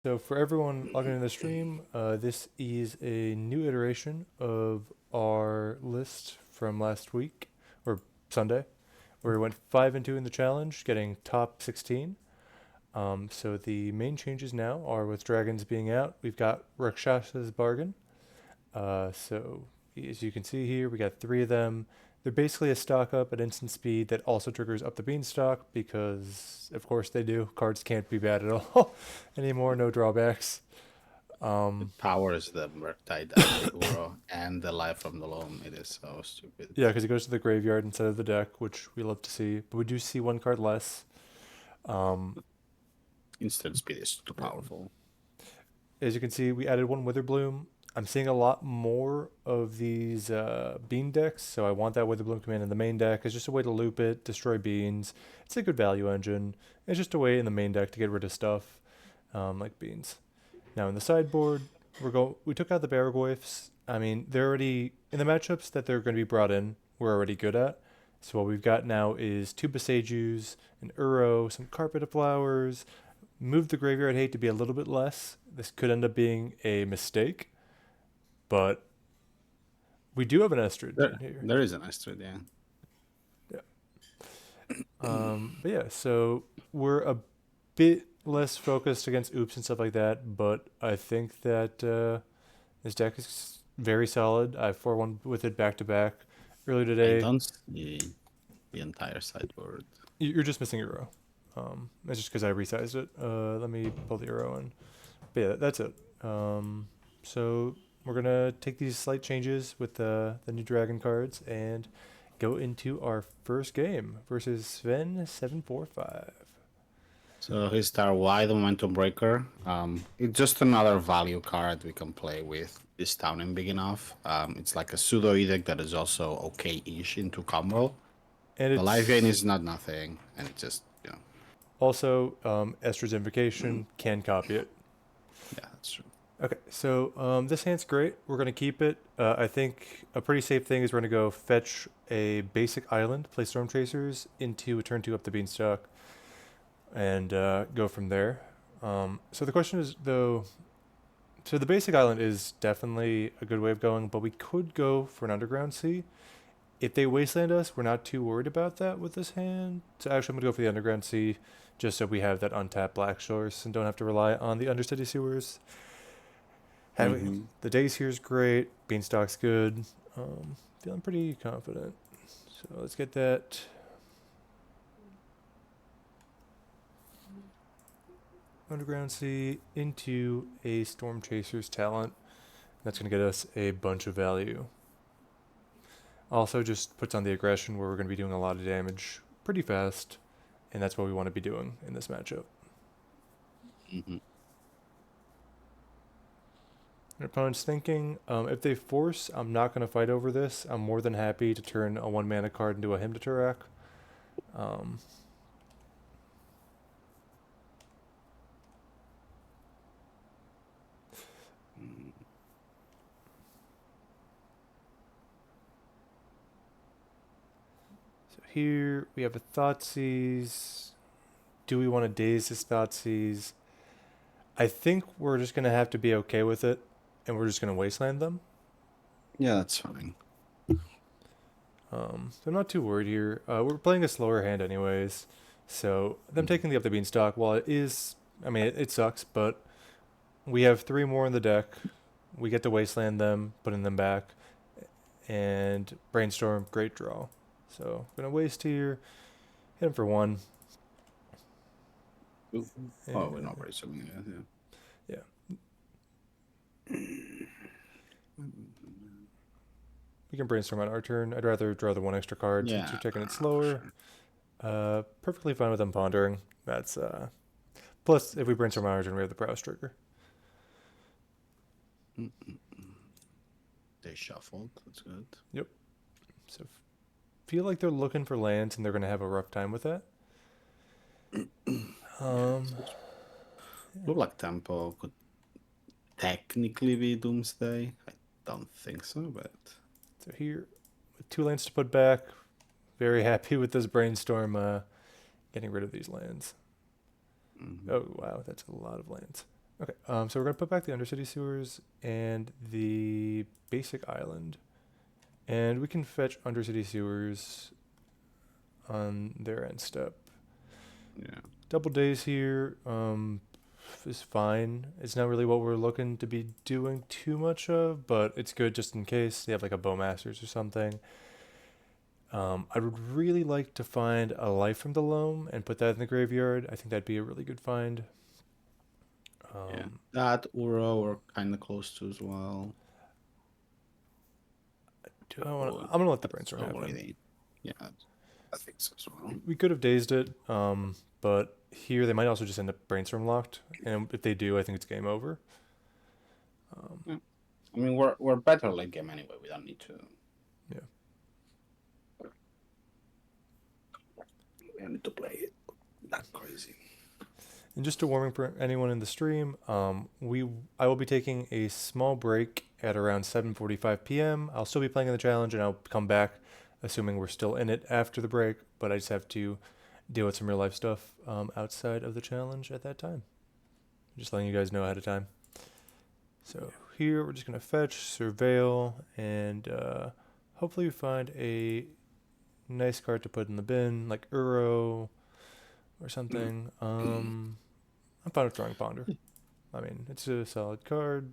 So for everyone logging in the stream, this is a new iteration of our list from last week, or Sunday, where we went 5 and 2 in the challenge, getting top 16. So the main changes now are with dragons being out, we've got Rakshasa's bargain. So as you can see here, we got 3 of them. They're basically a stock up at instant speed that also triggers up the beanstalk because, of course, they do. Cards can't be bad at all anymore. No drawbacks. It powers the Murktide and the Uro and the Life from the Loam. It is so stupid. Yeah, because it goes to the graveyard instead of the deck, which we love to see. But we do see 1 card less. Instant speed is too powerful. As you can see, we added 1 Witherbloom. I'm seeing a lot more of these bean decks, so I want that Witherbloom command in the main deck. It's just a way to loop it, destroy beans. It's a good value engine. It's just a way in the main deck to get rid of stuff like beans. Now in the sideboard, we took out the Baraglyphs. I mean, they're already in the matchups that they're going to be brought in. We're already good at. So what we've got now is 2 Besejus, an Uro, some Carpet of Flowers. Move the Graveyard Hate to be a little bit less. This could end up being a mistake, but we do have an Estrid in here. There is an Estrid, yeah. But yeah, so we're a bit less focused against oops and stuff like that, but I think that this deck is very solid. I 4-1 with it back to back earlier today. I don't see the entire sideboard. You're just missing Euro. It's just because I resized it. Let me pull the Euro in. But yeah, that's it. So we're gonna take these slight changes with the new dragon cards and go into our first game versus Sven 745. So he's our wide momentum breaker. It's just another value card we can play with this towning big enough. It's like a pseudo edict that is also okay-ish into combo. And The life gain is not nothing, and it just also Estrid's Invocation can copy it. yeah, that's true. Okay, so this hand's great. We're going to keep it. I think a pretty safe thing is we're going to go fetch a basic island, play Stormchasers into a turn 2 up the Beanstalk, and go from there. So the question is, though, so the basic island is definitely a good way of going, but we could go for an Underground Sea. If they wasteland us, we're not too worried about that with this hand. So actually, I'm going to go for the Underground Sea, just so we have that untapped Black Shores and don't have to rely on the Undercity Sewers. Having the days here is great. Beanstalk's good. Feeling pretty confident. So let's get that. Underground Sea into a Stormchaser's talent. That's going to get us a bunch of value. Also just puts on the aggression where we're going to be doing a lot of damage pretty fast. And that's what we want to be doing in this matchup. Your opponent's thinking, if they force, I'm not going to fight over this. I'm more than happy to turn a 1 mana card into a Hymn to Turak. So here we have a Thoughtseize. Do we want to daze this Thoughtseize? I think we're just going to have to be okay with it, and we're just going to wasteland them. Yeah, that's fine. So I'm not too worried here. We're playing a slower hand anyways, so them taking the up the beanstalk, while it is, I mean, it sucks, but we have 3 more in the deck. We get to wasteland them, putting them back, and brainstorm, great draw. So I'm gonna waste here, hit him for 1. Oh, we're not brainstorming yet. Yeah. We can brainstorm on our turn. I'd rather draw the 1 extra card since you're taking it slower. Sure. Perfectly fine with them pondering. That's plus if we brainstorm on our turn, we have the browse trigger. They shuffled. That's good. Yep. So feel like they're looking for lands and they're gonna have a rough time with that. Look like tempo could technically be Doomsday. I don't think so, but so here with 2 lands to put back, very happy with this brainstorm getting rid of these lands. Oh wow, that's a lot of lands. Okay, so we're gonna put back the Undercity Sewers and the basic island, and we can fetch Undercity Sewers on their end step. Yeah. Double days here is fine. It's not really what we're looking to be doing too much of, but it's good just in case they have like a Bowmasters or something. I would really like to find a Life from the Loam and put that in the graveyard. I think that'd be a really good find. Yeah. Um, That Uro we're kind of close to as well. do I want? Oh, I'm gonna let the that's brainstorm happen. already. Yeah, I think so as well. We could have dazed it, but here they might also just end up brainstorm locked, and if they do, I think it's game over. Yeah. I mean, we're better late game anyway. We don't need to. Yeah. We don't need to play it that crazy. And just a warning for anyone in the stream, I will be taking a small break at around 7:45 p.m. I'll still be playing in the challenge, and I'll come back, assuming we're still in it after the break. But I just have to deal with some real life stuff outside of the challenge at that time. Just letting you guys know ahead of time. So here we're just gonna fetch, surveil, and hopefully we find a nice card to put in the bin, like Uro or something. I'm fine with drawing Ponder. I mean, it's a solid card.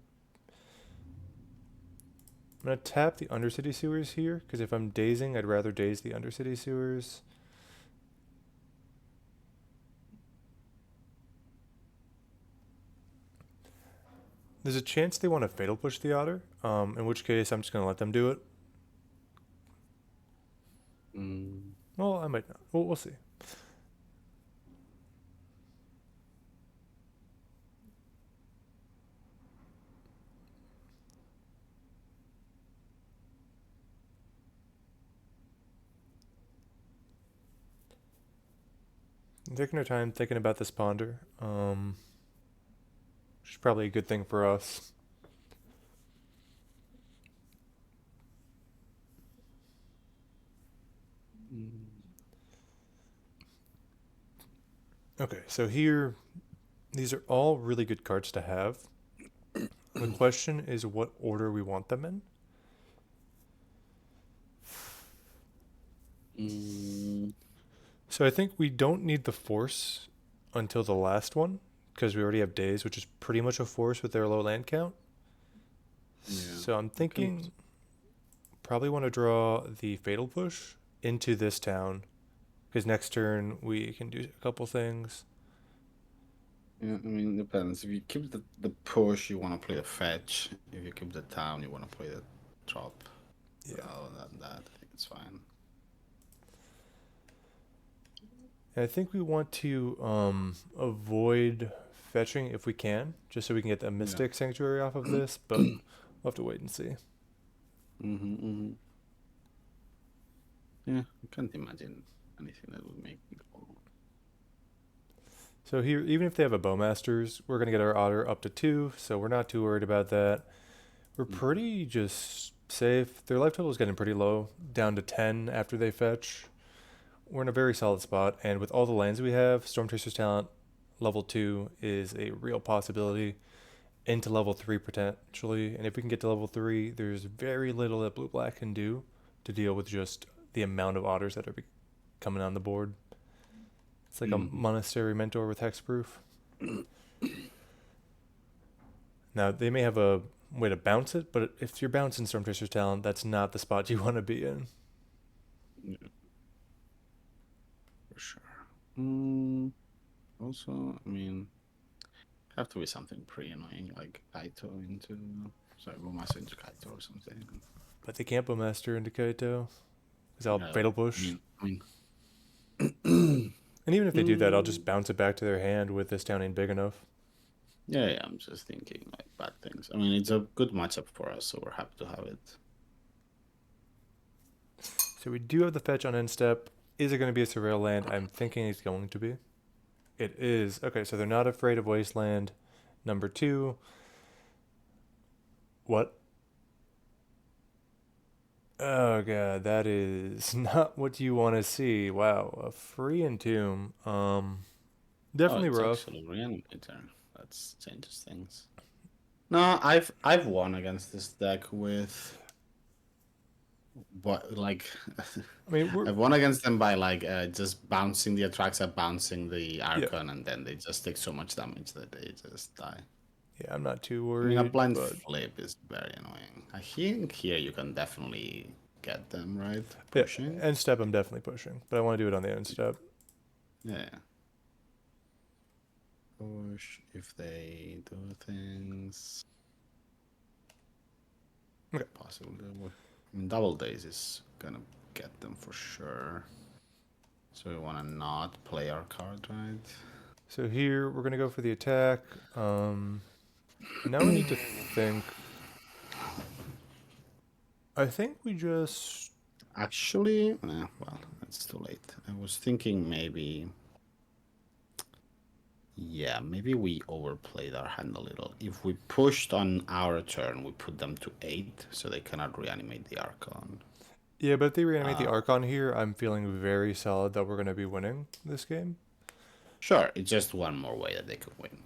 I'm gonna tap the Undercity Sewers here, because if I'm dazing, I'd rather daze the Undercity Sewers. There's a chance they want to Fatal Push the Otter, in which case I'm just gonna let them do it. Well, I might not. We'll see. I'm taking our time thinking about this Ponder, which is probably a good thing for us. Okay, so here, these are all really good cards to have. The question is what order we want them in. So I think we don't need the Force until the last one, because we already have Days, which is pretty much a Force with their low land count. Yeah. So I'm thinking probably want to draw the Fatal Push into this town, because next turn we can do a couple things. Yeah, I mean, it depends. If you keep the push, you want to play the fetch. If you keep the town, you want to play the drop. Yeah. Other than that, I think it's fine. And I think we want to avoid fetching if we can, just so we can get the Mystic Sanctuary off of this, but we'll have to wait and see. Yeah, I can't imagine anything that would make me go. So here, even if they have a Bowmasters, we're going to get our Otter up to 2, so we're not too worried about that. We're pretty just safe. Their life total is getting pretty low, down to 10 after they fetch. We're in a very solid spot, and with all the lands we have, Stormchaser's talent level 2 is a real possibility into level 3 potentially. And if we can get to level 3, there's very little that blue-black can do to deal with just the amount of otters that are coming on the board. It's like a Monastery Mentor with hexproof. Now, they may have a way to bounce it, but if you're bouncing Stormchaser's talent, that's not the spot you want to be in. Yeah. For sure. Also, I mean, have to be something pretty annoying, like Kaito into, Bowmaster into Kaito or something. But they can't Bowmaster into Kaito, because I'll Fatal Push. I mean, and even if they do that, I'll just bounce it back to their hand with this town ain't big enough. yeah, I'm just thinking like bad things. I mean, it's a good matchup for us, so we're happy to have it. So we do have the fetch on end step. Is it going to be a surveil land? I'm thinking it's going to be. It is. Okay, so they're not afraid of Wasteland. Number 2. What? Oh god, that is not what you want to see. Wow, a free Entomb. Definitely it's rough. actually Reanimator. that changes things. No, I've won against this deck with, but like, I mean, I've won against them by like just bouncing the Atraxa, bouncing the yeah, Archon, and then they just take so much damage that they just die. yeah, I'm not too I mean, a worried, blind but flip is very annoying. I think here you can definitely get them, right? yeah, Pushing. end step I'm definitely pushing, but I want to do it on the end step. Yeah. Push if they do things. Okay. Possibly. I mean, double days is gonna get them for sure. So we want to not play our card, right? So here we're gonna go for the attack. Now we need to think. I think we just. Actually, well, it's too late. I was thinking maybe. Yeah, maybe we overplayed our hand a little. If we pushed on our turn, we put them to 8, so they cannot reanimate the Archon. Yeah, but if they reanimate the Archon here, I'm feeling very solid that we're gonna be winning this game. Sure, it's just one more way that they could win.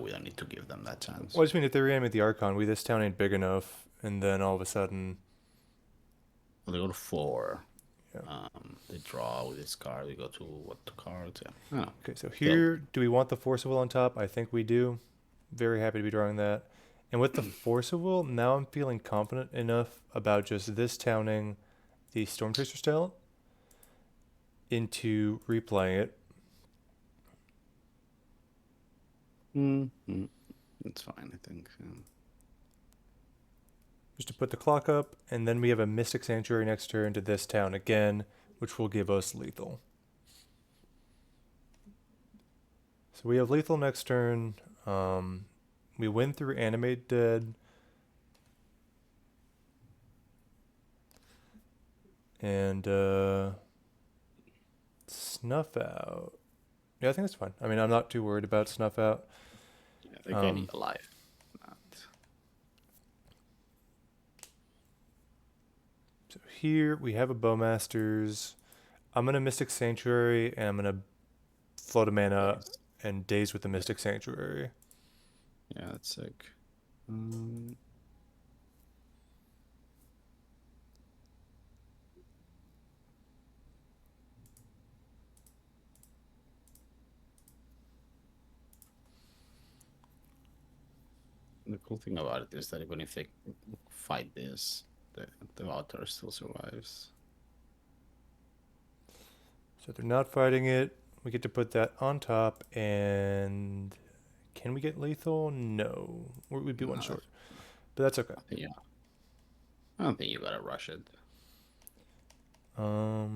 We don't need to give them that chance. Well, I just mean if they reanimate the Archon, this town ain't big enough, and then all of a sudden. Well, they go to 4. Yeah. They draw with this card. We go to what the cards? Yeah. I don't know. Okay, so here, do we want the Forcible on top? I think we do. Very happy to be drawing that. And with the Forcible, now I'm feeling confident enough about just this towning the Stormchaser's talent into replaying it. Mm-hmm. That's fine, I think. Yeah. Just to put the clock up, and then we have a Mystic Sanctuary next turn to this town again, which will give us lethal. So we have lethal next turn. We win through Animate Dead. And Snuff Out. Yeah, I think it's fine. I mean, I'm not too worried about Snuff Out. Yeah, they're getting alive. Not... So here we have a Bowmasters. I'm going to Mystic Sanctuary, and I'm going to float a mana and Daze with the Mystic Sanctuary. Yeah, that's sick. The cool thing about it is that even if they fight this, the altar still survives. So they're not fighting it. We get to put that on top, and can we get lethal? No, we'd be one short, but that's okay. Yeah, I don't think you gotta rush it. I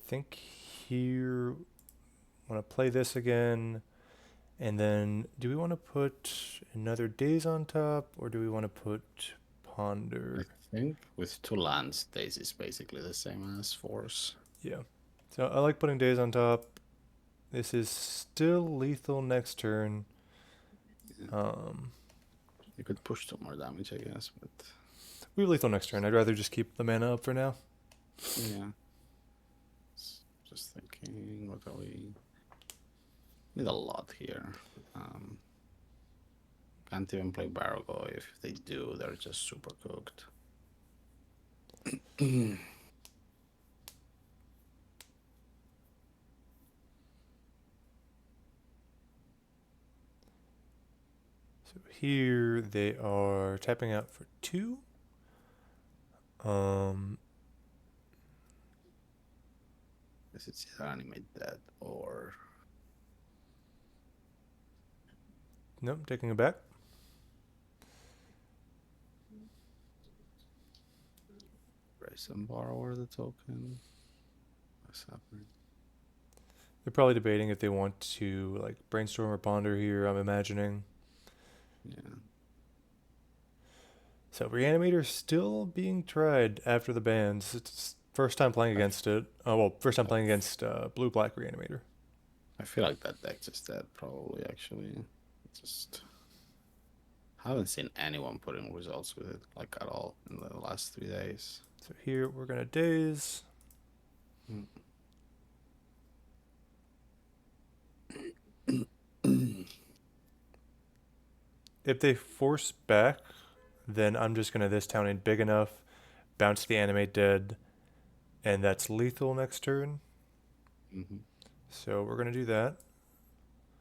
think here want to play this again, and then do we want to put another Daze on top, or do we want to put Ponder? I think with 2 lands, Daze is basically the same as Force. Yeah, so I like putting Daze on top. This is still lethal next turn. Yeah. You could push some more damage, I guess, but we have lethal next turn. I'd rather just keep the mana up for now. yeah. Just thinking, what are we? Need a lot here. Can't even play Barago. If they do, they're just super cooked. So here they are tapping out for 2. Guess it's either Animate Dead or... Nope, taking it back. Raise and borrow the token. What's happening? They're probably debating if they want to like brainstorm or ponder here, I'm imagining. Yeah. So Reanimator still being tried after the bans. It's first time playing against it. Oh well, first time playing against blue-black Reanimator. I feel like that deck just dead, probably, actually. Just haven't seen anyone putting results with it, like, at all in the last 3 days. So here we're gonna Daze. if they force back, then I'm just gonna this town in big enough, bounce the animate dead, and that's lethal next turn. Mm-hmm. So we're gonna do that.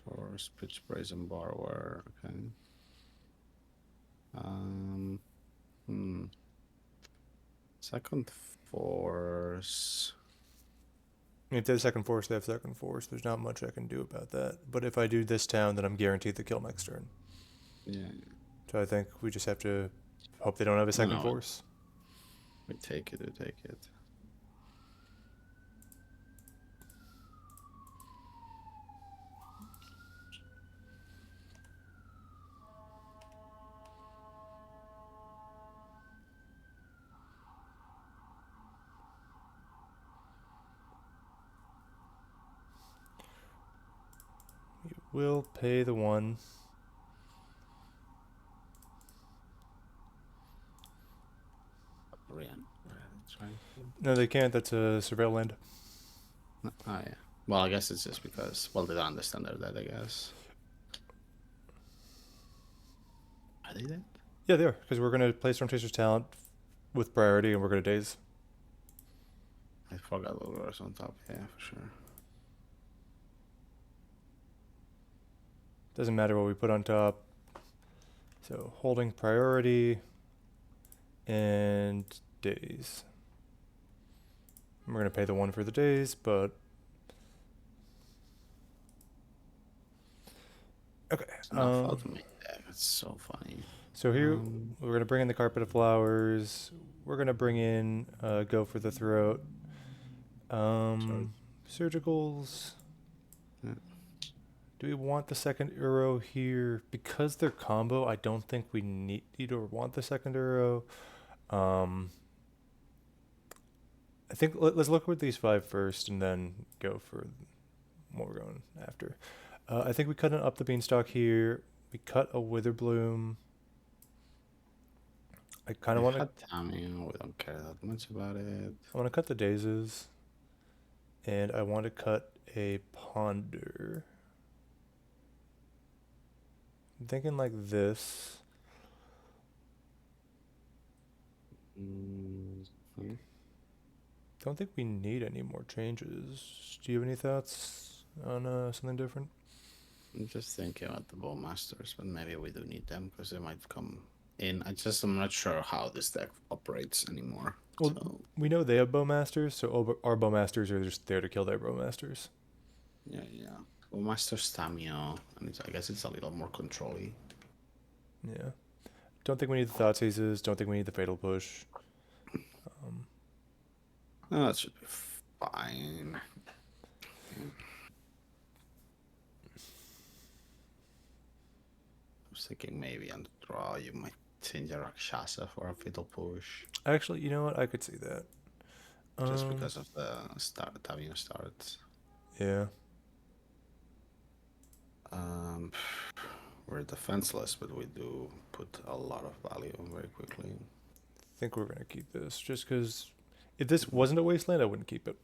Force, pitch, brazen borrower. Okay. Hmm. Second force. If they have second force, they have second force. There's not much I can do about that. But if I do this town, then I'm guaranteed the kill next turn. Yeah. So I think we just have to hope they don't have a second No, force. we take it. We take it. We'll pay the one. Brian. That's right. No, they can't. That's a surveil land. Oh yeah. Well, I guess it's just because they don't understand that. I guess. Are they dead? Yeah, they are, because we're gonna play Stormchaser's talent with priority, and we're gonna daze. I forgot what was on top. Yeah, for sure. Doesn't matter what we put on top. So holding priority and daze. We're gonna pay the one for the daze, but okay. It's not fault me. That's so funny. So here we're gonna bring in the carpet of flowers. We're gonna bring in go for the throat. Surgicals. Yeah. Do we want the second Uro here? Because they're combo, I don't think we need or want the second Uro. I think let's look with these five first and then go for what we're going after. I think we cut an up the beanstalk here. We cut a Witherbloom. I kind of want to. We don't care that much about it. I want to cut the dazes, and I want to cut a ponder. I'm thinking like this. Mm-hmm. Don't think we need any more changes. Do you have any thoughts on something different? I'm just thinking about the Bowmasters, but maybe we do need them because they might come in. I'm not sure how this deck operates anymore. Well, so. We know they have Bowmasters, so our Bowmasters are just there to kill their Bowmasters. Yeah. Bowmaster Stamio, and I guess it's a little more control-y. Yeah. Don't think we need the Thought Seizes. Don't think we need the Fatal Push. No, that should be fine. I was thinking maybe on the draw you might change a Rakshasa for a Fatal Push. Actually, you know what? I could see that. Just because of the Tavio starts. Yeah. We're defenseless, but we do put a lot of value very quickly. I think we're going to keep this just because if this wasn't a wasteland, I wouldn't keep it.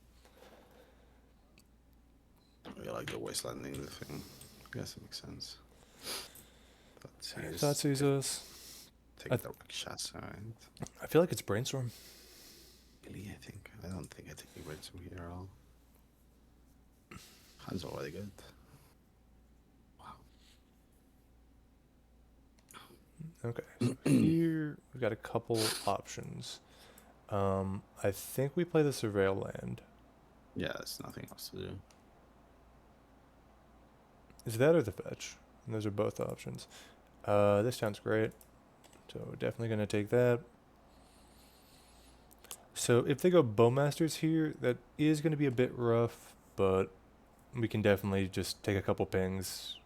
We like the wastelanding thing. I guess it makes sense. Thought Seizes. Take the Rakshasa, right? I feel like it's Brainstorm. Really, I don't think I take the Brainstorm here at all. Hand's already good. Okay, so here we've got a couple options. I think we play the Surveil land. Yeah, there's nothing else to do. Is that or the fetch? And those are both options. This sounds great. So definitely going to take that. So if they go Bowmasters here, that is going to be a bit rough, but we can definitely just take a couple pings.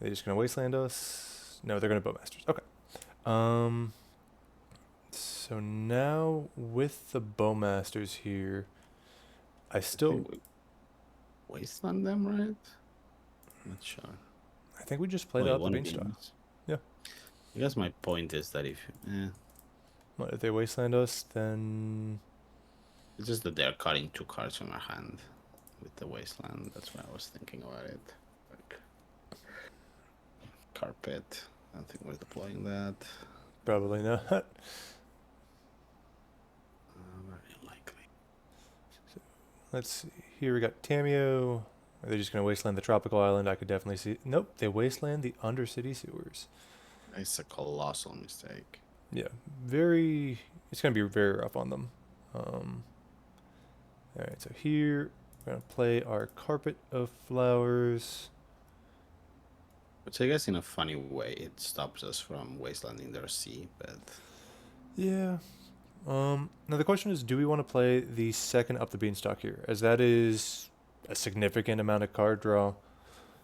They're just going to wasteland us. No, they're going to Bowmasters. Okay. So now with the Bowmasters here, I still wasteland them, right? Not sure. I think we just played out the beanstalk. Yeah. I guess my point is that if well, if they wasteland us, then it's just that they're cutting 2 cards from our hand with the wasteland. That's why I was thinking about it. Like, carpet. I don't think we're deploying that. Probably not. Very likely. Let's see. Here we got Tameo. Are they just going to wasteland the tropical island? I could definitely see. Nope, they wasteland the undercity sewers. It's a colossal mistake. Yeah, very. It's going to be very rough on them. All right, so here we're going to play our carpet of flowers. Which I guess in a funny way it stops us from wastelanding their sea, but Yeah. Now the question is, do we want to play the second up the beanstalk here, as that is a significant amount of card draw.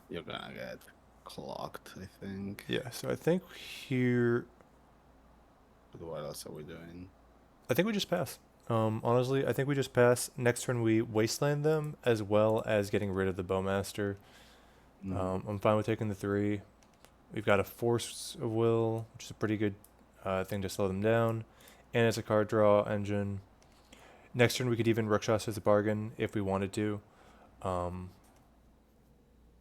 you're gonna get clocked, I think. Yeah, so I think here, But what else are we doing? I think we just pass. Honestly, I think we just pass. Next turn we wasteland them, as well as getting rid of the bowmaster. I'm fine with taking the 3. We've got a force of will, which is a pretty good thing to slow them down, and it's a card draw engine. Next turn we could even Rakshasa as a bargain if we wanted to,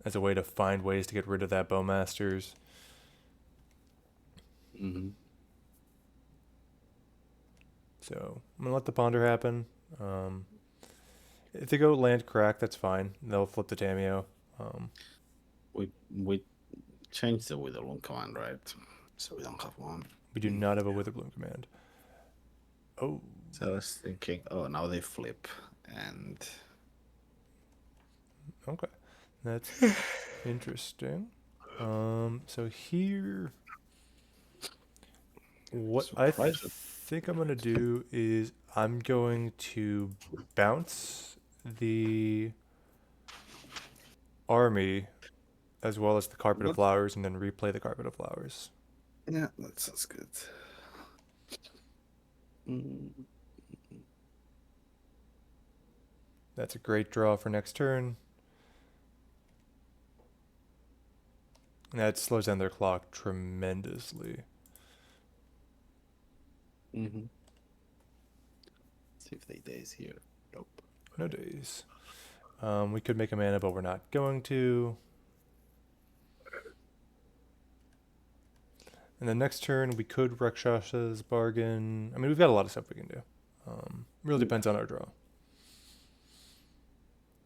as a way to find ways to get rid of that bowmasters. Mm-hmm. So I'm gonna let the ponder happen. If they go land crack, that's fine. They'll flip the Tameo. We changed the Witherloom command, right? So we don't have one. We do not have a Witherbloom command. Oh, So I was thinking, oh, now they flip, and okay, that's interesting. So here, what I Surprising. think I'm gonna do is I'm going to bounce the army as well as the carpet of What? flowers, and then replay the carpet of flowers. Yeah, that sounds good. Mm. That's a great draw for next turn. And that slows down their clock tremendously. Mm-hmm. See if they daze here. Nope. No days. We could make a mana, but we're not going to. And then next turn, we could Rakshasa's bargain. I mean, we've got a lot of stuff we can do. Really depends on our draw.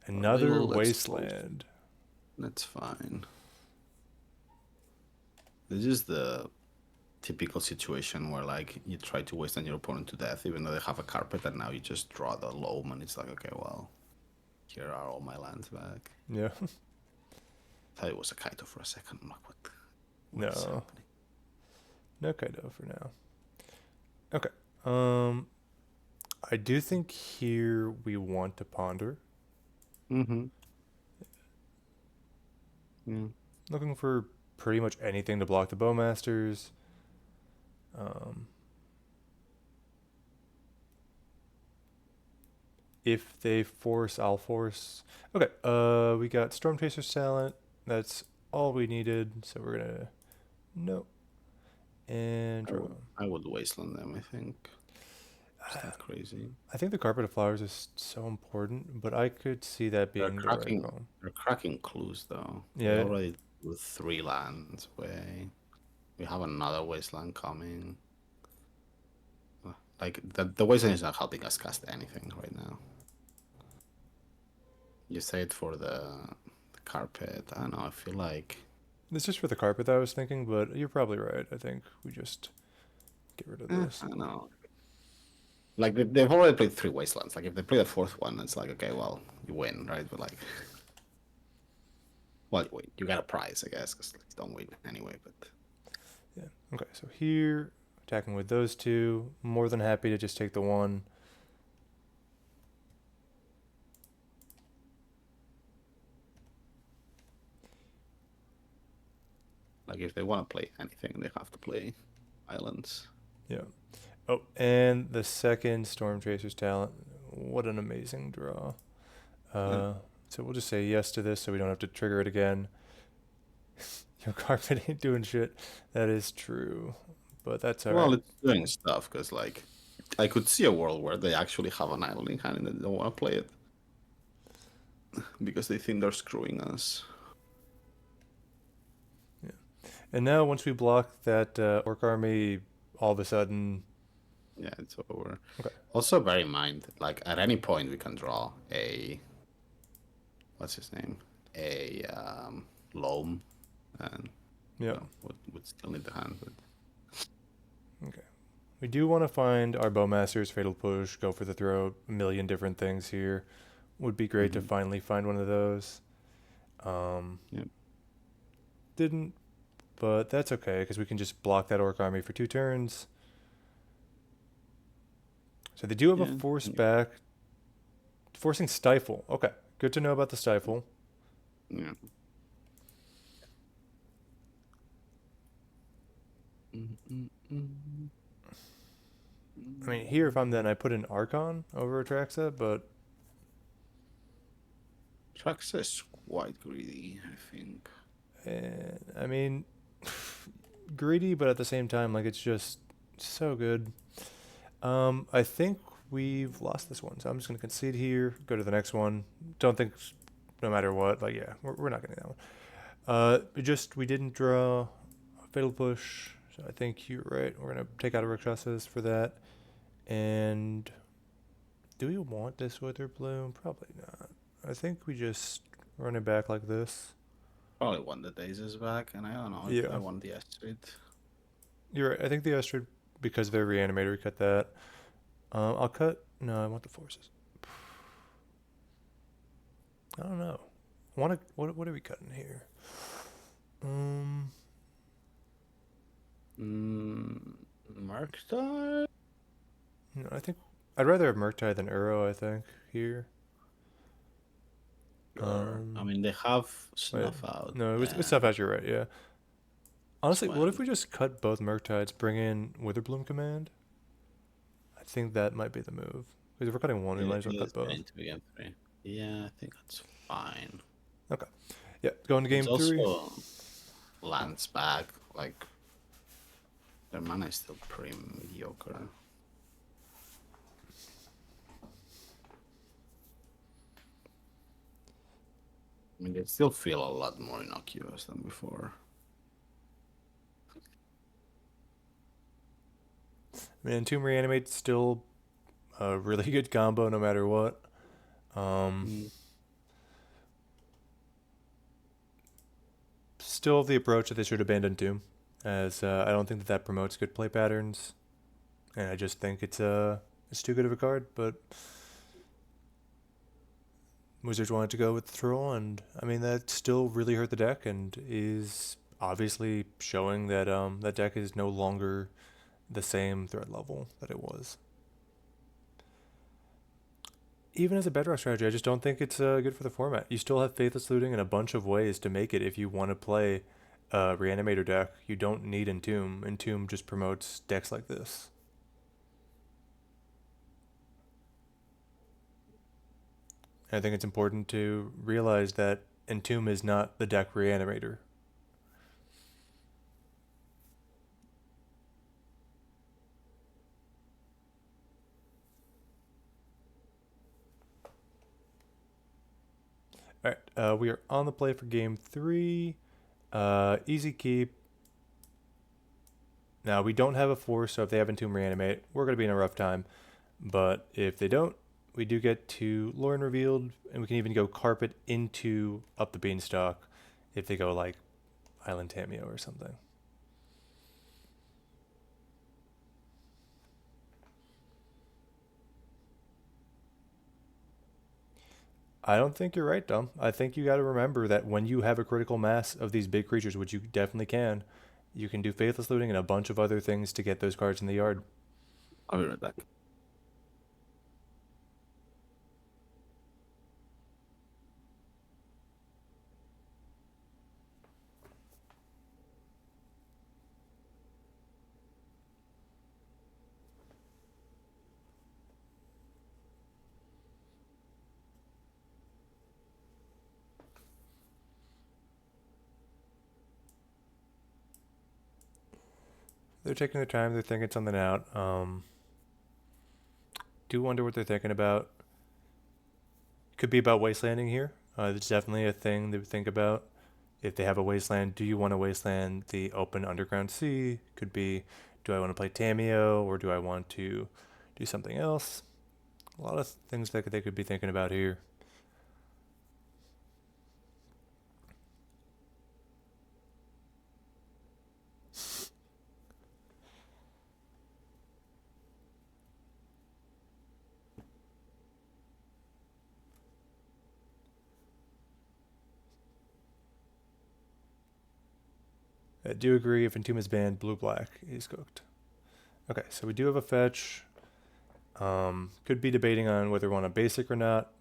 Another Well, let's wasteland. That's fine. This is the typical situation where, like, you try to wasteland your opponent to death, even though they have a carpet, and now you just draw the loam, and it's like, okay, well, here are all my lands back. Yeah. I thought it was a Kaito for a second. I'm like, what No. is happening? No Kaido for now. Okay. I do think here we want to ponder. Mm-hmm. Yeah. Looking for pretty much anything to block the bowmasters. If they force, I'll force. Okay, we got Stormchaser's talent. That's all we needed. So we're gonna no. And draw. I would wasteland them, I think. Is that crazy? I think the carpet of flowers is so important, but I could see that being the right call. They're cracking clues, though. Yeah. They already with 3 lands away. We have another wasteland coming. Like, the wasteland is not helping us cast anything right now. You say it for the carpet. I don't know, I feel like... It's just for the carpet that I was thinking, but you're probably right. I think we just get rid of this. I don't know. Like, they've already played 3 wastelands. Like, if they play the 4th one, it's like, okay, well, you win, right? But, like... Well, you got a prize, I guess, because you don't win anyway, but... Yeah. Okay, so here, attacking with those 2. More than happy to just take the 1. Like, if they want to play anything, they have to play islands. Yeah. Oh, and the second Stormchaser's talent. What an amazing draw. So we'll just say yes to this so we don't have to trigger it again. Your carpet ain't doing shit. That is true. But that's alright. Well, it's doing stuff, because, like, I could see a world where they actually have an island in hand and they don't want to play it. Because they think they're screwing us. And now once we block that orc army, all of a sudden, Yeah, it's over. okay, Also, bear in mind, like at any point we can draw a what's his name, a loam, and yeah, would still need the hand. But okay. We do want to find our bowmasters, fatal push, go for the throat, a million different things here. Would be great to finally find one of those. Yep. Didn't, but that's okay because we can just block that orc army for 2 turns. So they do have a Yeah. force back, forcing stifle. Okay, good to know about the stifle. Yeah. Mm-mm-mm. I mean, here if I'm then I put an Archon over Atraxa, but Traxa is quite greedy, I think. I mean, greedy, but at the same time, like it's just so good. I think we've lost this one, so I'm just gonna concede here. Go to the next one. Don't think, no matter what, like yeah, we're not getting that one. We didn't draw a fatal push, so I think you're right. We're gonna take out a Rakshasas for that. And do we want this Wither Bloom? Probably not. I think we just run it back like this. Probably want the daisies back, and I don't know if I Yeah, want the Estrid. you're right. I think the Estrid, because of their reanimator, we cut that. I'll cut. No, I want the forces. I don't know. Want to? What are we cutting here? Um, Murktide? no, I think I'd rather have Murktide than Uro. I think here. Sure. I mean, they have Wait, Snuff Out no, it's tough. and As you're right. Yeah. Honestly, what if Swim. we just cut both Murktides, bring in Witherbloom command? I think that might be the move. Because if we're cutting one, we might It as well cut is both. going to be game 3. Yeah, I think that's fine. Okay. Yeah, going to It's game 3. also lands back. Like, their mana is still pretty mediocre. I mean, they still feel a lot more innocuous than before. I mean, Entomb Reanimate's still a really good combo no matter what. Mm. Still the approach that they should abandon Tomb, as I don't think that that promotes good play patterns, and I just think it's too good of a card. But Wizards wanted to go with the Troll, and I mean that still really hurt the deck, and is obviously showing that that deck is no longer the same threat level that it was. Even as a bedrock strategy, I just don't think it's good for the format. You still have Faithless Looting and a bunch of ways to make it if you want to play a Reanimator deck. You don't need Entomb. Entomb just promotes decks like this. And I think it's important to realize that Entomb is not the deck Reanimator. All right, we are on the play for game 3. Easy keep. Now, we don't have a force, so if they have Entomb Reanimate, we're going to be in a rough time. But if they don't, we do get to Lauren Revealed, and we can even go Carpet into Up the Beanstalk if they go like Island Tameo or something. I don't think you're right, Dom. I think you got to remember that when you have a critical mass of these big creatures, which you definitely can, you can do Faithless Looting and a bunch of other things to get those cards in the yard. I'll be right back. They're taking their time. They're thinking something out. Do wonder what they're thinking about. Could be about wastelanding here. It's definitely a thing they would think about. If they have a wasteland, do you want to wasteland the open underground sea? Could be, do I want to play Tameo or do I want to do something else? A lot of things that they could be thinking about here. I do agree if Entomb is banned, blue-black is cooked. Okay, so we do have a fetch. Could be debating on whether we want a basic or not.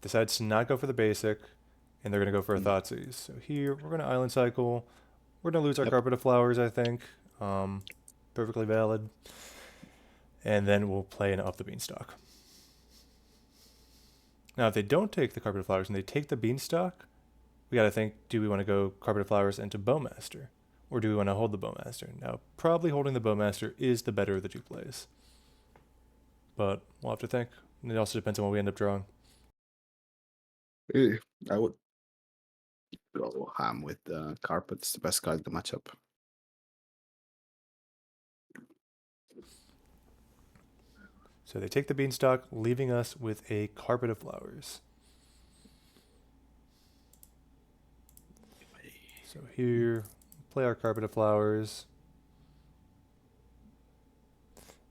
Decides to not go for the basic, and they're going to go for a Thoughtseize. So here, we're going to Island Cycle. We're going to lose our Yep. Carpet of Flowers, I think. Perfectly valid. And then we'll play an Up the Beanstalk. Now, if they don't take the Carpet of Flowers and they take the Beanstalk, we got to think, do we want to go Carpet of Flowers into Bowmaster? Or do we want to hold the Bowmaster? Now, probably holding the Bowmaster is the better of the two plays. But we'll have to think. And it also depends on what we end up drawing. I would go ham with the carpet. It's the best card in the matchup. So they take the Beanstalk, leaving us with a Carpet of Flowers. So here, play our Carpet of Flowers.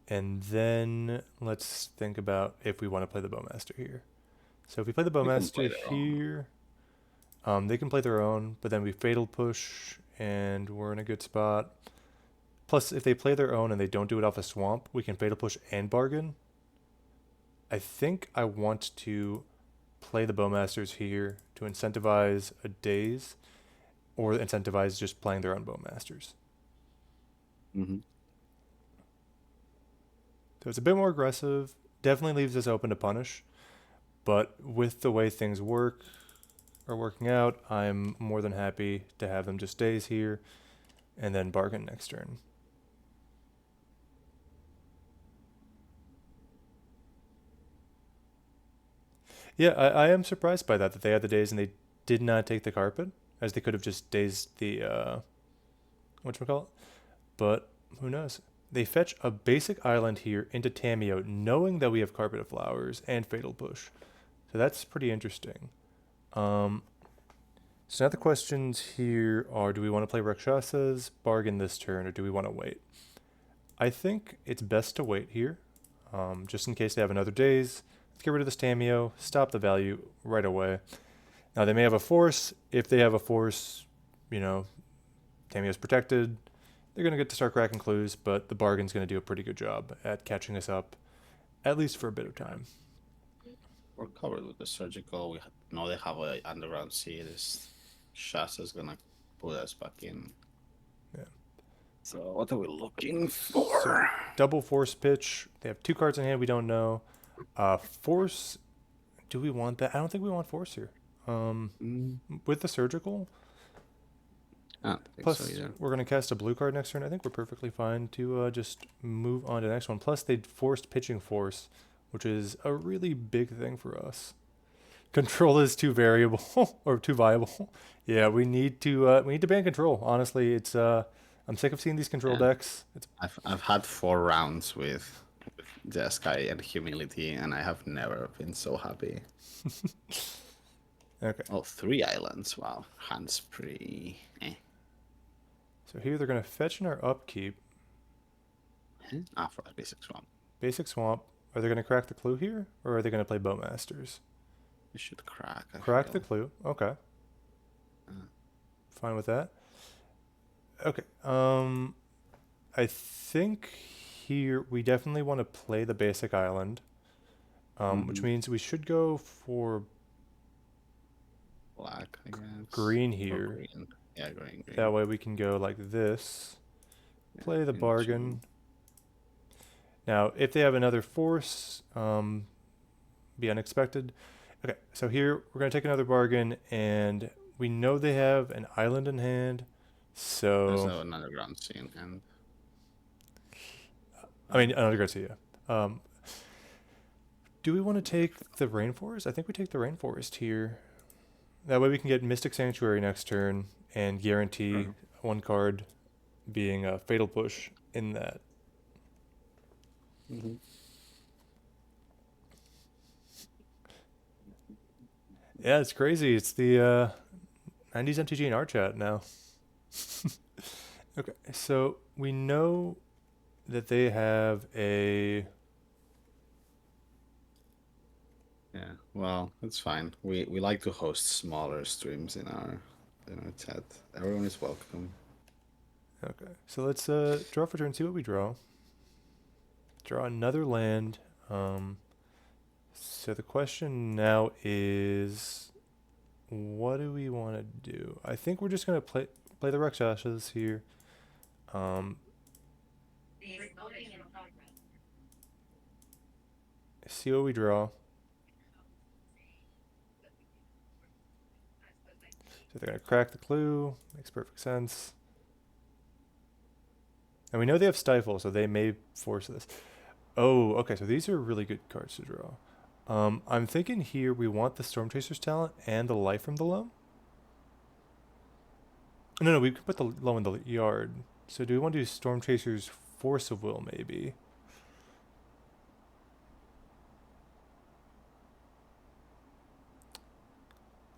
And then let's think about if we want to play the Bowmaster here. So if we play the Bowmaster here, they can play their own, but then we Fatal Push, and we're in a good spot. Plus, if they play their own and they don't do it off a swamp, we can Fatal Push and bargain. I think I want to play the Bowmasters here to incentivize a Daze, or incentivize just playing their own Bowmasters. Mm-hmm. So it's a bit more aggressive. Definitely leaves us open to punish. But with the way things are working out, I'm more than happy to have them just Daze here and then bargain next turn. Yeah, I am surprised by that they had the Daze and they did not take the carpet, as they could have just dazed the whatchamacallit. But who knows? They fetch a basic island here into Tameo, knowing that we have Carpet of Flowers and Fatal Push. So that's pretty interesting. So now the questions here are, do we want to play Rakshasas, bargain this turn, or do we want to wait? I think it's best to wait here, just in case they have another Daze. Let's get rid of this Tameo, stop the value right away. Now they may have a force. If they have a force, you know, Tameo's protected. They're going to get to start cracking clues, but the bargain's going to do a pretty good job at catching us up, at least for a bit of time. We're covered with the surgical. We know they have a underground sea. This Shasa's gonna put us back in. Yeah. So what are we looking for? So, double force pitch. They have two cards in hand we don't know. Force. Do we want that? I don't think we want force here. With the surgical. I don't think Plus, so either. we're going to cast a blue card next turn. I think we're perfectly fine to just move on to the next one. Plus, they forced pitching force, which is a really big thing for us. Control is too variable or too viable. Yeah, we need to ban control. Honestly, it's I'm sick of seeing these control decks. I've had 4 rounds with Jeskai and Humility, and I have never been so happy. Okay. Oh, 3 islands. Wow, hand's pretty. So here they're going to fetch in our upkeep. For a basic swamp. Basic swamp. Are they going to crack the clue here, or are they going to play Bowmasters? We should crack. Crack the clue. Okay. Fine with that. Okay. I think here we definitely want to play the basic island, which means we should go for black, I guess. Green here. Green. Yeah, green. That way we can go like this. Play the bargain. Now, if they have another force, be unexpected. Okay, so here we're going to take another bargain, and we know they have an island in hand, so... There's no underground sea in hand. I mean, an underground sea, yeah. Do we want to take the Rainforest? I think we take the Rainforest here. That way we can get Mystic Sanctuary next turn, and guarantee one card being a Fatal Push in that. Mm-hmm. Yeah, it's crazy. It's the 90s MTG in our chat now. Okay, so we know that they have a... Yeah, well, that's fine. We like to host smaller streams in our chat. Everyone is welcome. Okay, so let's draw for turn, see what we draw. Draw another land. So the question now is, what do we want to do? I think we're just gonna play the Rakshasas here. See what we draw. So they're gonna crack the clue. Makes perfect sense. And we know they have Stifle, so they may force this. Oh, okay, so these are really good cards to draw. I'm thinking here we want the Stormchaser's talent and the Life from the Loam. No, we could put the Loam in the yard. So do we want to do Stormchaser's Force of Will, maybe?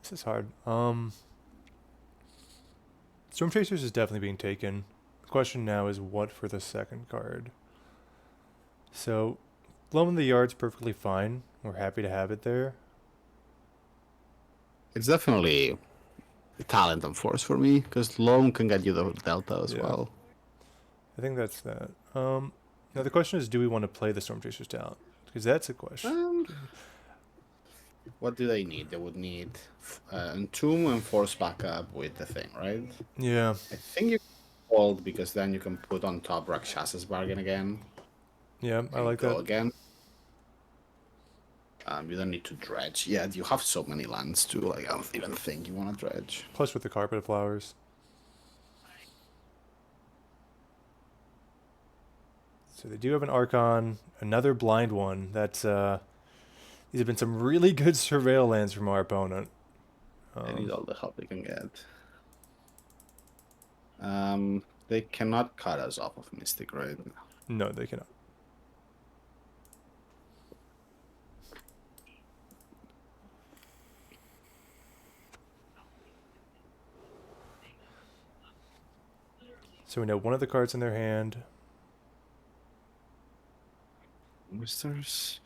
This is hard. Stormchasers is definitely being taken. The question now is what for the second card. So, Loam in the yard's perfectly fine. We're happy to have it there. It's definitely talent and force for me, because Loam can get you the delta as well. I think that's that. Now the question is, do we want to play the Stormchaser's talent? Because that's a question. What do they need? They would need Entomb and force backup with the thing, right? Yeah. I think you can hold, because then you can put on top Rakshas's bargain again. Yeah, I like that. Again. You don't need to dredge. Yeah, you have so many lands too. Like, I don't even think you want to dredge. Plus with the Carpet of Flowers. So they do have an Archon, another blind one. That's these have been some really good surveil lands from our opponent. They need all the help they can get. They cannot cut us off of Mystic, right? No, they cannot. So we know one of the cards in their hand. Misters.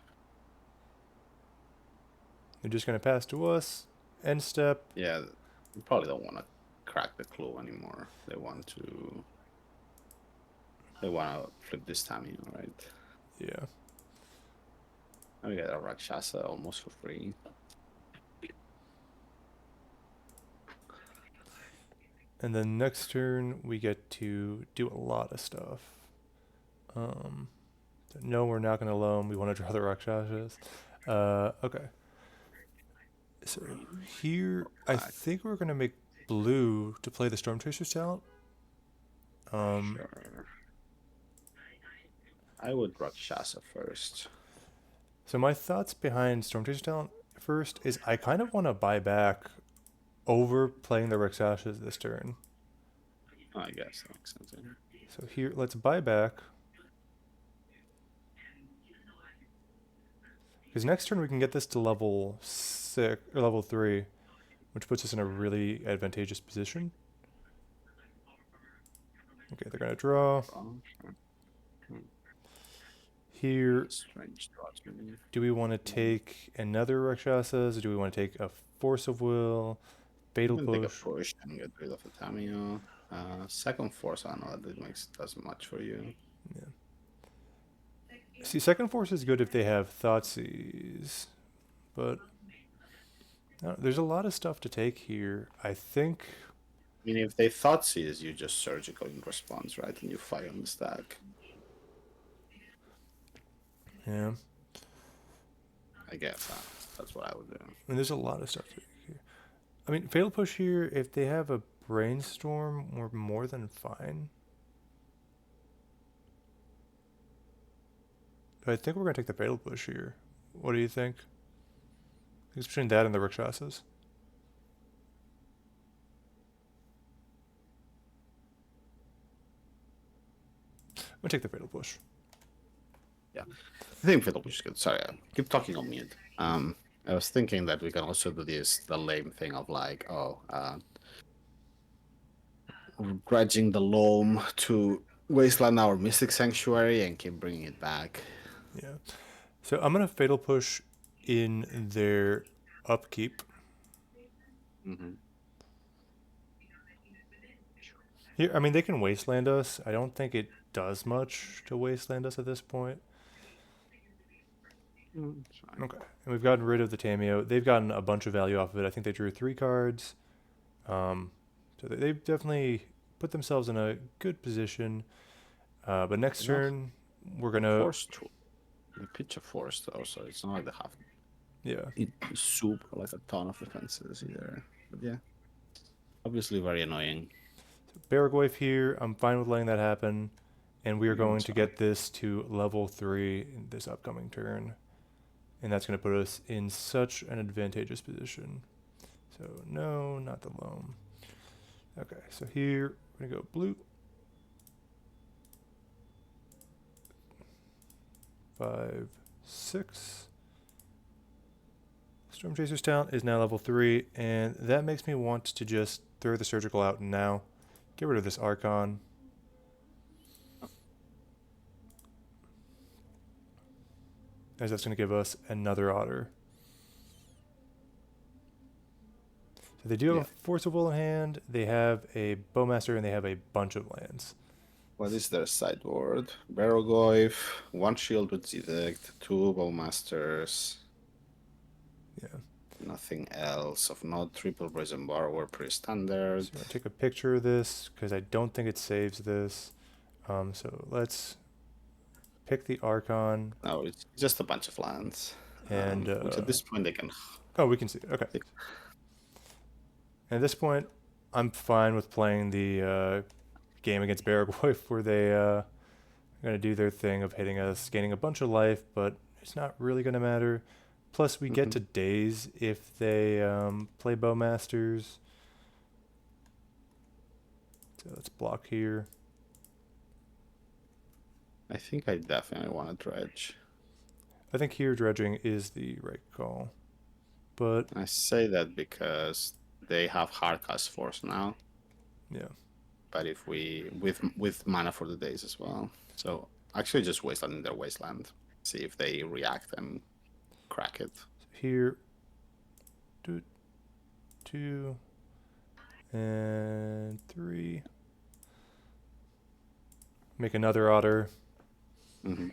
They're just going to pass to us. End step. Yeah, they probably don't want to crack the clue anymore. They want to flip this time, right? Yeah. And we get a Rakshasa almost for free. And then next turn, we get to do a lot of stuff. No, we're not going to loam. We want to draw the Rakshasas. Okay. So here, I think we're going to make blue to play the Stormchaser's talent. Sure. I would Rakshasa first. So my thoughts behind Stormchaser's talent first is I kind of want to buy back over playing the Rakshasas this turn. I guess that makes sense. So here, let's buy back. Because next turn we can get this to level 6 or level 3, which puts us in a really advantageous position. Okay, they're gonna draw. Here, do we want to take another Rakshasas? Or do we want to take a Force of Will, Fatal Push? Take a push and get rid of the Tamio. Second Force, I don't know that doesn't much for you. Yeah. See, second Force is good if they have Thoughtseize, but no, there's a lot of stuff to take here. I think. I mean, if they Thoughtseize, you just surgical in response, right? And you fire on the stack. Yeah. I guess that's what I would do. I mean, there's a lot of stuff to take here. I mean, Fatal Push here, if they have a Brainstorm, we're more than fine. But I think we're going to take the Fatal Push here. What do you think? It's between that and the Rakshasas. gonna take the Fatal Push. Yeah, I think Fatal Push is good. Sorry, I keep talking on mute. I was thinking that we can also do the lame thing of like, grudging the loam to wasteland our Mystic Sanctuary and keep bringing it back. Yeah. So I'm gonna Fatal Push in their upkeep. Mm-hmm. Here, I mean, they can wasteland us. I don't think it does much to wasteland us at this point. Okay, and we've gotten rid of the Tameo. They've gotten a bunch of value off of it. I think they drew 3 cards. So they've definitely put themselves in a good position. But next turn, we're gonna Force to the pitch of force though, so it's not like they have yeah. it super like a ton of defenses either. But yeah, obviously very annoying. Baragwayf here. I'm fine with letting that happen, and we are going to Sorry. get this to level 3 in this upcoming turn, and that's going to put us in such an advantageous position. So no, not the loam. Okay, so here we're gonna go blue. 5, 6. Stormchaser's talent is now level 3, and that makes me want to just throw the surgical out now. Get rid of this Archon. As that's going to give us another Otter. So they do have a Force of Will in hand, they have a Bowmaster, and they have a bunch of lands. What is their sideboard? Barrogoyf, 1 shield with Edict, 2 Bowmasters. Yeah. Nothing else of note. Triple Brazen Borrower, pretty standard. So I'm going to take a picture of this because I don't think it saves this. So let's pick the Archon. No, it's just a bunch of lands. And which at this point they can. Oh, we can see. Okay. And at this point, I'm fine with playing the game against Baragwayf where they are going to do their thing of hitting us, gaining a bunch of life, but it's not really going to matter. Plus, we get to daze if they play Bowmasters. So let's block here. I think I definitely want to dredge. I think here dredging is the right call. But I say that because they have Hardcast Force now. Yeah. But if we with mana for the days as well. So actually just wasteland in their wasteland. See if they react and crack it. So here 2 and 3. Make another Otter. Mm-hmm.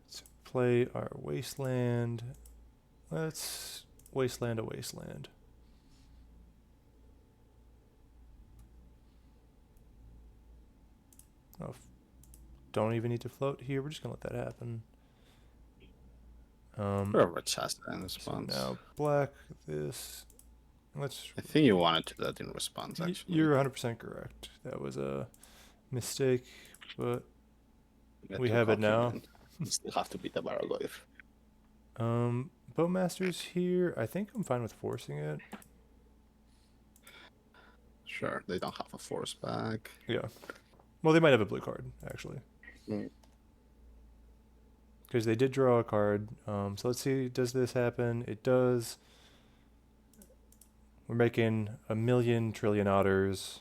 Let's play our wasteland. Let's wasteland a wasteland. Oh, don't even need to float here. We're just gonna let that happen. Or Rakshasa in response. So now black this. Let's. I think you wanted to do that in response. Actually, you're 100% correct. That was a mistake, but we have it now. You still have to beat the Barrogoyf. Bowmasters here. I think I'm fine with forcing it. Sure, they don't have a force back. Yeah. Well, they might have a blue card actually. Because they did draw a card. So let's see, does this happen? It does. We're making 1,000,000 trillion otters.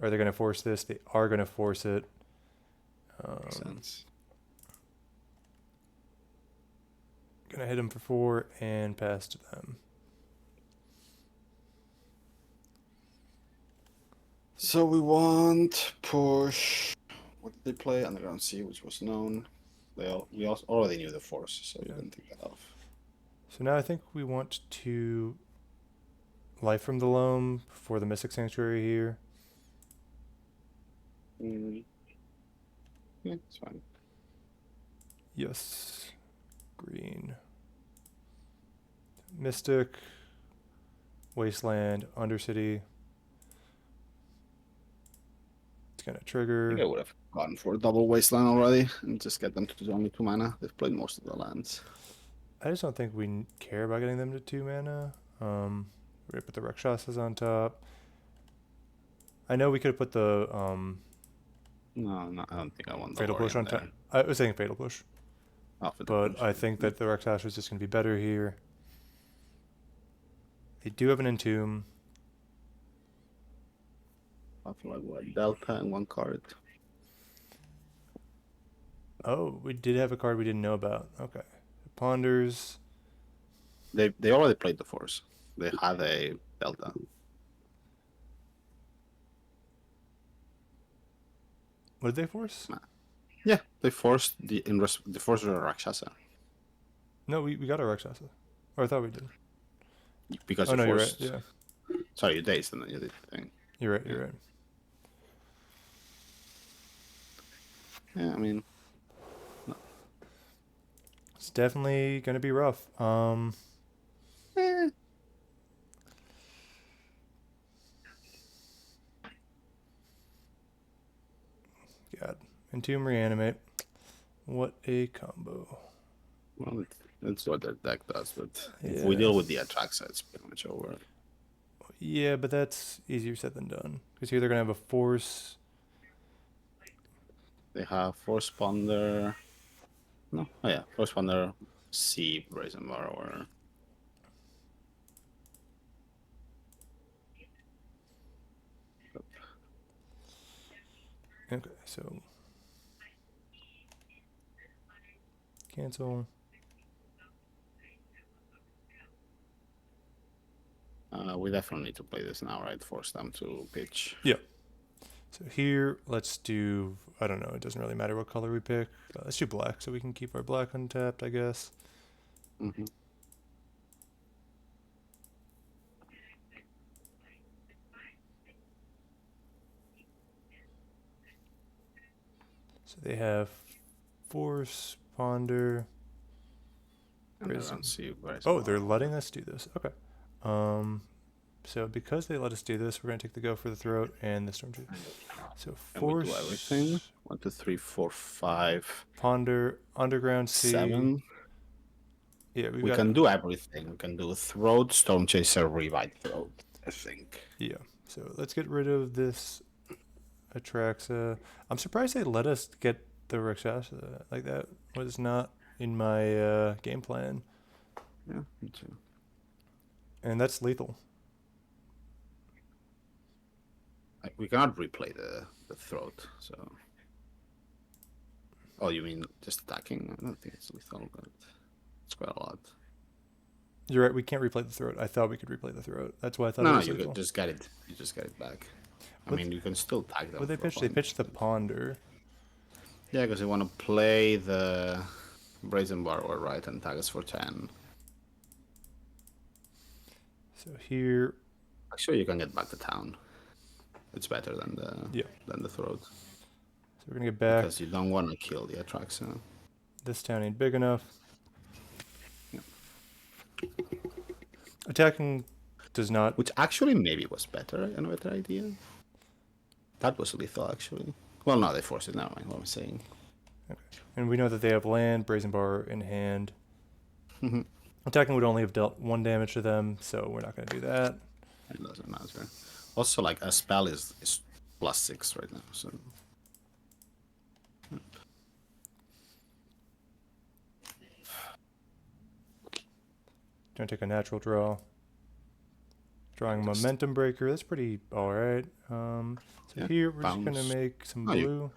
Are they going to force this? They are going to force it. Makes sense. Going to hit them for 4 and pass to them. So we want push. What did they play? Underground Sea, which was known. We also already knew the force, so we didn't take that off. So now I think we want to Life from the Loam for the Mystic Sanctuary here. Yeah, it's fine. Yes. Green. Mystic. Wasteland. Undercity. It's going to trigger. I think I would have gone for a double Wasteland already and just get them to only 2 mana. They've played most of the lands. I just don't think we care about getting them to 2 mana. We're gonna put the Rakshasas on top. I know we could have put the No, I don't think I want the Fatal Push Lorien on top. there. I was saying Fatal Push, Oh, for the but push. I think that the Rakshasa is just gonna be better here. They do have an Entomb. I feel like what, Delta and one card. Oh, we did have a card we didn't know about. Okay. Ponders. They already played the Force. They had a Delta. What did they force? Yeah, they forced the forced the Rakshasa No, we got a Rakshasa. Or I thought we did. because Oh you no, you're right. forced. Yeah. Sorry, you dazed and then you did the thing. You're right, Yeah. you're right. Yeah, I mean, It's definitely gonna be rough. eh. God. Entomb Reanimate. What a combo. Well, that's what their deck does. But if Yeah. we deal with the Atraxa, it's pretty much over. Yeah, but that's easier said than done. Because here they're gonna have a force. They have Force Ponder. No, oh yeah, Force Ponder, C, Brazen Borrower. Okay, so cancel. We definitely need to play this now, right? Force them to pitch. Yeah. So here, let's do, I don't know, it doesn't really matter what color we pick. Let's do black so we can keep our black untapped, I guess. Mm-hmm. So they have force, ponder. And they're Brazen. on C, Brazen Oh, they're Borrower. letting us do this. Okay. So because they let us do this, we're gonna take the go for the throat and the Stormchaser. So And we do force, everything. 1, 2, 3, 4, 5, ponder, underground C. 7. Yeah, We got. can do everything. We can do Throat, Stormchaser, Revive Throat, I think. Yeah. So let's get rid of this Atraxa. I'm surprised they let us get the Rakshasa. Like that was not in my game plan, Yeah, me too. and that's lethal. We cannot replay the Throat, so. Oh, you mean just attacking? I don't think it's lethal, but it's quite a lot. You're right. We can't replay the throat. I thought we could replay the throat. That's why I thought it No, was you lethal. just get it. You just get it back. I What- mean, you can still tag them. What they for pitched? They points, pitched the but- ponder. Yeah, because they want to play the Brazen Borrower, right, and tag us for 10. So here, Actually, you can get back to town. It's better than the Throat. so we're gonna get back. Because you don't want to kill the Atraxa. This town ain't big enough. Yeah. Attacking does not. Which actually maybe was better, a better idea. That was lethal, actually. Well, no, they forced it. Never mind what I'm saying. And we know that they have land, Brazen Bar in hand. Mm-hmm. Attacking would only have dealt 1 damage to them, so we're not going to do that. It doesn't matter. Also, like, a spell is +6 right now, so... Gonna take a natural draw. Drawing Momentum Breaker, that's pretty alright. So Yeah, here we're just bounce. gonna make some Oh, blue.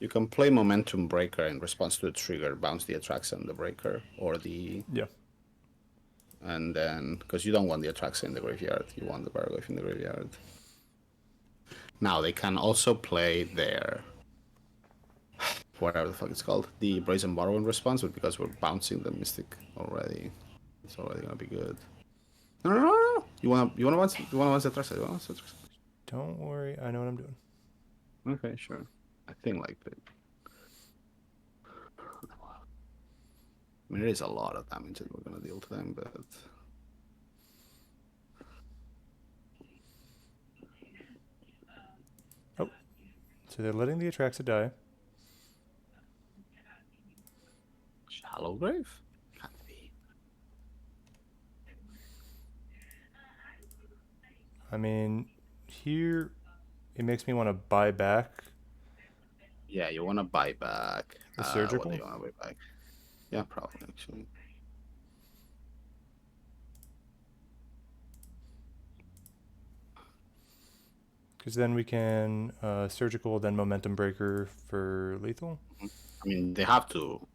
You can play Momentum Breaker in response to a trigger, bounce the Atraxa and the Breaker, or the... Yeah. And then, because you don't want the Atraxa in the graveyard, you want the Bargoyf in the graveyard. Now, they can also play their... whatever the fuck it's called, the Brazen Borrow in response, but because we're bouncing the Mystic already, it's already gonna be good. No. You wanna bounce the Atraxa? You wanna bounce the Atraxa? Don't worry, I know what I'm doing. Okay, sure. I think like that. I mean, it is a lot of damage that we're gonna deal to them, but So they're letting the Atraxa die. Shallow Grave? Can't be. I mean, here it makes me want to buy back Yeah, you want to buy back. the What do surgical you want to buy back? Yeah, probably actually. because then we can surgical, then momentum breaker for lethal. Mhm. I mean, they have to.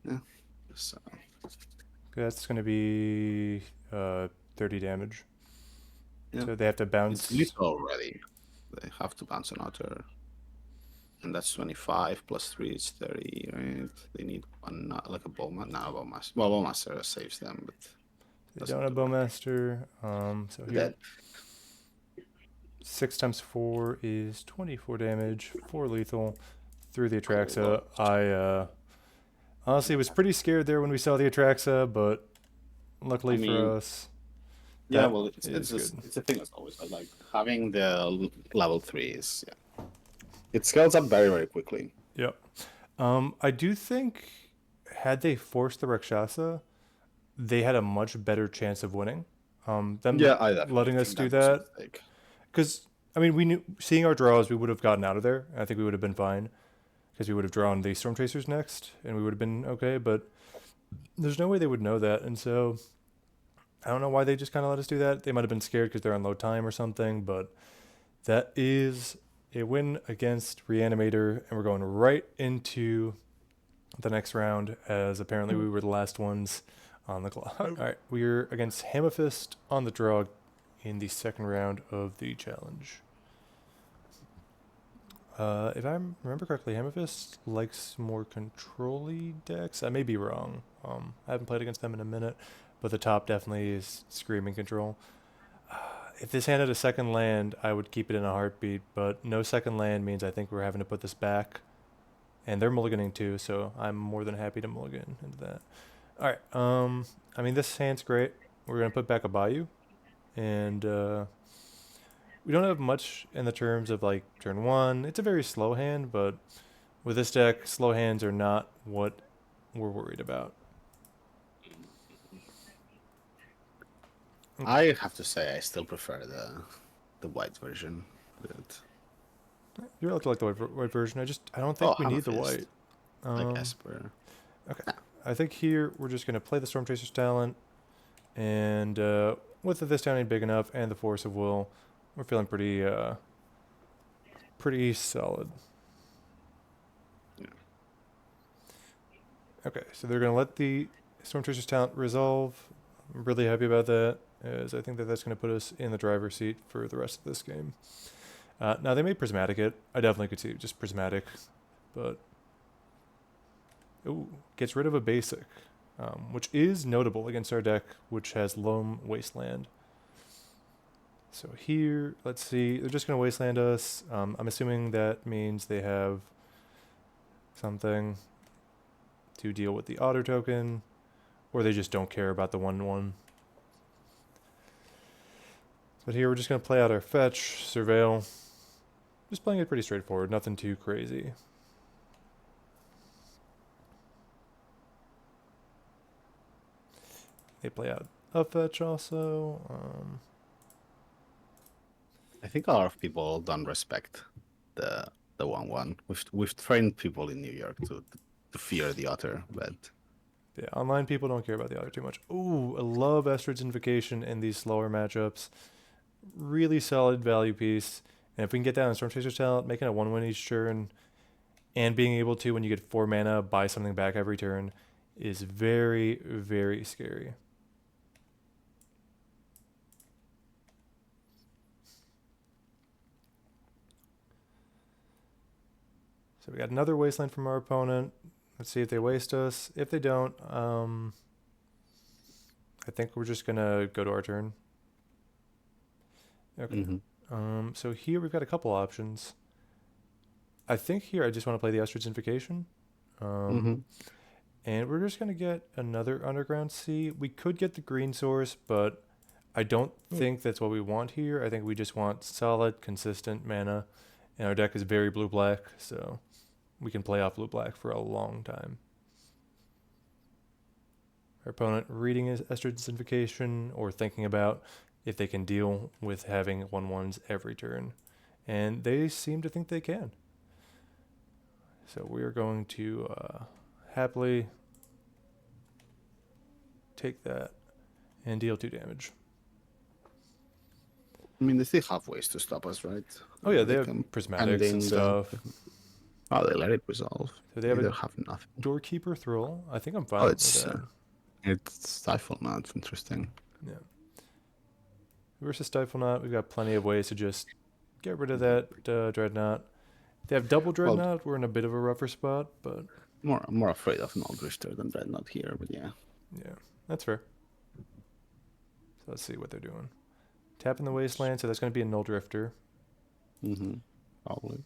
Yeah. So That's going to be 30 damage. yeah, So they have to it's bounce. lethal already. They have to bounce another, and that's 25 plus 3 is 30, right? They need one, like a bowman, not a bowmaster. Well, bowmaster saves them, but They don't doesn't have do much. bowmaster. So They're here dead. 6 times 4 is 24 damage, 4 lethal through the Atraxa. Close. I honestly was pretty scared there when we saw the Atraxa, but I luckily for mean, us, yeah, that well, it's is good. just it's a thing as always. I like having the level 3 is yeah, it scales up very very quickly. Yep. I do think had they forced the Rakshasa, they had a much better chance of winning. Them Yeah, I definitely letting us think do that was a that, mistake. because I mean, we knew seeing our draws, we would have gotten out of there. I think we would have been fine because we would have drawn the Stormchasers next, and we would have been okay. But there's no way they would know that, and so I don't know why they just kind of let us do that. They might have been scared because they're on low time or something. But that is a win against Reanimator, and we're going right into the next round, as apparently we were the last ones on the clock. All right, we're against Hammerfist on the draw in the second round of the challenge. If I remember correctly, Hammerfist likes more control-y decks. I may be wrong. I haven't played against them in a minute, but the top definitely is screaming control. If this hand had a second land, I would keep it in a heartbeat, but no second land means I think we're having to put this back. And they're mulliganing too, so I'm more than happy to mulligan into that. All right. I mean, this hand's great. We're gonna put back a Bayou, and we don't have much in the terms of like turn one. It's a very slow hand, but with this deck, slow hands are not what we're worried about. Okay. I have to say, I still prefer the white version. But, You're allowed to like the white version. I don't oh, think we need the Hammerfist, white. like Um, Esper. okay. Nah, I think here we're just gonna play the Stormchaser's talent, and with the this talent big enough and the Force of Will, we're feeling pretty solid. yeah. Okay, so they're going to let the Stormchaser's talent resolve. I'm really happy about that, as I think that that's going to put us in the driver's seat for the rest of this game. Now, they made Prismatic it. I definitely could see just Prismatic, but... Ooh, gets rid of a basic, which is notable against our deck, which has Loam Wasteland. So here, let's see, they're just going to Wasteland us. I'm assuming that means they have something to deal with the Otter token, or they just don't care about the 1/1. But here we're just going to play out our fetch, surveil. Just playing it pretty straightforward, nothing too crazy. They play out a fetch also. I think a lot of people don't respect the the 1/1. We've trained people in New York to fear the otter, but Yeah, online people don't care about the Otter too much. Ooh, I love Estrid's Invocation in these slower matchups. Really solid value piece. And if we can get that on Stormchaser's talent, making a 1/1 each turn, and being able to, when you get 4 mana, buy something back every turn, is very, very scary. So we got another Wasteland from our opponent. Let's see if they waste us. If they don't, I think we're just gonna go to our turn. Okay. mhm. So here we've got a couple options. I think here I just want to play the Estrid's Invocation. Um, Mhm. and we're just gonna get another Underground Sea. We could get the green source, but I don't think that's what we want here. I think we just want solid, consistent mana. And our deck is very blue-black, so we can play off blue-black for a long time. Our opponent reading Estrid's Invocation or thinking about if they can deal with having 1/1s every turn. And they seem to think they can. So we are going to happily take that and deal 2 damage. I mean, they still have ways to stop us, right? Oh yeah, they have can prismatics and stuff. Oh, they let it resolve. So they have a have nothing. Doorkeeper Thrall. I think I'm fine Oh, with it's that. Stifle Knot. Interesting. Yeah. Versus Stifle Knot, we've got plenty of ways to just get rid of that Dreadnought. They have double Dreadnought. We're in a bit of a rougher spot, but I'm more afraid of Null Drifter than Dreadnought here, but yeah. Yeah, that's fair. So let's see what they're doing. Tapping the Wasteland, so that's going to be a Null Drifter. Probably.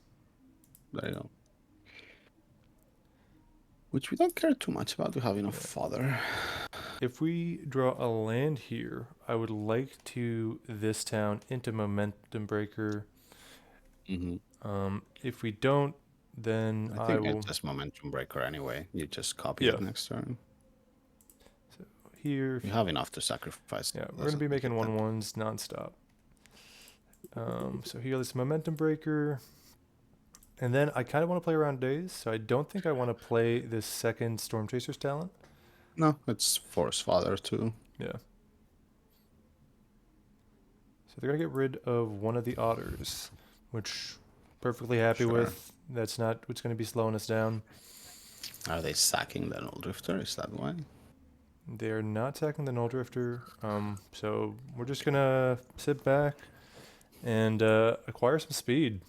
There you go. Which we don't care too much about. We have enough fodder. If we draw a land here, I would like to this town into Momentum Breaker. If we don't, then I think it's just Momentum Breaker anyway. You just copy it next turn. So here, you have enough to sacrifice. Yeah, we're going to be making 1/1s nonstop. So here, this Momentum Breaker. And then I kind of want to play around days, so I don't think I want to play this second Stormchaser's talent. No, it's Force Father too. Yeah. So they're going to get rid of one of the Otters, which perfectly happy with. That's not what's going to be slowing us down. Are they sacking the Null Drifter? Is that why? They're not sacking the Null Drifter. So we're just going to sit back and acquire some speed.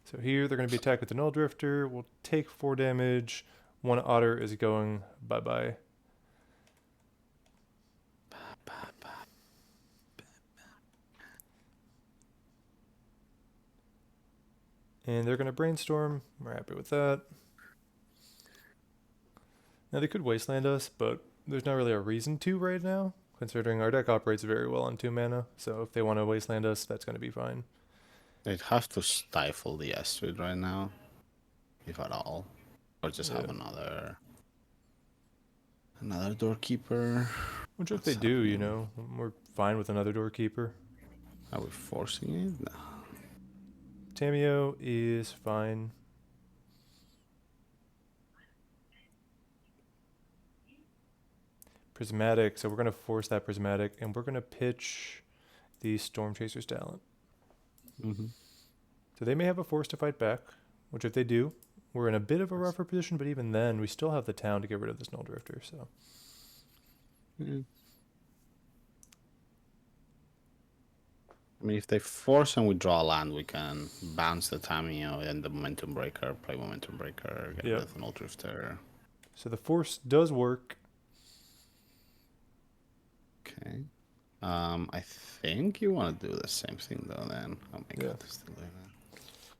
So here they're going to be attacked with the Null Drifter. We'll take 4 damage. One Otter is going bye-bye. And they're going to Brainstorm. We're happy with that. Now they could Wasteland us, but there's not really a reason to right now, considering our deck operates very well on 2 mana. So if they want to Wasteland us, that's going to be fine. They'd have to stifle the Estrid right now, if at all, or just have another Doorkeeper. Which if they do, you know, we're fine with another Doorkeeper. Are we forcing it? No. Tamiyo is fine. Prismatic, so we're going to force that Prismatic, and we're going to pitch the Stormchaser's talent. So they may have a force to fight back, which if they do, we're in a bit of a rougher position, but even then, we still have the town to get rid of this Null Drifter, so. I mean, if they force and we draw a land, we can bounce the Tamiyo and the Momentum Breaker, play Momentum Breaker, get rid of the Null Drifter. So the force does work. Okay. I think you want to do the same thing though. Then, oh my god, they're still doing that.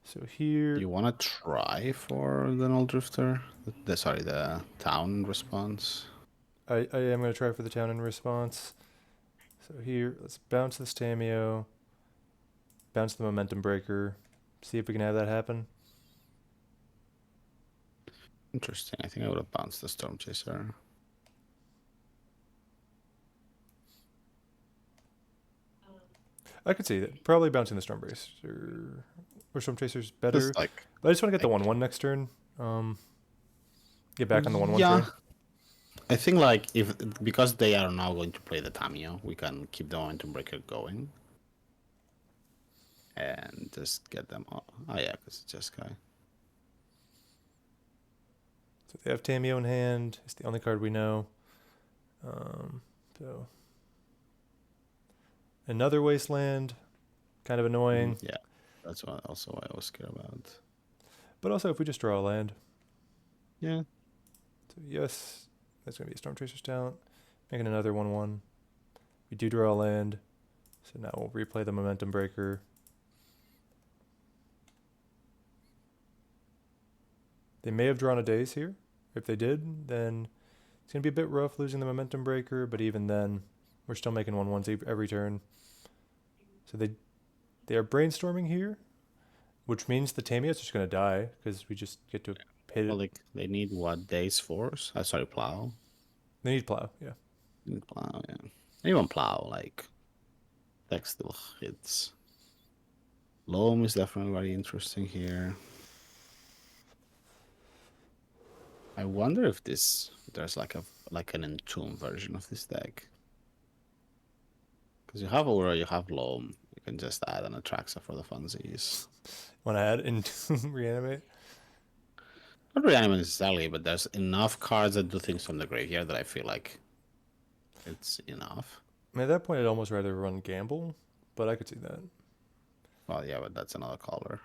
So here, you want to try for the Null Drifter? The town response. I am going to try for the town in response. So here, let's bounce this Tamiyo, bounce the Momentum Breaker, see if we can have that happen. Interesting. I think I would have bounced the Stormchaser. I could see that. Probably bouncing the Stormchaser or Stormchaser's better. But I just want to get the 1/1 next turn. Get back on the 1/1 turn. I think because they are now going to play the Tamiyo, we can keep the Momentum Breaker going. And just get them all. Oh yeah, because it's just guy. So they have Tamiyo in hand. It's the only card we know. So another Wasteland, kind of annoying. Yeah, that's also what I was scared about. But also if we just draw a land. Yeah. So yes, that's going to be a Stormchaser's talent. Making another 1/1. We do draw a land. So now we'll replay the Momentum Breaker. They may have drawn a daze here. If they did, then it's going to be a bit rough losing the Momentum Breaker, but even then, we're still making 1/1s every turn. So they are brainstorming here, which means the Tamiya's just gonna die because we just get to hit Well, it. they need what, Days Force? Sorry, Plow. They need plow, yeah. They need Plow, yeah. Even Plow, like, tech still hits. Loam is definitely very interesting here. I wonder if there's like an Entomb version of this deck. Because you have Aura, you have Loam. You can just add an Atraxa for the funsies. Want to add into reanimate? Not reanimate necessarily, but there's enough cards that do things from the graveyard that I feel like it's enough. I mean, at that point, I'd almost rather run gamble, but I could see that. Well, yeah, but that's another color.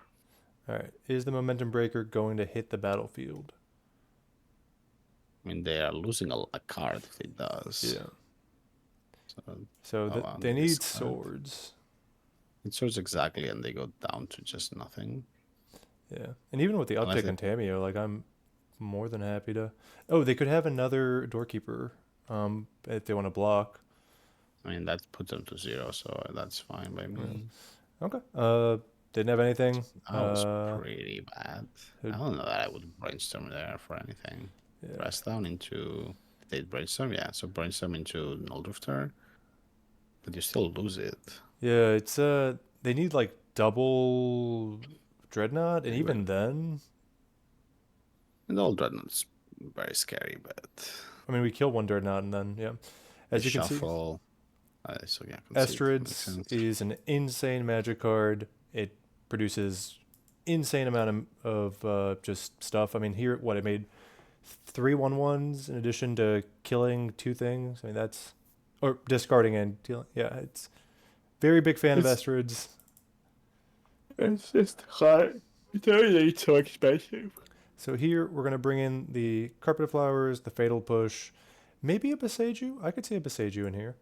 All right, is the momentum breaker going to hit the battlefield? I mean, they are losing a card if it does. Yeah. So, So they need swords. It shows exactly, and they go down to just nothing. Yeah, and even with the uptick in Tamiyo, like I'm more than happy to. Oh, they could have another doorkeeper, if they want to block. I mean, that puts them to 0, so that's fine by me. Yeah. Okay. Didn't have anything. That was pretty bad. I don't know that I would brainstorm there for anything. Yeah. Press down into. They brainstorm, yeah. So brainstorm into Null Drifter, but you still lose it. Yeah, it's they need like double Dreadnought, and even then, And all Dreadnought's very scary, but I mean, we kill one Dreadnought, and then yeah, as you can see, so yeah, Estrid is an insane magic card. It produces insane amount of just stuff. I mean, here what it made 3/1/1s in addition to killing 2 things. I mean, that's or discarding and dealing. Yeah, it's very big fan of Estrids. It's just hard. It's really so expensive. So here we're gonna bring in the Carpet Flowers, the Fatal Push, maybe a Beseiju. I could see a Beseiju in here.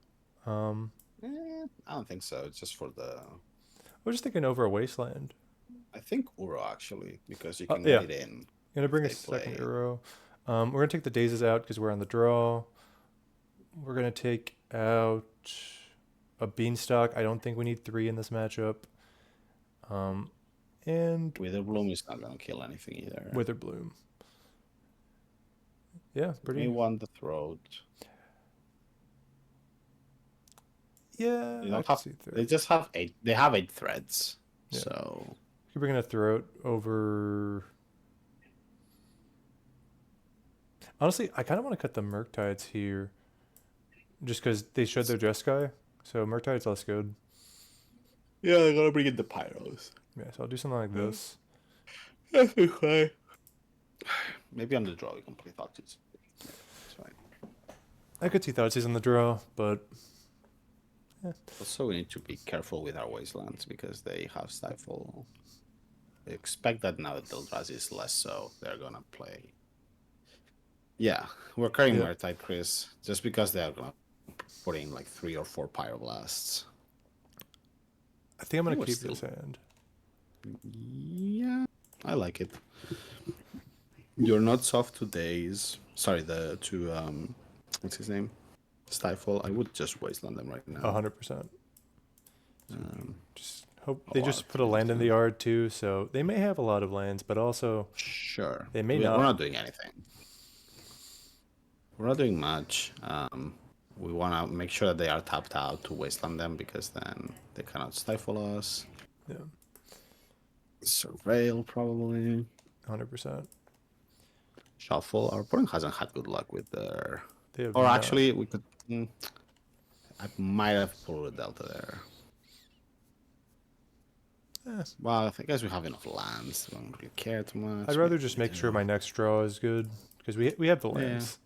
I don't think so. It's just for the. I was just thinking over a Wasteland. I think Uro actually, because you can yeah. get it in. Gonna bring a second Uro. We're gonna take the Dazes out because we're on the draw. We're gonna take out a Beanstalk. I don't think we need 3 in this matchup. And Witherbloom is not gonna kill anything either. Witherbloom. Yeah, pretty. They want the throat. Yeah, you don't have, they just have 8. They have 8 threads. Yeah. So you're bringing a throat over. Honestly, I kind of want to cut the Murktides here, just because they showed their Jeskai. So Murktide's less good. Yeah, they're gonna bring in the Pyros. Yeah, so I'll do something like this. That's okay. Maybe on the draw we can play Thoughtseize. It's fine. I could see Thoughtseize on the draw, but yeah. Also, we need to be careful with our Wastelands because they have Stifle. I expect that now that Eldrazi is less so, they're gonna play. Yeah, we're carrying Murktide, Chris, just because they're gonna put in like 3 or 4 Pyroblasts. I think I'm gonna keep this hand. Yeah, I like it. You're not soft to Daze. Sorry, what's his name? Stifle. I would just Wasteland them right now. 100%. Just hope they just put a land in the yard too, so they may have a lot of lands, but also sure they may not. We're not doing anything. We're not doing much. We want to make sure that they are tapped out to Wasteland them because then they cannot stifle us. Yeah. Surveil probably. 100%. Shuffle. Our opponent hasn't had good luck with their. Or actually, we could. I might have pulled a Delta there. Well, I guess we have enough lands. We don't really care too much. I'd rather just make sure my next draw is good because we have the lands. Yeah.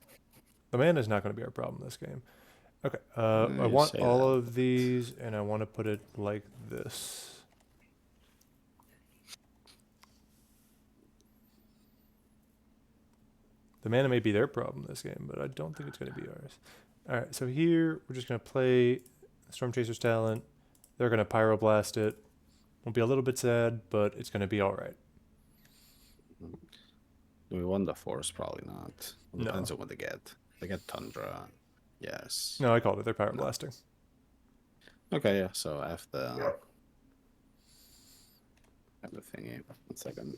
The mana is not going to be our problem this game. Okay, I want all of these, and I want to put it like this. The mana may be their problem this game, but I don't think it's going to be ours. All right, so here we're just going to play Stormchaser's Talent. They're going to Pyroblast it. We'll be a little bit sad, but it's going to be all right. Do we want the Force? Probably not. No. Depends on what they get. They get Tundra. Yes. No, I called it. They're Pyroblasting. Okay, yeah. So I have the. Have the thingy. 1 second.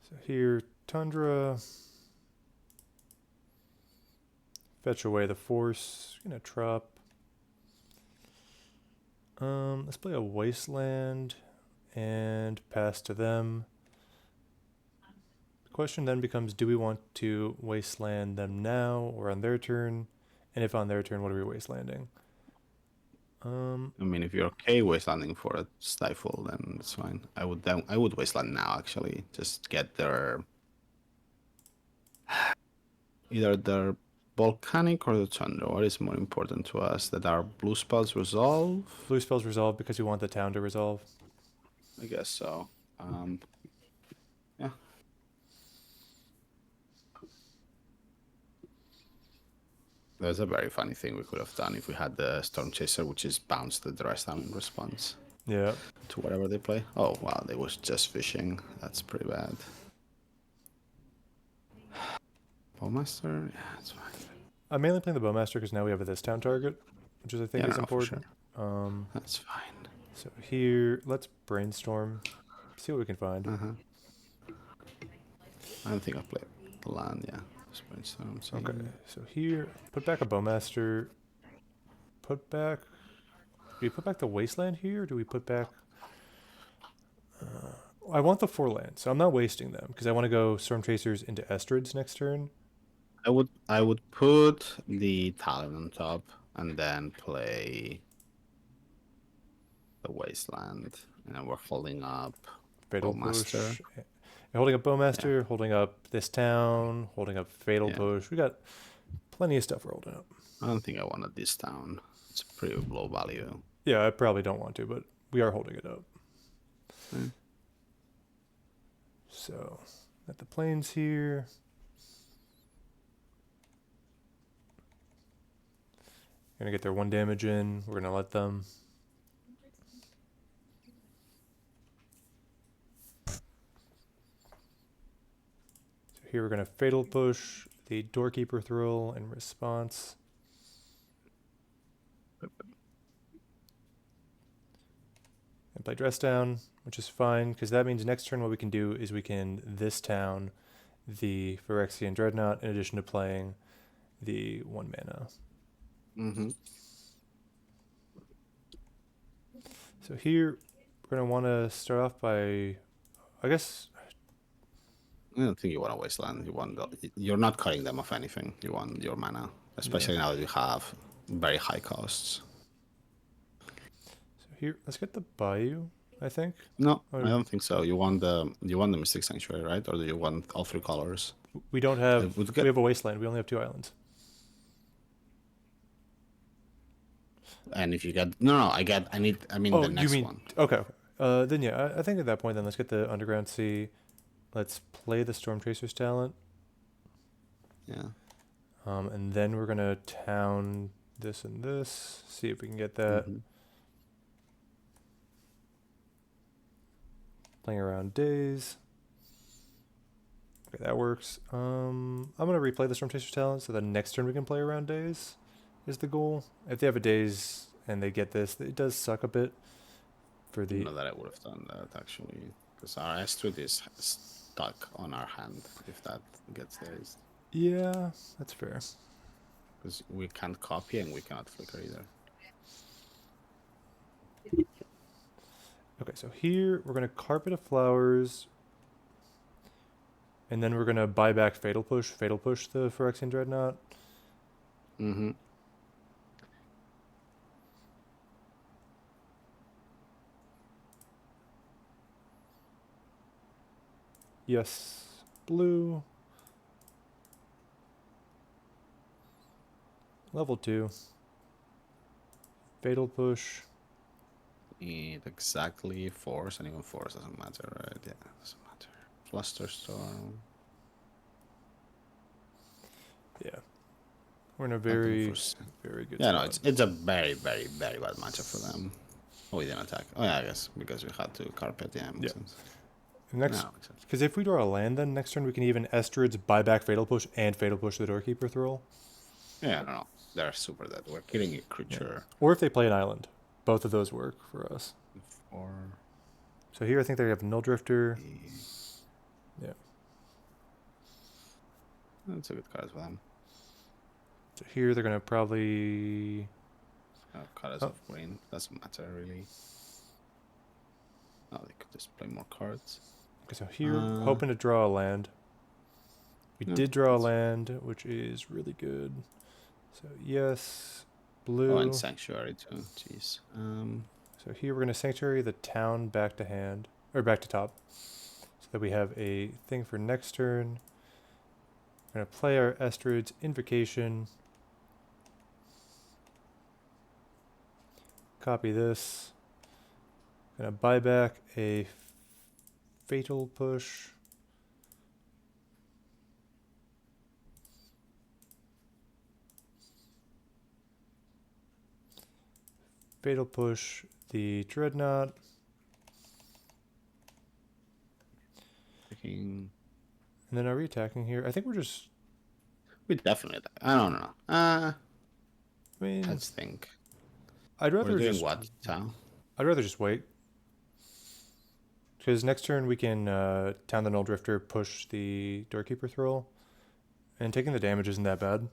So here, Tundra. Fetch away the force. Gonna drop. Let's play a wasteland and pass to them. The question then becomes, do we want to wasteland them now or on their turn? And if on their turn, what are we wastelanding? I mean, if you're okay wastelanding for a stifle, then it's fine. I would wasteland now actually. Just get their either their volcanic or the thunder. What is more important to us? That our blue spells resolve? Blue spells resolve because we want the town to resolve. I guess so. Yeah. There's a very funny thing we could have done if we had the Stormchaser, which is bounce the rest down in response Yeah. to whatever they play. Oh wow, they was just fishing. That's pretty bad. Bowmaster? Yeah, it's fine. I'm mainly playing the Bowmaster because now we have this town target, which is I think is For important. sure. That's fine. So here, let's brainstorm, see what we can find. I don't think I played the land, yeah. Brainstorm, Okay, so here, put back a Bowmaster. Put back. Do we put back the Wasteland here, or do we put back? I want the 4 lands, so I'm not wasting them because I want to go Stormchasers into Estrids next turn. I would put the Talon on top and then play the Wasteland, and then we're holding up Fatal Bowmaster. Push. Holding up Bowmaster, holding up this town, holding up Fatal Push. We got plenty of stuff we're holding up. I don't think I wanted this town. It's pretty low value. Yeah, I probably don't want to, but we are holding it up. So, at the plains here. Gonna get their 1 damage in. We're gonna let them. So here we're gonna Fatal Push the Doorkeeper Thrill in response. And play Dress Down, which is fine, because that means next turn what we can do is we can this town the Phyrexian Dreadnought in addition to playing the 1 mana. So here we're going to want to start off by, I guess... I don't think you want to wasteland. You're not cutting them off anything. You want your mana, especially now that you have very high costs. So here, let's get the Bayou, I think. No, I don't think so. You want the Mystic Sanctuary, right? Or do you want all 3 colors? We don't have. We have a wasteland. We only have 2 islands. And if you get I mean the next one. Okay. Then yeah, I think at that point then let's get the Underground Sea. Let's play the Stormchaser's talent. Yeah. And then we're gonna town this and this. See if we can get that. Playing around days. Okay, that works. I'm gonna replay the Stormchaser's talent so that next turn we can play around days. Is the goal. If they have a days and they get this, it does suck a bit for the... I know that I would have done that actually, because our Estrid is stuck on our hand if that gets days. Yeah, that's fair. Because we can't copy and we cannot flicker either. Okay, so here we're going to Carpet of Flowers, and then we're going to buy back Fatal Push the Phyrexian Dreadnought. Yes, blue. Level 2. Fatal Push. Need exactly force, and even force doesn't matter, right? Yeah, doesn't matter. Flusterstorm. Yeah. We're in a very good Yeah, spot. no, it's a very, very, very bad matchup for them. Oh, we didn't attack. Oh, yeah, I guess because we had to carpet. Yeah, makes sense. Next, No, makes sense. because if we draw a land, then next turn we can even Estrid's buyback Fatal Push and Fatal Push the Doorkeeper Thrall. Yeah, no. They're super dead. We're killing a Yeah. creature. Or if they play an island. Both of those work for us. Or So here I think they have Null Drifter. Yeah. that's a good card for them. So here they're going to probably... Colors of green. Doesn't matter, really. Oh, they could just play more cards. Okay, so here, hoping to draw a land. We did draw a land, which is really good. So yes, blue. Oh, and Sanctuary too. Jeez. So here we're going to Sanctuary the town back to hand, or back to top. So that we have a thing for next turn. We're going to play our Estrid's Invocation. Copy this. Gonna buy back a Fatal Push. Fatal Push the Dreadnought. Picking. And then are we attacking here? I think we're just... We definitely attack. I don't know. I mean... Let's think. I'd rather We're doing just... what, Tao? I'd rather just wait. Because next turn we can Town the Null Drifter, push the Doorkeeper Thrall. And taking the damage isn't that bad.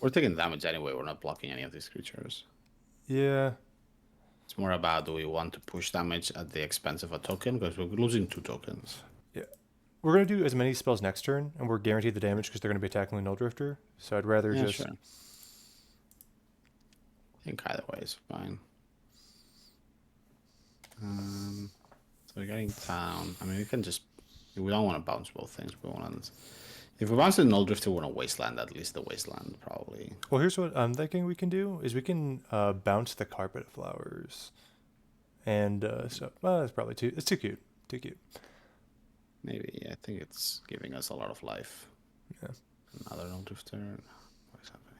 We're taking damage anyway. We're not blocking any of these creatures. Yeah. It's more about, do we want to push damage at the expense of a token? Because we're losing 2 tokens. Yeah. We're going to do as many spells next turn, and we're guaranteed the damage because they're going to be attacking the Null Drifter. So I'd rather just... Sure. I think either way is fine. So we're getting town. I mean, we can just... We don't want to bounce both things. We want to... If we bounce the Null Drifter, we want to Wasteland, at least the Wasteland, probably. Well, here's what I'm thinking we can do, is we can bounce the Carpet Flowers. And so... Well, it's probably too... It's too cute. Too cute. Maybe. I think it's giving us a lot of life. Yeah. Another Null Drifter. What is happening?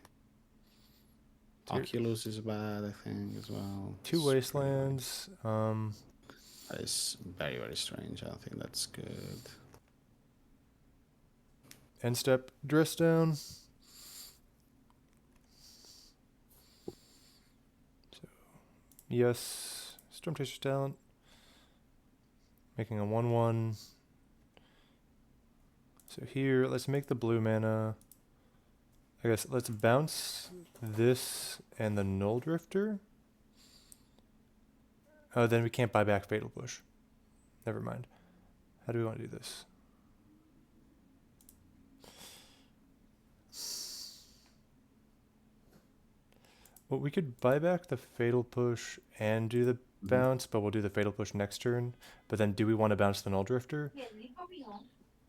Oculus is bad, I think, as well. 2 Wastelands. That is very, very strange. I don't think that's good. End step, dress down. So, yes, Stormchaser's talent. Making a 1/1. So here, let's make the blue mana. I guess let's bounce this and the Null Drifter. Oh, then we can't buy back Fatal Push. Never mind. How do we want to do this? Well, we could buy back the Fatal Push and do the bounce, but we'll do the Fatal Push next turn. But then do we want to bounce the Null Drifter?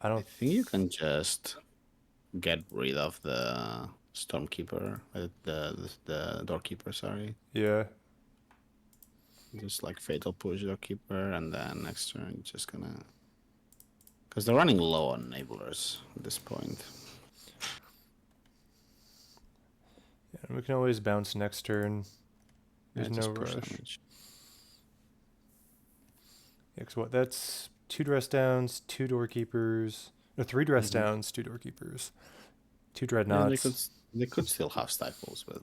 I think you can just get rid of the Stormkeeper, the Doorkeeper, sorry. Yeah. Just like Fatal Push Doorkeeper, and then next turn you're just gonna... Because they're running low on enablers at this point. Yeah, and we can always bounce next turn. There's no rush. Damage. Yeah, because what? That's 2 dress downs, 2 Doorkeepers. No, 3 dress downs, 2 Doorkeepers. 2 Dreadnoughts. Yeah, they could still have stifles, but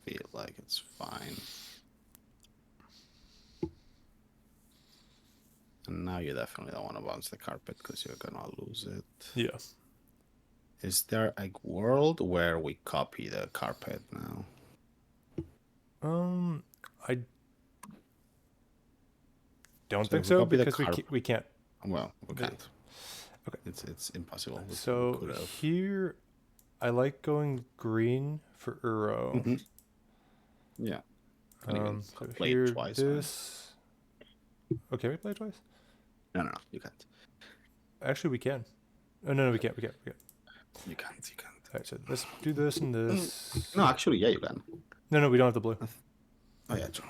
feel like it's fine. And now you definitely don't want to bounce the carpet because you're gonna lose it. Yeah. Is there a world where we copy the carpet now? I don't So think if we so copy the because we can't. Well, we can't. Okay. It's impossible. So here, I like going green for Uro. Yeah. So play here, it twice. this. Okay, we play it twice. No, you can't. Actually, we can. Oh no, we can't. We can't. You can't. All right, so let's do this and this. No, actually, yeah, you can. No, we don't have the blue. Oh yeah, true.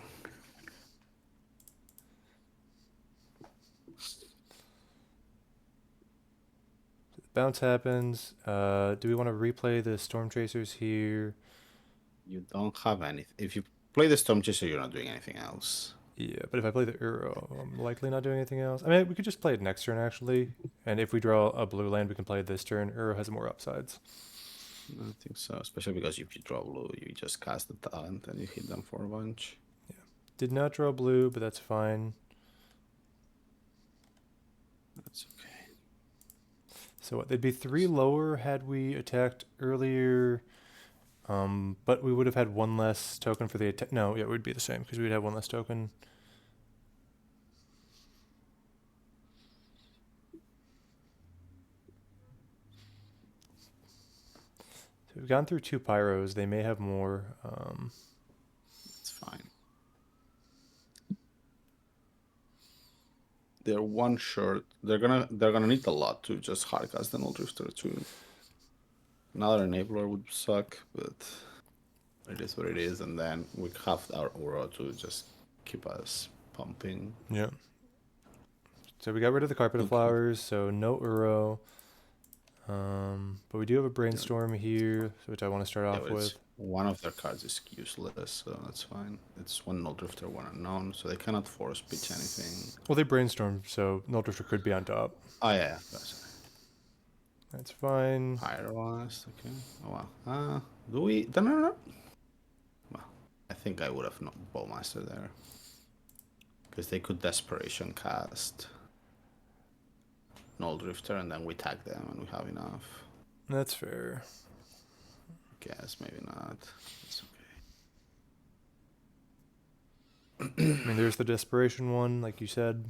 Bounce happens. Do we want to replay the Stormchasers here? You don't have anything. If you play the Stormchaser, you're not doing anything else. Yeah, but if I play the Uro, I'm likely not doing anything else. I mean, we could just play it next turn, actually. And if we draw a blue land, we can play it this turn. Uro has more upsides. I think so, especially because if you draw blue, you just cast the talent and you hit them for a bunch. Yeah. Did not draw blue, but that's fine. That's okay. So what, they'd be 3 lower had we attacked earlier. But we would have had 1 less token for the attack. No, yeah, it would be the same because we'd have 1 less token. So we've gone through 2 pyros. They may have more. It's fine. They're one short. They're gonna need a lot to just hardcast the Null Drifter too. Another enabler would suck, but it is what it is. And then we have our aura to just keep us pumping. Yeah. So we got rid of the Carpet of Flowers, so no Uro. But we do have a Brainstorm here, which I want to start off with. One of their cards is useless, so that's fine. It's one Null Drifter, one unknown, so they cannot force pitch anything. Well, they Brainstorm, so Null Drifter could be on top. Oh yeah, that's fine. Pyroblast, okay. Oh wow. Do we? No. Well, I think I would have not Bowmaster there, because they could Desperation cast Null Drifter, and then we tag them, and we have enough. That's fair. Guess maybe not. It's okay. I mean, there's the Desperation one, like you said.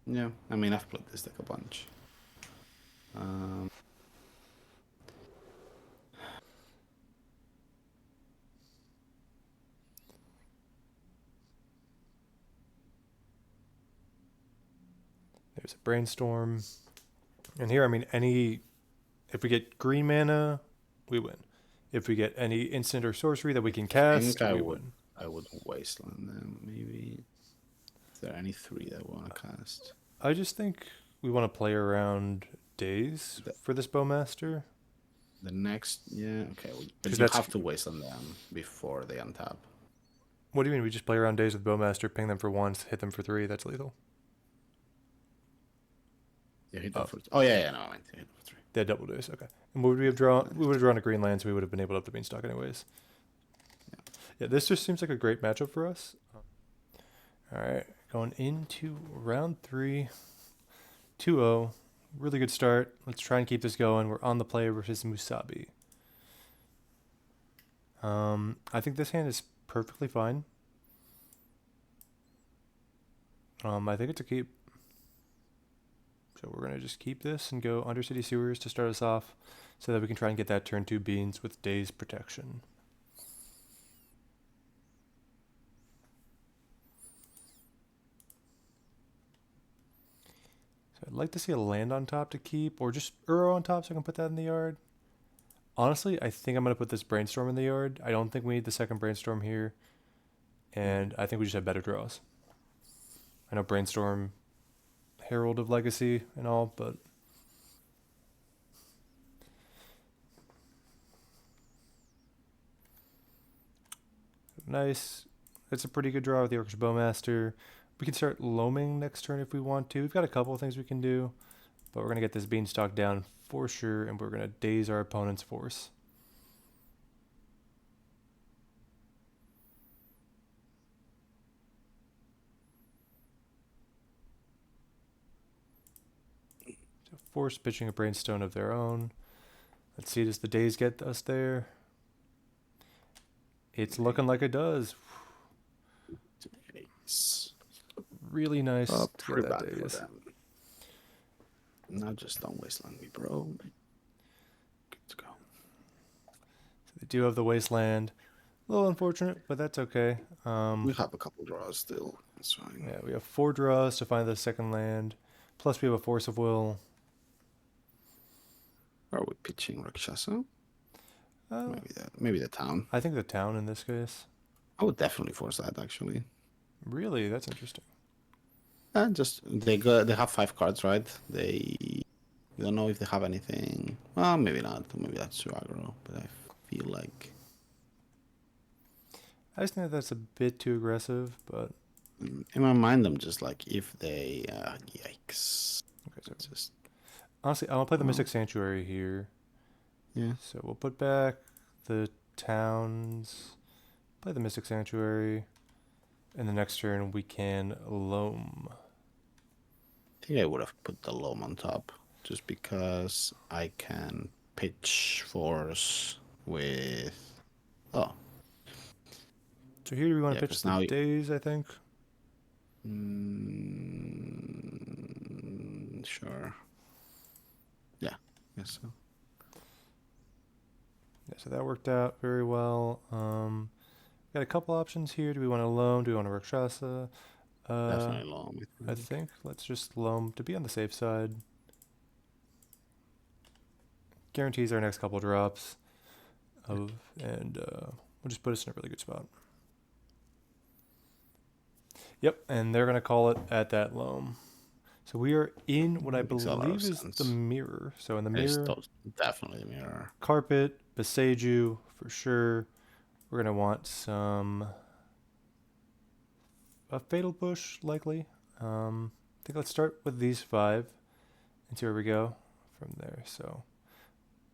Yeah, I mean, I've played this deck a bunch. There's a Brainstorm. And here, I mean, if we get green mana, we win. If we get any instant or sorcery that we can cast, we win. I would Wasteland them, maybe. Is there any 3 that we want to cast? I just think we want to play around days for this Bowmaster. The next, yeah, okay. But you have to Wasteland them before they untap. What do you mean? We just play around days with Bowmaster, ping them for once, hit them for 3. That's lethal. You hit them for 3. Oh, yeah, no, I meant to hit them for 3. They had double days, okay. And what would we have drawn? We would have drawn a green land, so we would have been able to up the Beanstalk anyways. Yeah, this just seems like a great matchup for us. All right, going into round 3, 2-0. Really good start. Let's try and keep this going. We're on the play versus Musabi. I think this hand is perfectly fine. I think it's a keep. So we're going to just keep this and go Undercity Sewers to start us off so that we can try and get that turn 2 beans with Daze Protection. So I'd like to see a land on top to keep, or just Uro on top so I can put that in the yard. Honestly, I think I'm going to put this Brainstorm in the yard. I don't think we need the second Brainstorm here. And I think we just have better draws. I know Brainstorm, Herald of Legacy and all, but nice. It's a pretty good draw with the Orcish Bowmaster. We can start loaming next turn if we want to. We've got a couple of things we can do, but we're going to get this Beanstalk down for sure, and we're going to daze our opponent's force. So force pitching a Brainstone of their own. Let's see, does the daze get us there? It's looking like it does. Really nice to get that daze. Now just don't wasteland me, bro. Good to go. So they do have the wasteland. A little unfortunate, but that's okay. We have a couple draws still. That's fine. Yeah, we have 4 draws to find the second land. Plus we have a Force of Will. Are we pitching Rakshasa? Maybe the town. I think the town in this case. I would definitely force that, actually. Really? That's interesting. Just they have 5 cards, right? You don't know if they have anything. Well, maybe not. Maybe that's too aggro. But I feel like I just think that's a bit too aggressive, but In my mind, I'm just like, if they, yikes. Okay, so It's just, honestly, I want to play the oh, Mystic Sanctuary here. yeah. So we'll put back the towns, play the Mystic Sanctuary, and the next turn we can loam. I think I would have put the loam on top just because I can pitch force with. Oh, So here we want yeah, to pitch because the now. days, I think. Sure. Yeah, guess so. Yeah, so that worked out very well. Got a couple options here. Do we want to loam? Do we want to Rakshasa? Definitely loam, I I think. think let's just loam to be on the safe side. Guarantees our next couple drops of, and we'll just put us in a really good spot. Yep, and they're gonna call it at that loam. So we are in what I Makes a lot of believe is the sense. mirror. So in the It's mirror, definitely the mirror. carpet, Beseju for sure. We're gonna want a fatal push likely. I think let's start with these 5 and see where we go from there. So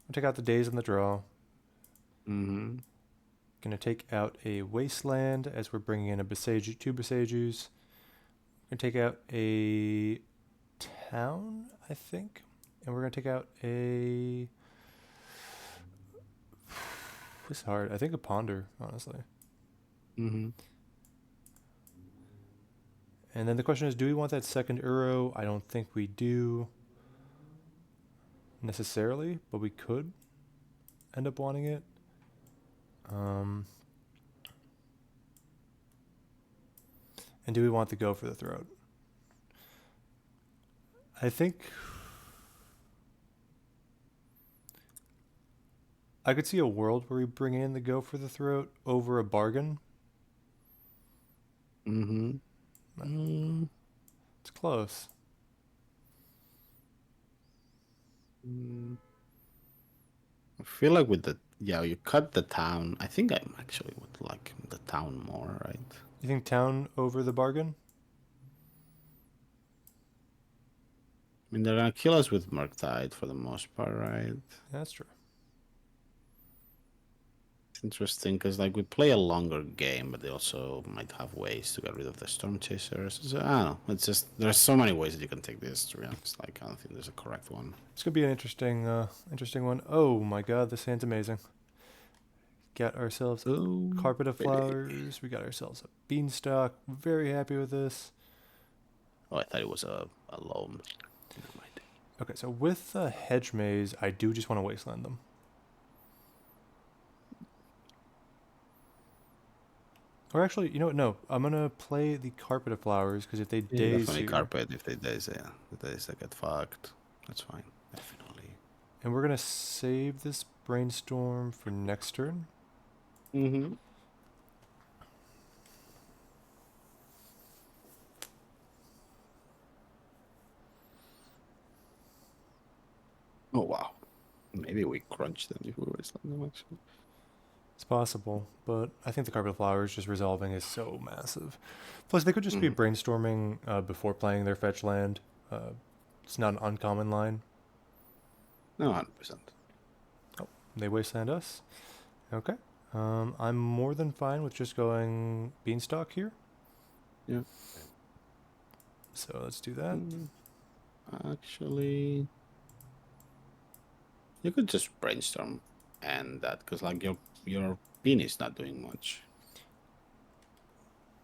we'll take out the days on the draw. Mm-hmm. Gonna take out a wasteland as we're bringing in a Beseju, 2 Besejus. Gonna take out a town, I think, and we're gonna take out a. This is hard. I think a ponder, honestly. Mm-hmm. And then the question is, do we want that second Uro? I don't think we do necessarily, but we could end up wanting it. And do we want to go for the throat? I think I could see a world where we bring in the go for the throat over a bargain. Mm-hmm. It's close. I feel like with the you cut the town. I think I actually would like the town more, right? You think town over the bargain? I mean, they're gonna kill us with Murktide for the most part, right? Yeah, that's true. It's interesting because like we play a longer game, but they also might have ways to get rid of the Stormchasers. So I don't know. It's just there's so many ways that you can take this. To be honest, like I don't think there's a correct one. It's gonna be an interesting one. Oh my god, this hand's amazing. Got ourselves Oh, a carpet of baby. flowers. We got ourselves a beanstalk. Very happy with this. Oh, I thought it was a loam. Never mind. Okay, so with the hedge maze, I do just want to wasteland them. Or actually, you know what? No, I'm gonna play the carpet of flowers because if they Yeah, daze definitely here, carpet if they days, yeah. The days that get fucked. That's fine. Definitely. and we're gonna save this brainstorm for next turn. Mm-hmm. Oh wow. Maybe we crunch them if we were them actually. It's possible, but I think the carpet of flowers just resolving is so massive. Plus, they could just be brainstorming before playing their fetch land. It's not an uncommon line. No, 100%. Oh, they wasteland us. Okay. I'm more than fine with just going beanstalk here. Yeah. So let's do that. Actually, you could just brainstorm and that because like your pin is not doing much.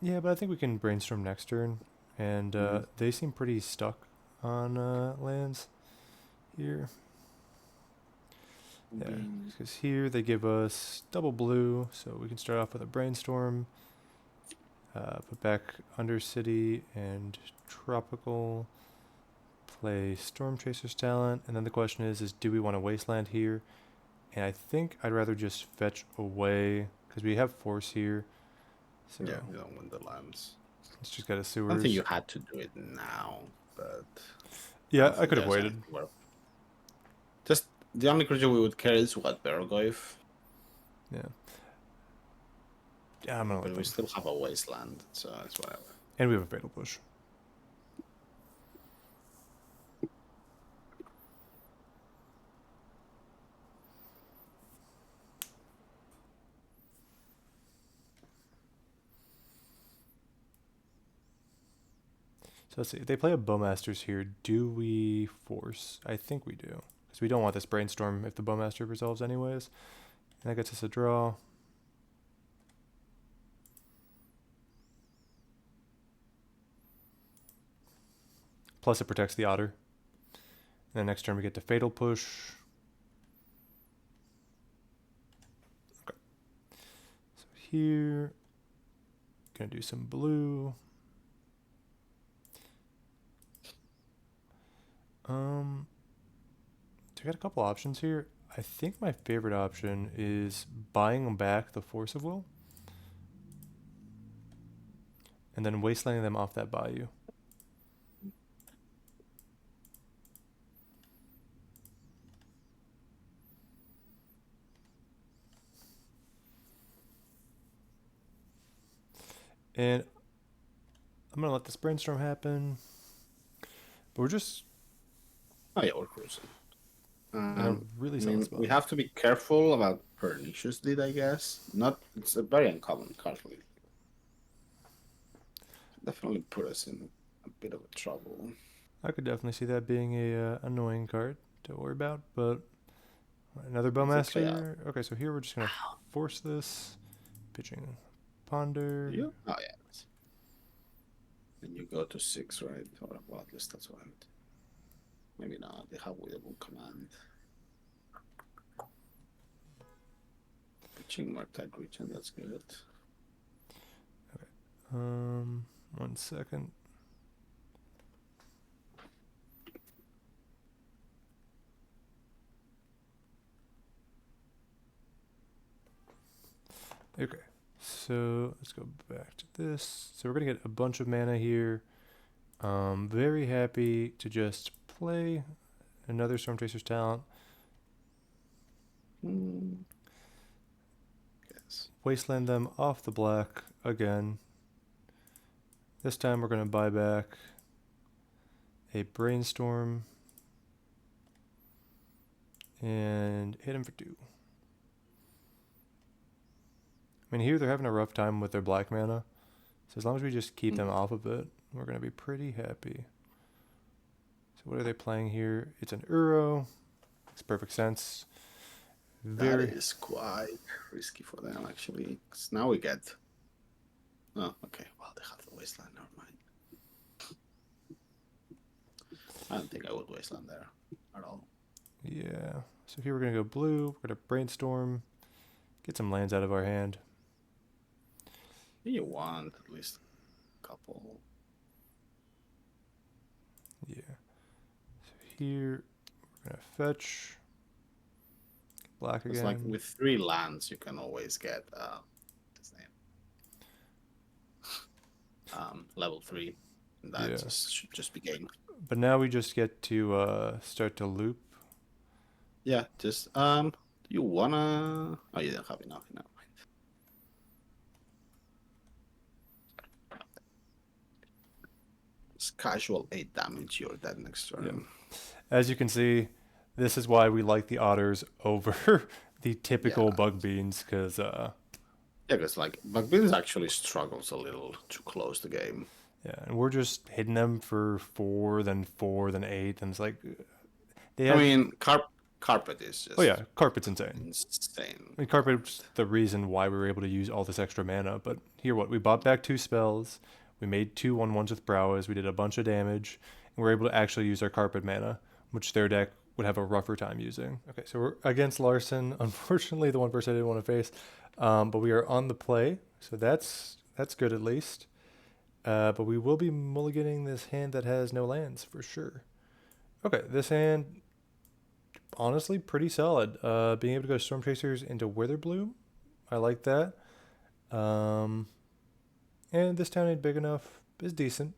Yeah, but I think we can brainstorm next turn. And they seem pretty stuck on lands here. Yeah, because here they give us double blue, so we can start off with a brainstorm. Put back Undercity and Tropical. Play Stormchaser's talent, and then the question is do we want to wasteland here? And I think I'd rather just fetch away because we have force here. So Yeah, you don't win the lands. let's just get a I sewers. don't think you had to do it now, but Yeah, I could have waited. Just the only creature we would care is what Bergoyf. Yeah. Yeah, I'm gonna But let we them. still have a wasteland, so it's whatever. And we have a fatal push. So let's see. If they play a Bowmasters here, do we force? I think we do. Because we don't want this Brainstorm if the Bowmaster resolves anyways. And that gets us a draw. Plus it protects the Otter. And then next turn we get to Fatal Push. Okay. So here, gonna do some blue. So I got a couple options here. I think my favorite option is buying back the Force of Will. And then wastelanding them off that Bayou. And I'm gonna let this brainstorm happen. But we're just Oh yeah, we're cruising. in a really solid spot. We have to be careful about Pernicious Deed, I guess. It's a very uncommon card. Definitely put us in a bit of trouble. I could definitely see that being a annoying card to worry about, but another Bowmaster. Okay, so here we're just gonna force this, pitching Ponder. You? Oh yeah. Then you go to 6, right? Or well, at least that's what I meant. Maybe not. They have Winnable Command. Pitching Martide Region. That's good. Okay. 1 second. Okay, so let's go back to this. So we're gonna get a bunch of mana here. Very happy to just play another Stormchaser's Talent. Yes. Wasteland them off the black again. This time we're gonna buy back a Brainstorm and hit him for 2. I mean, here they're having a rough time with their black mana. So as long as we just keep them off of it, we're going to be pretty happy. So what are they playing here? It's an Uro. Makes perfect sense. That is quite risky for them, actually. Because now we get... Oh, okay. Well, they have the Wasteland. Never mind. I don't think I would Wasteland there at all. Yeah. So here we're going to go blue. We're going to Brainstorm. Get some lands out of our hand. You want at least a couple. Yeah. So here we're gonna fetch black again. It's like with 3 lands, you can always get his name. Level 3. And that should just be game. But now we just get to start to loop. Yeah, just you wanna? Oh, you don't have enough. Never mind. It's casual 8 damage. You're dead next turn. Yeah. As you can see, this is why we like the Otters over the typical Bug Beans, because yeah, because like Bug Beans actually struggles a little to close the game. Yeah, and we're just hitting them for 4, then 4, then 8, and it's like I mean, Carpet is just... Oh yeah, Carpet's insane. Insane. I mean, Carpet's the reason why we were able to use all this extra mana, but here what? We bought back 2 spells, we made 2 1/1s with Prowess, we did a bunch of damage, and we were able to actually use our Carpet mana, which their deck would have a rougher time using. Okay, so we're against Larson, unfortunately the one person I didn't want to face, but we are on the play, so that's good at least. But we will be mulliganing this hand that has no lands, for sure. Okay, this hand... honestly pretty solid. Being able to go Stormchasers into Witherbloom, I like that. And this town ain't big enough is decent.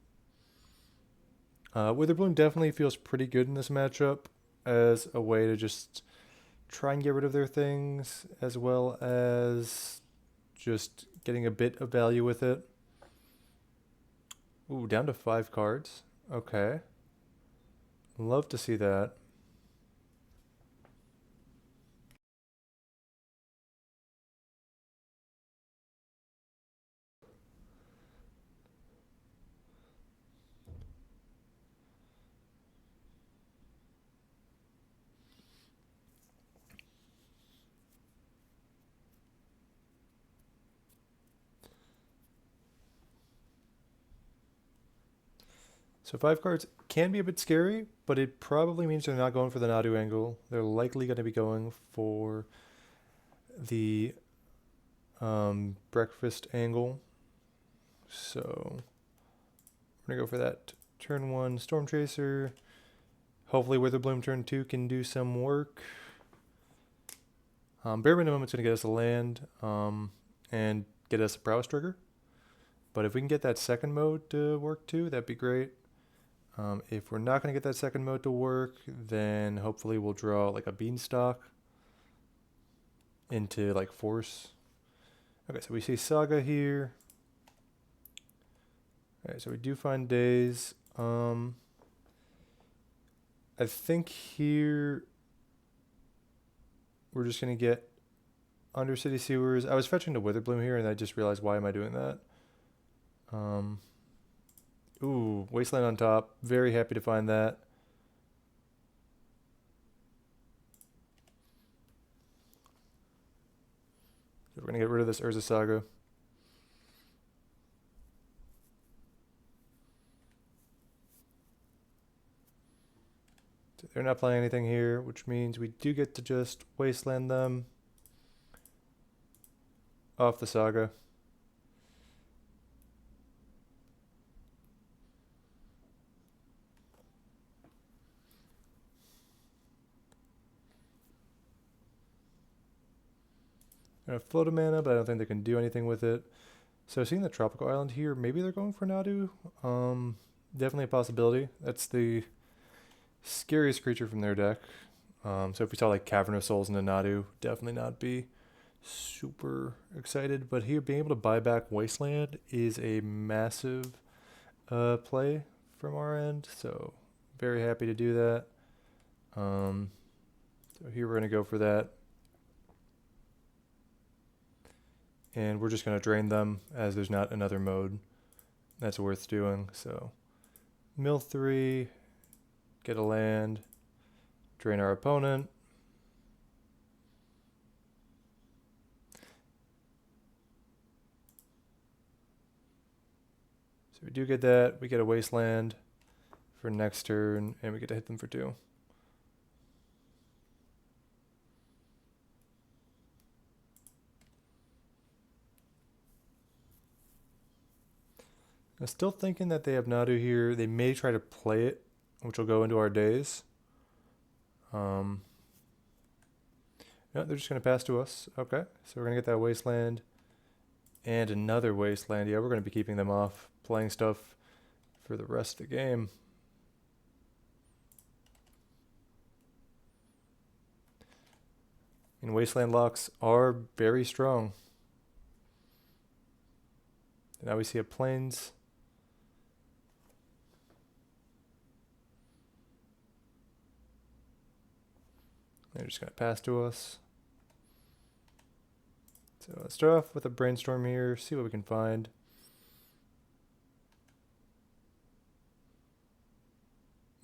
Witherbloom definitely feels pretty good in this matchup as a way to just try and get rid of their things, as well as just getting a bit of value with it. Ooh, down to 5 cards. Okay. Love to see that. So 5 cards can be a bit scary, but it probably means they're not going for the Nadu angle. They're likely going to be going for the breakfast angle. So we're going to go for that turn 1 Stormchaser. Hopefully Witherbloom turn 2 can do some work. Bare minimum, it's going to get us a land and get us a prowess trigger. But if we can get that second mode to work too, that'd be great. If we're not going to get that second mode to work, then hopefully we'll draw like a beanstalk into like force. Okay, so we see Saga here. Alright, so we do find days. I think here we're just going to get Undercity Sewers. I was fetching to Witherbloom here and I just realized, why am I doing that? Ooh, Wasteland on top. Very happy to find that. So we're going to get rid of this Urza Saga. So they're not playing anything here, which means we do get to just Wasteland them off the Saga. Gonna float a mana, but I don't think they can do anything with it. So seeing the Tropical Island here, maybe they're going for Nadu. Definitely a possibility. That's the scariest creature from their deck. So if we saw like Cavern of Souls into Nadu, definitely not be super excited. But here, being able to buy back Wasteland is a massive play from our end. So very happy to do that. So here we're going to go for that. And we're just going to drain them as there's not another mode that's worth doing. So mill 3, get a land, drain our opponent. So we do get that. We get a Wasteland for next turn, and we get to hit them for 2. I'm still thinking that they have Nadu here. They may try to play it, which will go into our days. No, they're just going to pass to us. Okay, so we're going to get that Wasteland and another Wasteland. Yeah, we're going to be keeping them off, playing stuff for the rest of the game. And Wasteland locks are very strong. And now we see a Plains. They're just going to pass to us. So let's start off with a Brainstorm here, see what we can find.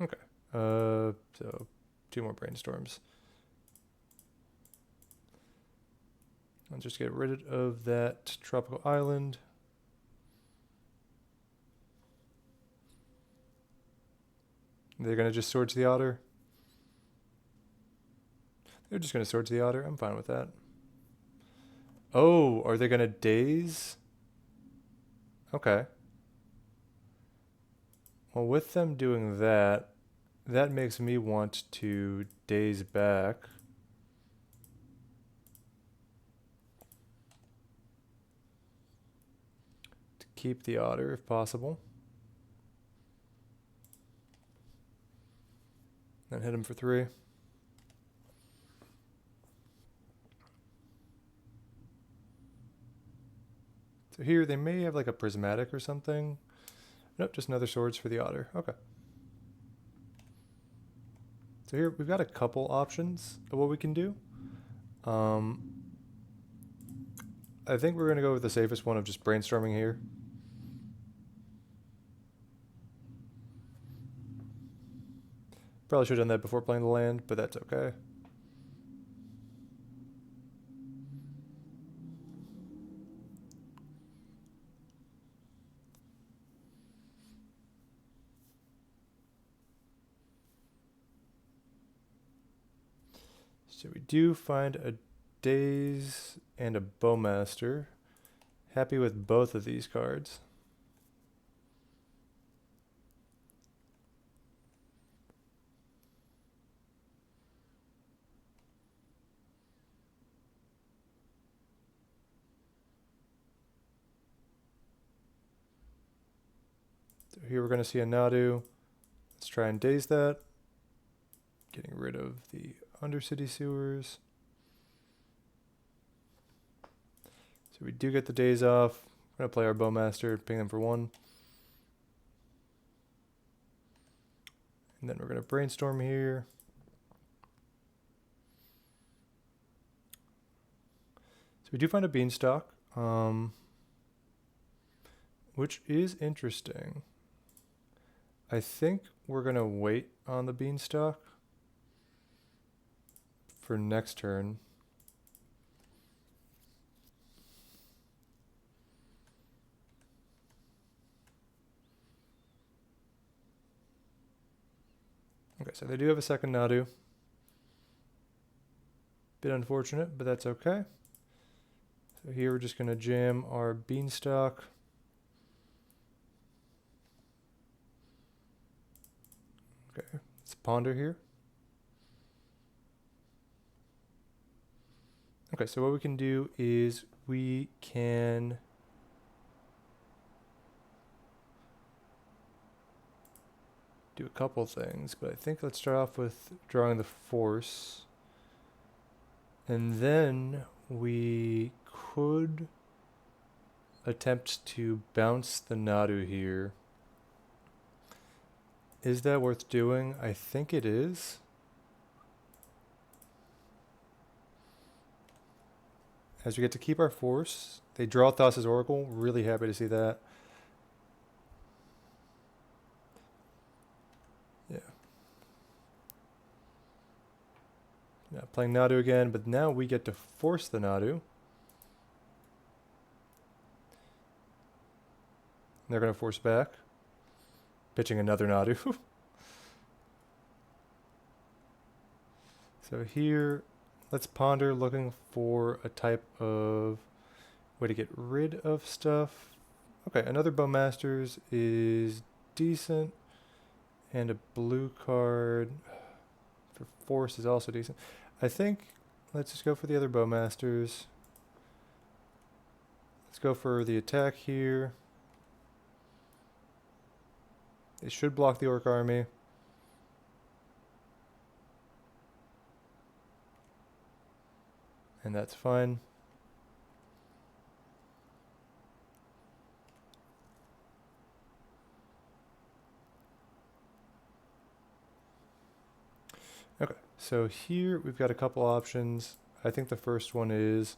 Okay, so 2 more Brainstorms. I'll just get rid of that Tropical Island. They're going to just Swords the Otter. They're just going to Swords the Otter. I'm fine with that. Oh, are they going to Daze? Okay. Well, with them doing that, that makes me want to Daze back. To keep the Otter if possible. Then hit him for 3. So here they may have like a Prismatic or something. Nope, just another swords for the otter. Okay. So here we've got a couple options of what we can do. I think we're going to go with the safest one of just brainstorming here. Probably should have done that before playing the land, but that's okay. So we do find a Daze and a Bowmaster. Happy with both of these cards. So here we're going to see a Nadu. Let's try and Daze that. Getting rid of the Undercity Sewers. So we do get the Daze off. We're going to play our Bowmaster, ping them for 1. And then we're going to brainstorm here. So we do find a Beanstalk, which is interesting. I think we're going to wait on the Beanstalk for next turn. Okay, so they do have a second Nadu. Bit unfortunate, but that's okay. So here we're just going to jam our Beanstalk. Okay, let's ponder here. Okay, so what we can do is we can do a couple things, but I think let's start off with drawing the force. And then we could attempt to bounce the Nadu here. Is that worth doing? I think it is. As we get to keep our force, they draw Thassa's Oracle. Really happy to see that. Yeah. Now playing Nadu again, but now we get to force the Nadu. They're going to force back. Pitching another Nadu. So here, let's ponder looking for a type of way to get rid of stuff. Okay, another Bowmasters is decent. And a blue card for force is also decent. I think let's just go for the other Bowmasters. Let's go for the attack here. They should block the Orc army. And that's fine. Okay, so here we've got a couple options. I think the first one is,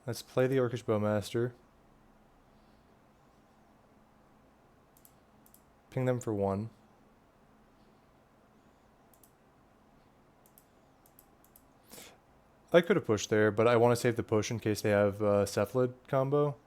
let's play the Orcish Bowmaster. Ping them for 1. I could have pushed there, but I want to save the push in case they have Cephalid combo.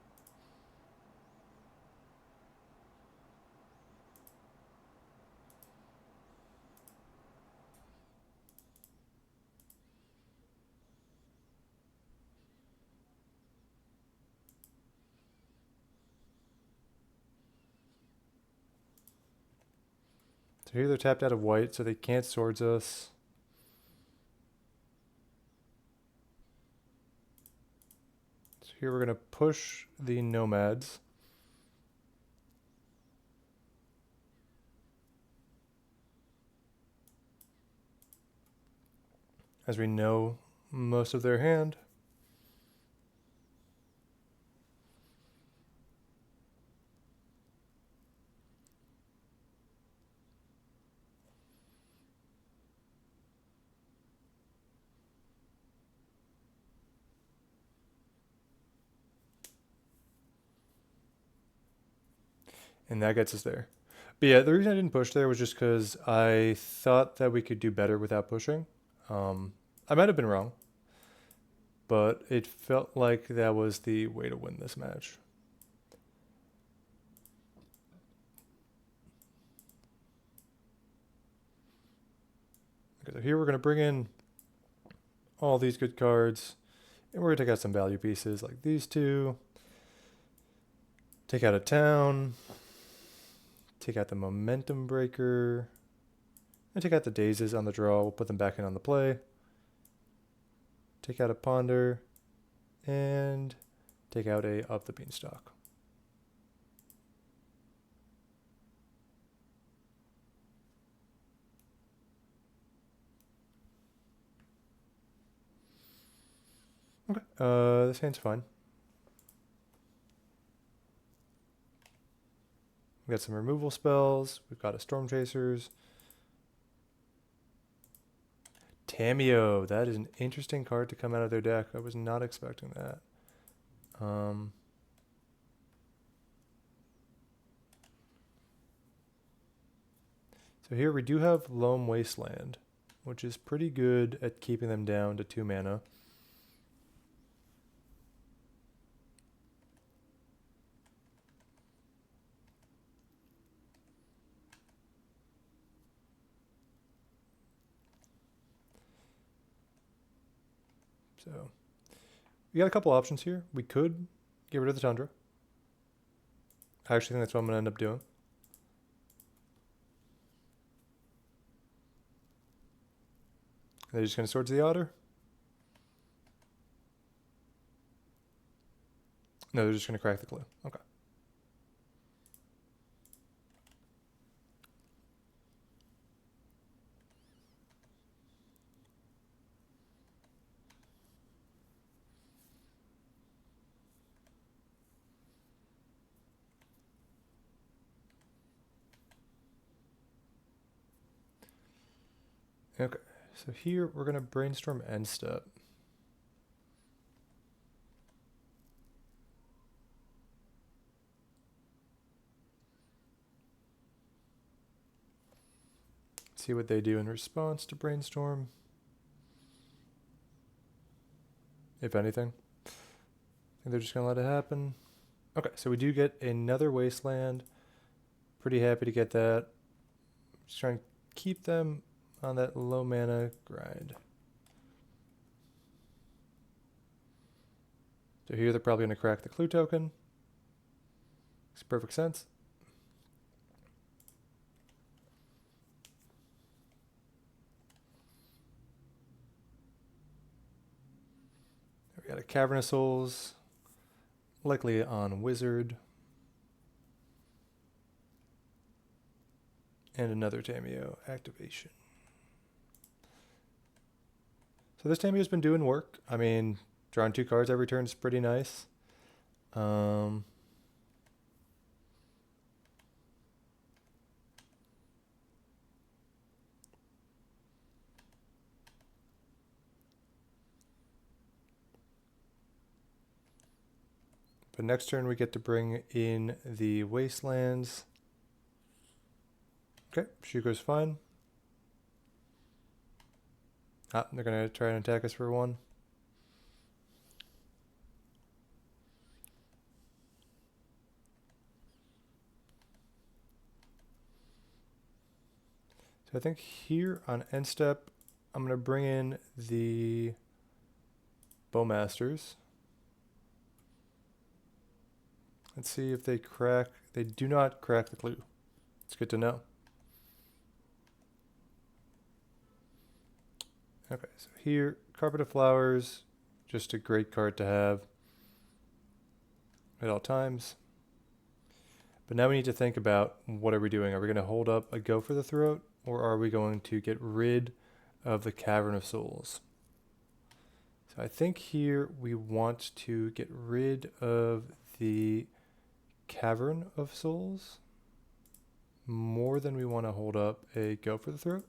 So here they're tapped out of white, so they can't swords us. So here we're going to push the Nomads. As we know most of their hand. And that gets us there. But yeah, the reason I didn't push there was just because I thought that we could do better without pushing. I might have been wrong, but it felt like that was the way to win this match. Okay, so here we're going to bring in all these good cards, and we're going to take out some value pieces like these two. Take out a town. Take out the momentum breaker. And take out the dazes on the draw. We'll put them back in on the play. Take out a ponder. And take out a up the beanstalk. Okay, this hand's fine. We got some removal spells. We've got a Stormchasers. Tameo, that is an interesting card to come out of their deck. I was not expecting that. So here we do have Loam Wasteland, which is pretty good at keeping them down to 2 mana. So we got a couple options here. We could get rid of the Tundra. I actually think that's what I'm going to end up doing. They're just going to Swords of the Otter? No, they're just going to crack the clue. Okay. Okay, so here we're going to brainstorm end step. See what they do in response to brainstorm. If anything. I think they're just going to let it happen. Okay, so we do get another Wasteland. Pretty happy to get that. Just trying to keep them on that low mana grind. So here they're probably going to crack the clue token. Makes perfect sense. We got a Cavern of Souls, likely on Wizard. And another Tameo activation. So this Tameo's been doing work. I mean, drawing 2 cards every turn is pretty nice. But next turn we get to bring in the Wastelands. Okay, Shuko's fine. Ah, they're going to try and attack us for 1. So I think here on end step, I'm going to bring in the Bowmasters. Let's see if they crack. They do not crack the clue. It's good to know. Okay, so here, Carpet of Flowers, just a great card to have at all times. But now we need to think about what are we doing? Are we going to hold up a Go for the Throat, or are we going to get rid of the Cavern of Souls? So I think here we want to get rid of the Cavern of Souls more than we want to hold up a Go for the Throat.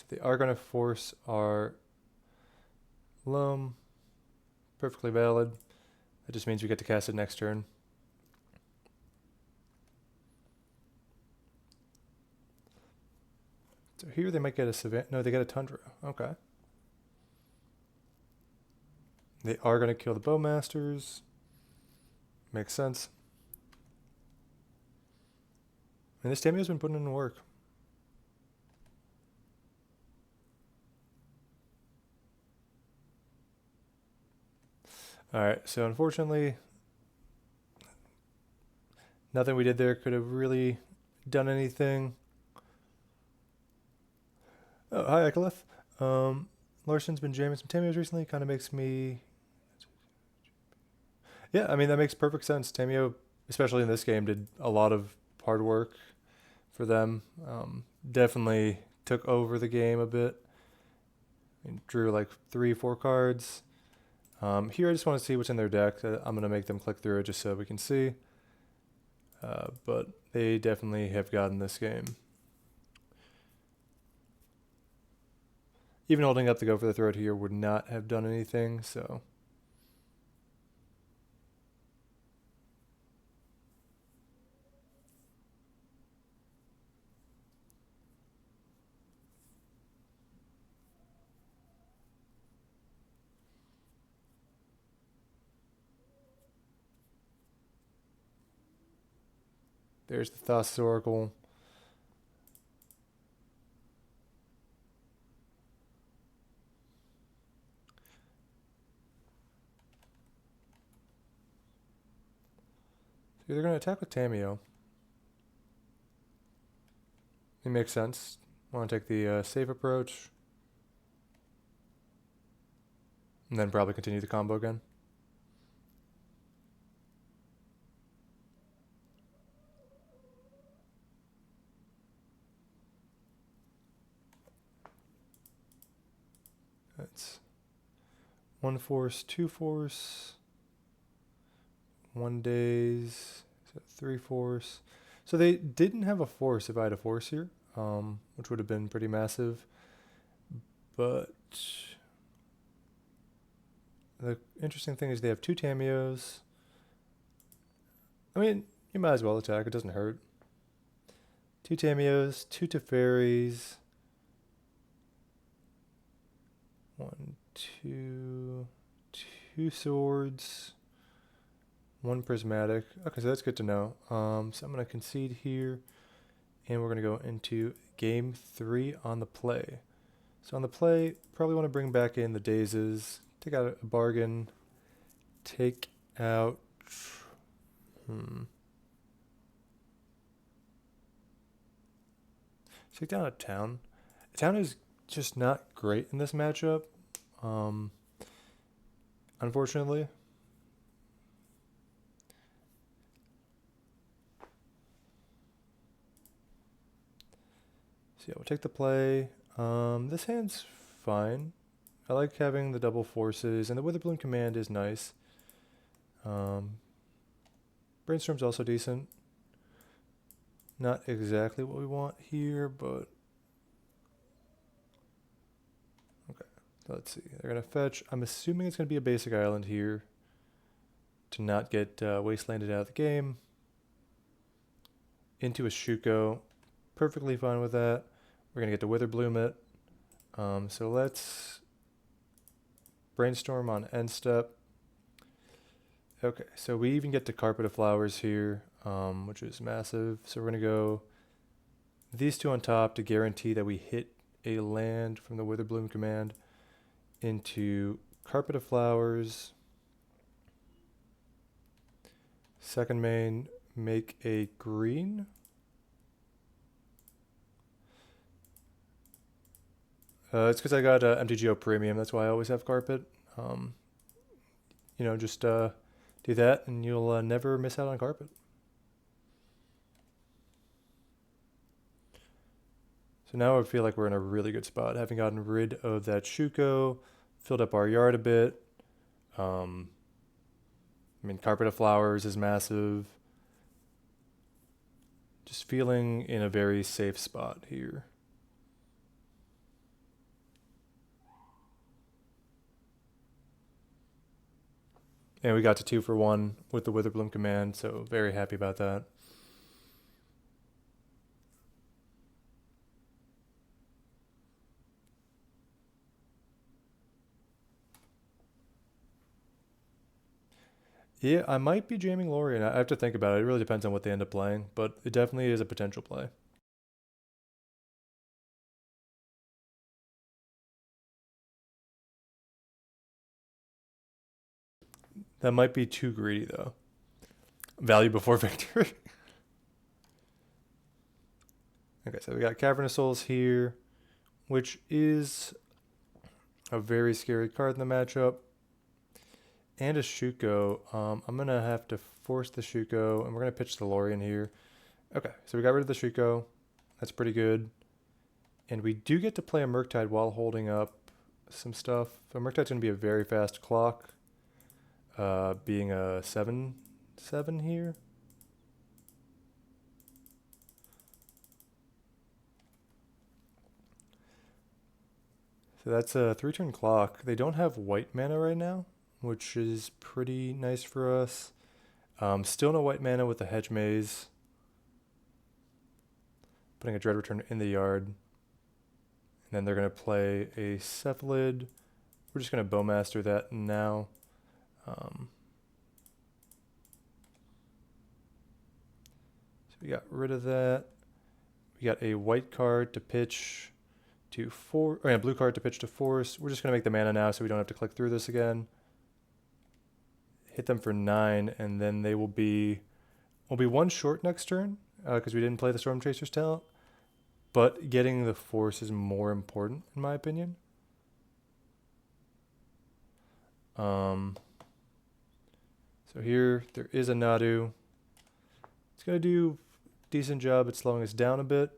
They are going to force our loam. Perfectly valid. That just means we get to cast it next turn. So here they might get a Savannah. No, they get a Tundra. Okay. They are going to kill the Bowmasters. Makes sense. And this Tamio's been putting in work. Alright, so unfortunately, nothing we did there could have really done anything. Oh, hi, Ekalith. Larson's been jamming some Tamios recently. Kind of makes me... Yeah, I mean, that makes perfect sense. Tamio, especially in this game, did a lot of hard work for them. Definitely took over the game a bit. Drew like 3-4 cards. Here I just want to see what's in their deck. I'm going to make them click through it just so we can see. But they definitely have gotten this game. Even holding up the Go for the Throat here would not have done anything, so... There's the Thassa's Oracle. So they're going to attack with Tamio. It makes sense. Want to take the safe approach. And then probably continue the combo again. That's 1 force, 2 force, 1 daze, so 3 force. So they didn't have a force if I had a force here, which would have been pretty massive. But the interesting thing is they have 2 Tamios. I mean, you might as well attack, it doesn't hurt. 2 Tamios, 2 Teferis. 1, 2, 2 swords, 1 prismatic. Okay, so that's good to know. So I'm going to concede here, and we're going to go into game 3 on the play. So on the play, probably want to bring back in the dazes, take out a bargain, take out... Take down a town. A town is just not great in this matchup, unfortunately. So yeah, we'll take the play. This hand's fine. I like having the double forces, and the Witherbloom command is nice. Brainstorm's also decent. Not exactly what we want here, but... Okay, let's see. They're going to fetch. I'm assuming it's going to be a basic island here to not get wastelanded out of the game. Into a Shuko. Perfectly fine with that. We're going to get to Witherbloom it. So let's brainstorm on end step. Okay, so we even get to Carpet of Flowers here, which is massive. So we're going to go these 2 on top to guarantee that we hit a land from the Witherbloom command into Carpet of Flowers. Second main, make a green. It's because I got MTGO Premium. That's why I always have Carpet. Just do that and you'll never miss out on Carpet. So now I feel like we're in a really good spot, having gotten rid of that Shuko, filled up our yard a bit. Carpet of Flowers is massive. Just feeling in a very safe spot here. And we got to 2 for 1 with the Witherbloom command, so very happy about that. Yeah, I might be jamming Lorien. I have to think about it. It really depends on what they end up playing, but it definitely is a potential play. That might be too greedy, though. Value before victory. Okay, so we got Cavernous Souls here, which is a very scary card in the matchup. And a Shuko. I'm going to have to force the Shuko, and we're going to pitch the Lorien here. Okay, so we got rid of the Shuko. That's pretty good. And we do get to play a Murktide while holding up some stuff. So Murktide's going to be a very fast clock, being a 7/7 here. So that's a 3-turn clock. They don't have white mana right now, which is pretty nice for us. Still no white mana with the Hedge Maze. Putting a Dread Return in the yard. And then they're going to play a Cephalid. We're just going to Bowmaster that now. So we got rid of that. We got a white card to pitch to a blue card to pitch to force. We're just going to make the mana now so we don't have to click through this again. Hit them for 9, and then they will be... We'll be 1 short next turn because we didn't play the Stormchaser's talent. But getting the force is more important, in my opinion. So here, there is a Nadu. It's going to do a decent job at slowing us down a bit.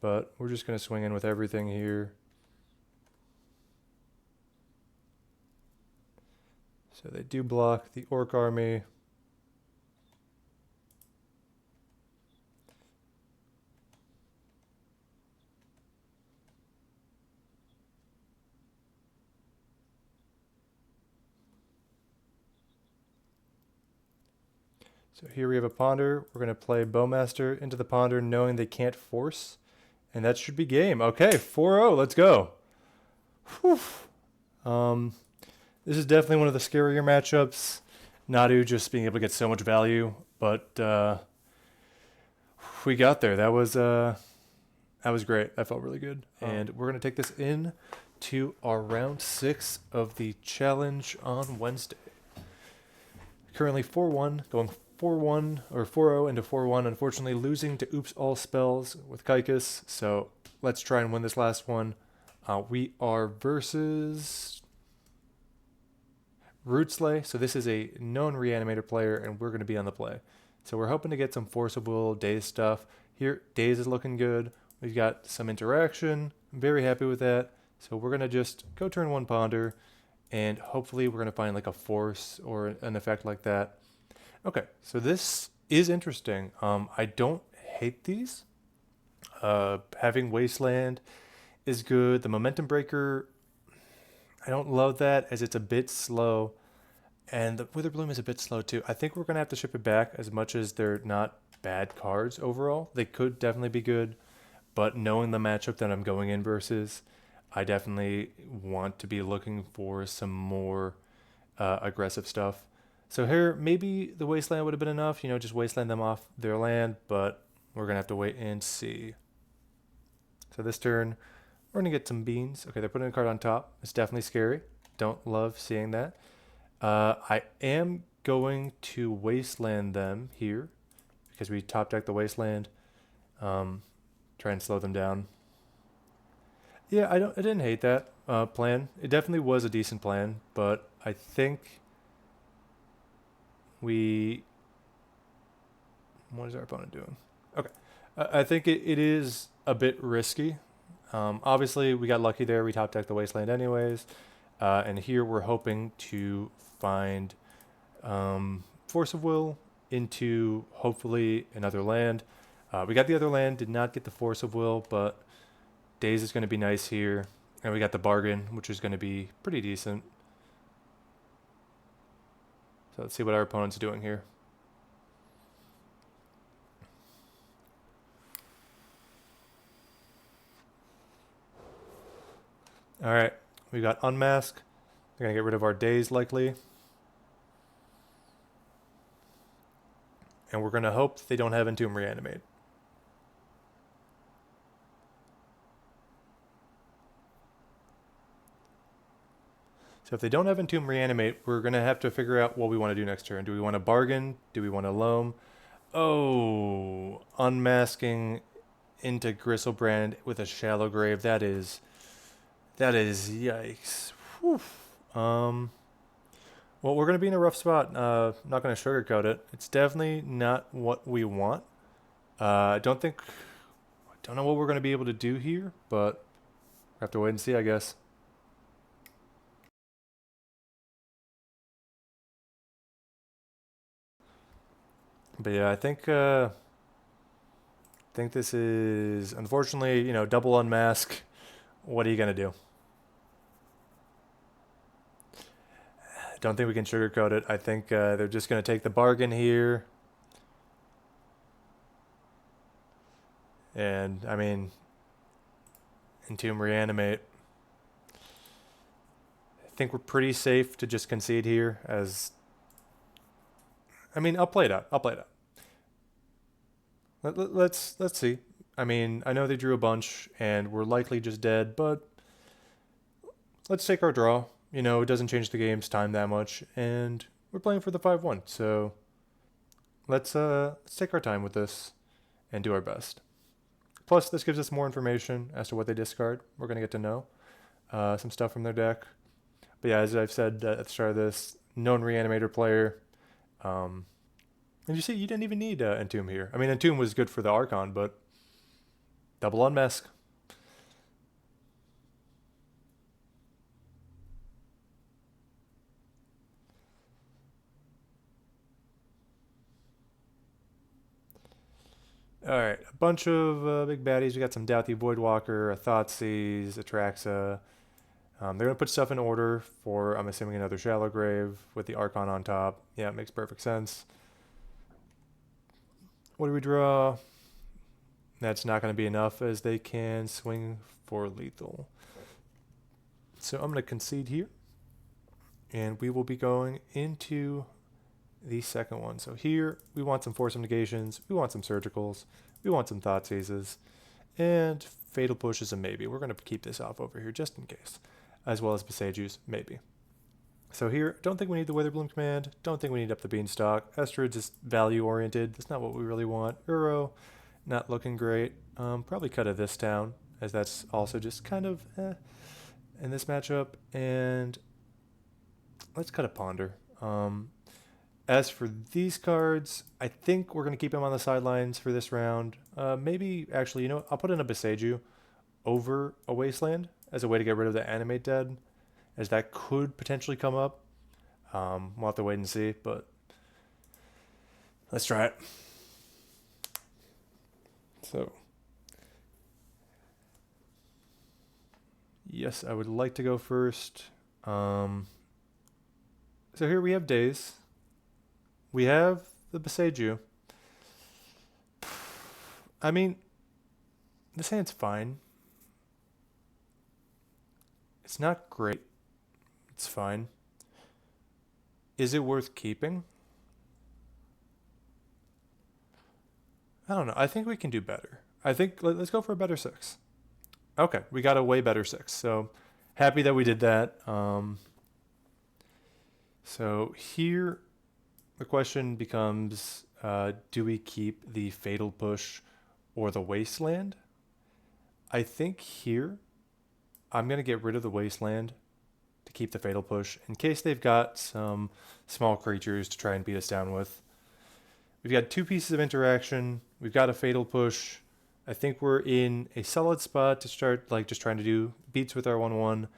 But we're just going to swing in with everything here. So they do block the Orc army. So here we have a Ponder. We're going to play Bowmaster into the Ponder knowing they can't force. And that should be game. Okay, 4-0. Let's go. Whew. This is definitely one of the scarier matchups. Nadu just being able to get so much value. But we got there. That was great. That felt really good. And we're going to take this in to our round 6 of the challenge on Wednesday. Currently 4-1, going 4-1 or 4-0 into 4-1. Unfortunately, losing to Oops All Spells with Kaikus. So let's try and win this last one. We are versus Rootsley. So this is a known Reanimator player, and we're going to be on the play. So we're hoping to get some Force of Will, Daze stuff. Here, Daze is looking good. We've got some interaction. I'm very happy with that. So we're going to just go turn 1 Ponder, and hopefully we're going to find like a Force or an effect like that. Okay, so this is interesting. I don't hate these. Having Wasteland is good. The Momentum Breaker, I don't love that as it's a bit slow. And the Witherbloom is a bit slow too. I think we're going to have to ship it back as much as they're not bad cards overall. They could definitely be good. But knowing the matchup that I'm going in versus, I definitely want to be looking for some more aggressive stuff. So here, maybe the Wasteland would have been enough, just Wasteland them off their land, but we're going to have to wait and see. So this turn, we're going to get some beans. Okay, they're putting a card on top. It's definitely scary. Don't love seeing that. I am going to Wasteland them here because we top deck the Wasteland. Try and slow them down. Yeah, I didn't hate that plan. It definitely was a decent plan, but I think what is our opponent doing? Okay. I think it is a bit risky. Obviously, we got lucky there. We top decked the Wasteland anyways. And here we're hoping to find Force of Will into hopefully another land. We got the other land, did not get the Force of Will, but Daze is going to be nice here. And we got the Bargain, which is going to be pretty decent. So let's see what our opponent's doing here. Alright, we got Unmask. They're going to get rid of our Daze likely. And we're going to hope that they don't have Entomb Reanimate. So if they don't have Entomb Reanimate, we're going to have to figure out what we want to do next turn. Do we want to Bargain? Do we want to Loam? Oh, Unmasking into Gristlebrand with a Shallow Grave. That is yikes. Whew. Well, we're going to be in a rough spot. Not going to sugarcoat it. It's definitely not what we want. I don't know what we're going to be able to do here, but we have to wait and see, I guess. But yeah, I think this is, unfortunately, double unmask. What are you going to do? I don't think we can sugarcoat it. I think they're just going to take the Bargain here. And, I mean, Entomb Reanimate. I think we're pretty safe to just concede here as... I mean, I'll play it out. Let's see. I mean, I know they drew a bunch, and we're likely just dead, but let's take our draw. It doesn't change the game's time that much, and we're playing for the 5-1. So let's take our time with this and do our best. Plus, this gives us more information as to what they discard. We're going to get to know some stuff from their deck. But yeah, as I've said at the start of this, known Reanimator player. And you see, you didn't even need Entomb here. I mean, Entomb was good for the Archon, but double unmask. Alright, a bunch of big baddies. We got some Doughty Voidwalker, a Thoughtseize, a Traxa. They're going to put stuff in order for, I'm assuming, another Shallow Grave with the Archon on top. Yeah, it makes perfect sense. What do we draw? That's not going to be enough as they can swing for lethal. So I'm going to concede here. And we will be going into the second one. So here, we want some Force of Negations, we want some Surgicals, we want some Thoughtseizes, and Fatal Push is a maybe. We're going to keep this off over here just in case, as well as Besageu's, maybe. So here, don't think we need the Witherbloom command, don't think we need up the Beanstalk. Estrid's is value-oriented, that's not what we really want. Uro, not looking great. Probably cut of this down, as that's also just kind of in this matchup. And let's cut a Ponder. As for these cards, I think we're going to keep them on the sidelines for this round. Maybe, actually, I'll put in a Besageu over a Wasteland as a way to get rid of the Animate Dead, as that could potentially come up. We'll have to wait and see, but let's try it. So, yes, I would like to go first. So here we have Daze. We have the Besageu. I mean, this hand's fine. It's not great. It's fine. Is it worth keeping? I don't know. I think we can do better. I think let's go for a better 6. Okay, we got a way better 6. So happy that we did that. So here the question becomes, do we keep the Fatal Push or the Wasteland? I think here I'm going to get rid of the Wasteland to keep the Fatal Push in case they've got some small creatures to try and beat us down with. We've got 2 pieces of interaction. We've got a Fatal Push. I think we're in a solid spot to start just trying to do beats with our 1/1,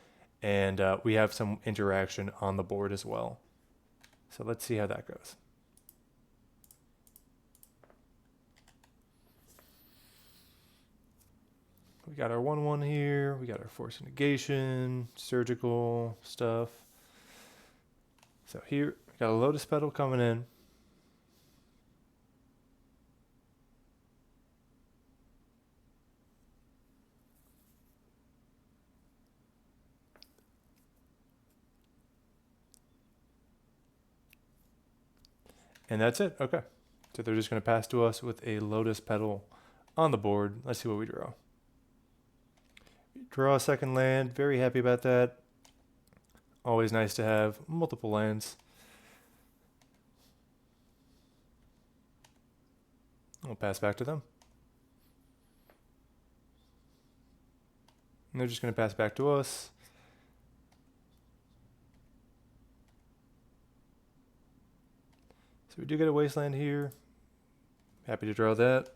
and we have some interaction on the board as well. So let's see how that goes. we got our 1/1 here. We got our force negation, surgical stuff. So here, we got a Lotus Petal coming in. And that's it. Okay. So they're just going to pass to us with a Lotus Petal on the board. Let's see what we draw. Draw a second land. Very happy about that. Always nice to have multiple lands. We'll pass back to them. And they're just going to pass back to us. So we do get a wasteland here. Happy to draw that.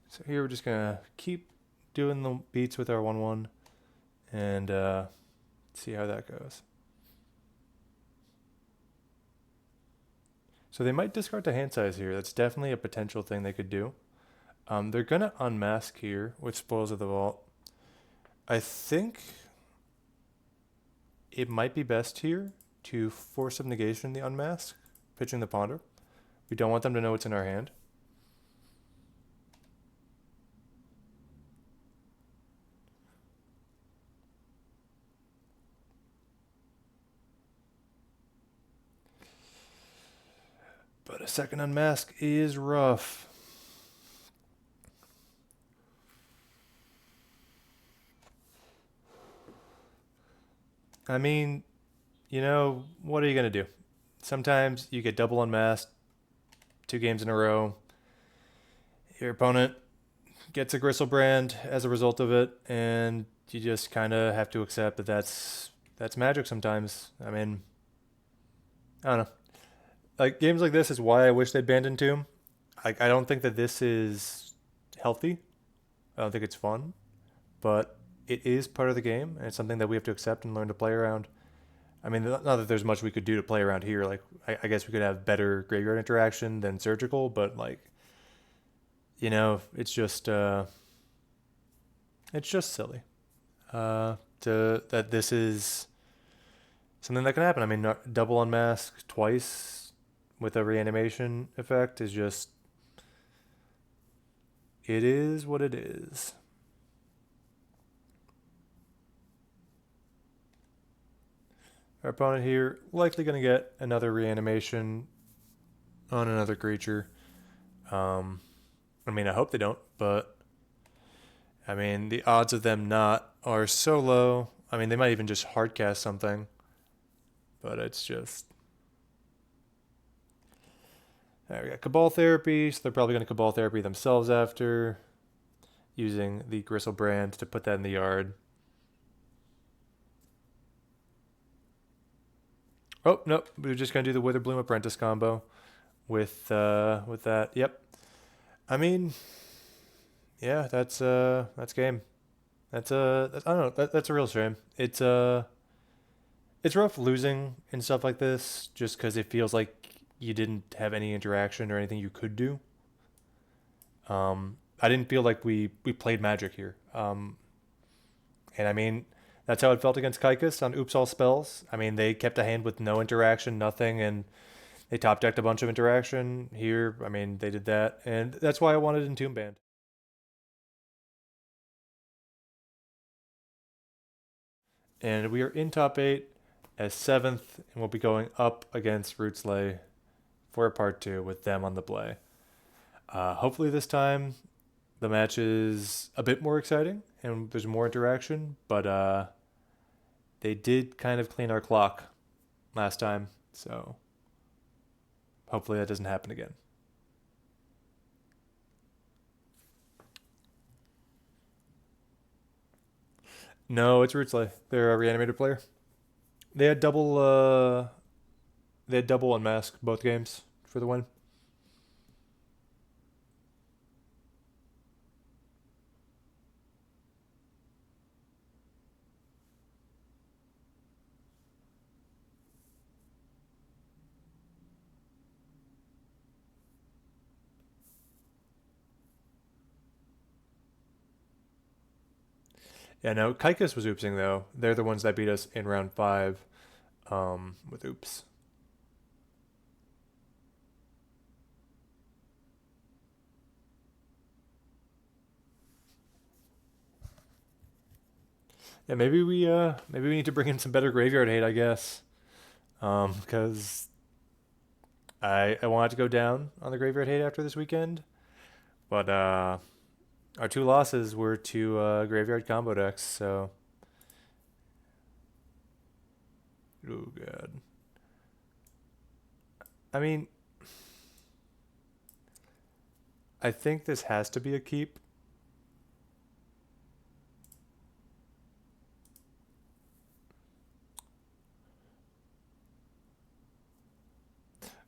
So here we're just going to keep doing the beats with our 1/1 and see how that goes. So they might discard the hand size here. That's definitely a potential thing they could do. They're going to unmask here with Spoils of the Vault. I think it might be best here to force of negation the unmask, pitching the Ponder. We don't want them to know what's in our hand. But a second unmask is rough. I mean, you know, what are you going to do? Sometimes you get double unmasked 2 games in a row. Your opponent gets a Gristlebrand as a result of it, and you just kind of have to accept that that's Magic sometimes. I mean, I don't know. Like, games like this is why I wish they'd banned Entomb. Like, I don't think that this is healthy. I don't think it's fun, but it is part of the game, and it's something that we have to accept and learn to play around. I mean, not that there's much we could do to play around here. Like, I guess we could have better graveyard interaction than surgical, but like, you know, it's just silly. That this is something that can happen. I mean, double unmask twice with a reanimation effect is just, it is what it is. Our opponent here likely going to get another reanimation on another creature. I mean, I hope they don't, but I mean, the odds of them not are so low. I mean, they might even just hardcast something, but it's just. Right, we got Cabal Therapy, so they're probably going to Cabal Therapy themselves after, using the Gristlebrand to put that in the yard. Oh, nope, we're just going to do the Witherbloom Apprentice combo with that. Yep. I mean, yeah, that's game. I don't know. That's a real shame. It's rough losing and stuff like this, just because it feels like you didn't have any interaction or anything you could do. I didn't feel like we played Magic here. And I mean, that's how it felt against Kaikus on Oops All Spells. I mean, they kept a hand with no interaction, nothing, and they top decked a bunch of interaction. Here, I mean, they did that, and that's why I wanted Entomb banned. And we are in top 8 as 7th, and we'll be going up against Rootsley for part 2 with them on the play. Hopefully this time the match is a bit more exciting and there's more interaction, but they did kind of clean our clock last time, so hopefully that doesn't happen again. No, it's Rootsley. They're a reanimated player. They had double unmask both games for the win. Yeah, no, Kaikus was oopsing though. They're the ones that beat us in round 5 with oops. Yeah, maybe we need to bring in some better graveyard hate, I guess. Because I wanted to go down on the graveyard hate after this weekend, but our 2 losses were to graveyard combo decks, so oh god. I mean, I think this has to be a keep.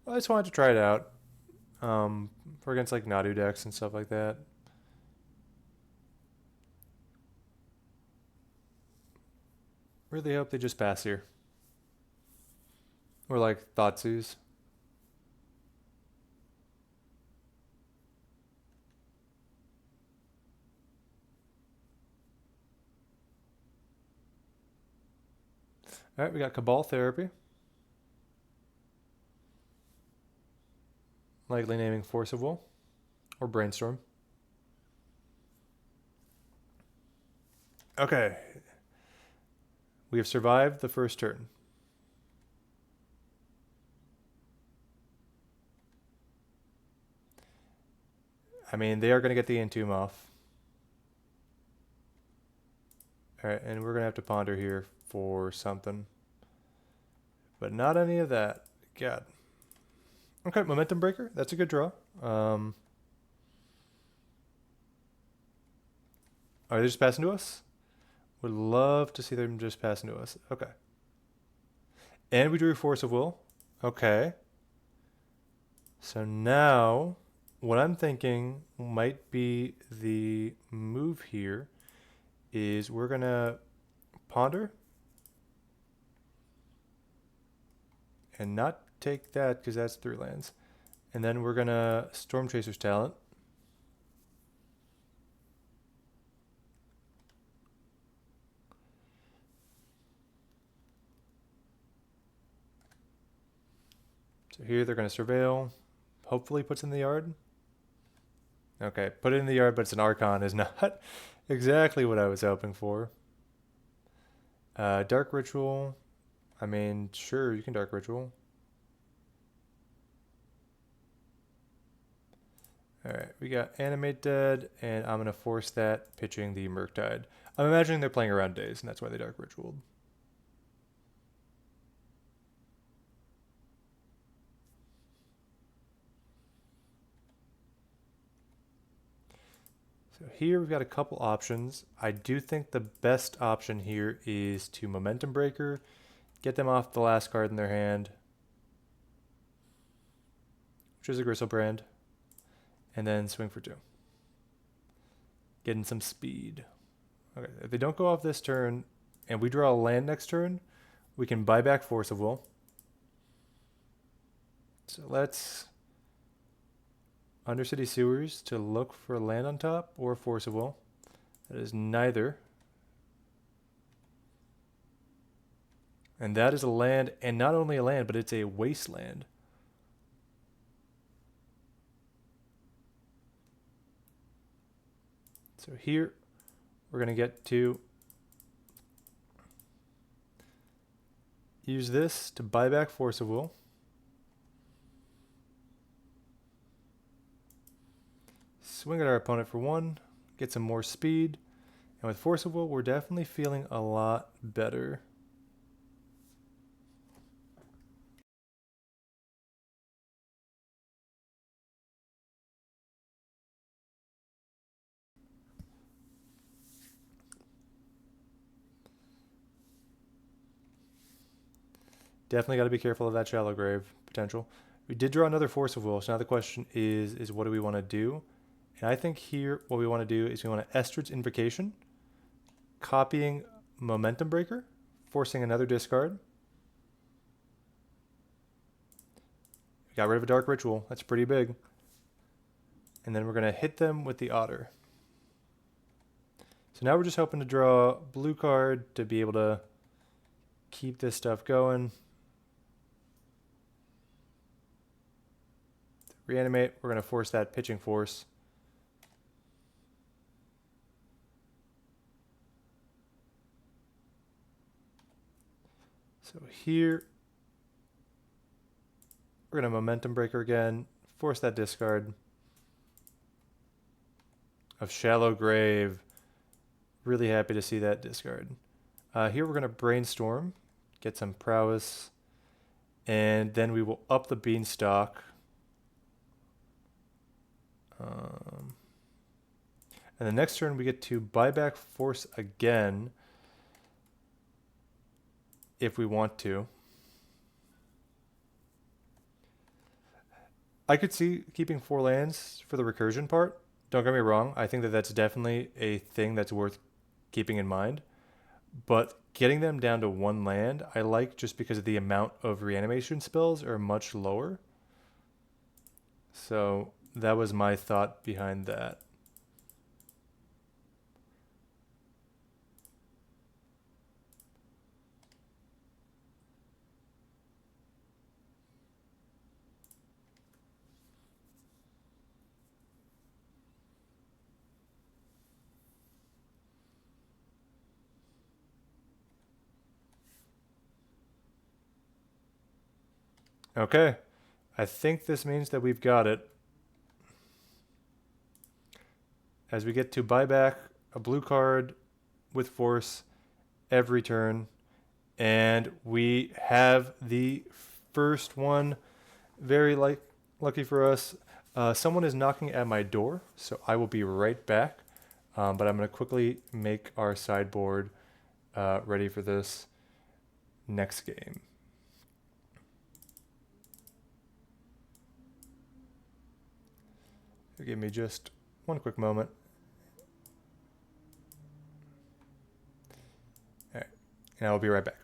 I just wanted to try it out. For against like Nadu decks and stuff like that. Really hope they just pass here. Or like Thoughtsus. Alright, we got Cabal Therapy. Likely naming Force of Will. Or Brainstorm. Okay. We have survived the first turn. I mean, they are going to get the Entomb off. Alright, and we're going to have to ponder here for something. But not any of that. God. Okay, Momentum Breaker. That's a good draw. Are they just passing to us? Would love to see them just passing to us. Okay. And we drew Force of Will. Okay. So now, what I'm thinking might be the move here is we're going to ponder and not take that because that's 3 lands. And then we're going to Stormchaser's Talent. So here they're going to Surveil. Hopefully puts in the yard. Okay, put it in the yard, but it's an Archon is not exactly what I was hoping for. Dark Ritual. I mean, sure, you can Dark Ritual. Alright, we got Animate Dead, and I'm going to force that, pitching the Murktide. I'm imagining they're playing around days, and that's why they Dark Ritualed. So here we've got a couple options. I do think the best option here is to Momentum Breaker, get them off the last card in their hand, which is a Gristlebrand, and then swing for 2. Getting some speed. Okay, if they don't go off this turn, and we draw a land next turn, we can buy back Force of Will. So let's Undercity Sewers to look for land on top or Force of Will. That is neither. And that is a land, and not only a land, but it's a wasteland. So here, we're going to get to use this to buy back Force of Will. Swing at our opponent for 1, get some more speed. And with Force of Will, we're definitely feeling a lot better. Definitely got to be careful of that shallow grave potential. We did draw another Force of Will, so now the question is what do we want to do? And I think here what we want to do is we want to Estrid's Invocation, copying Momentum Breaker, forcing another discard. We got rid of a Dark Ritual. That's pretty big. And then we're going to hit them with the Otter. So now we're just hoping to draw a blue card to be able to keep this stuff going. Reanimate, we're going to force that pitching force. So here, we're going to momentum breaker again, force that discard of Shallow Grave. Really happy to see that discard. Here we're going to brainstorm, get some prowess, and then we will up the beanstalk. And the next turn we get to buy back force again if we want to. I could see keeping 4 lands for the recursion part. Don't get me wrong. I think that that's definitely a thing that's worth keeping in mind. But getting them down to 1 land, I like just because of the amount of reanimation spells are much lower. So that was my thought behind that. Okay. I think this means that we've got it. As we get to buy back a blue card with force every turn. And we have the first one. Very lucky for us. Someone is knocking at my door, so I will be right back. But I'm going to quickly make our sideboard ready for this next game. Give me just one quick moment. All right, and I'll be right back.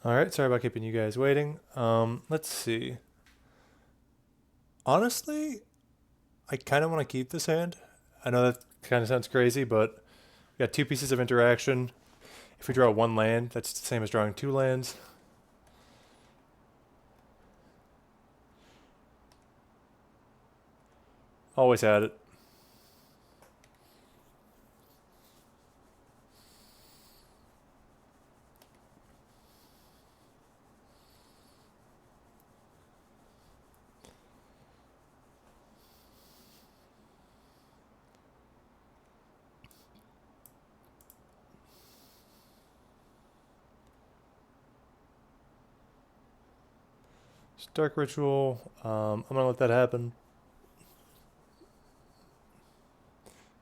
All right, sorry about keeping you guys waiting. Let's see. Honestly, I kind of want to keep this hand. I know that kind of sounds crazy, but we got 2 pieces of interaction. If we draw 1 land, that's the same as drawing 2 lands. Always had it. Dark Ritual. I'm gonna let that happen.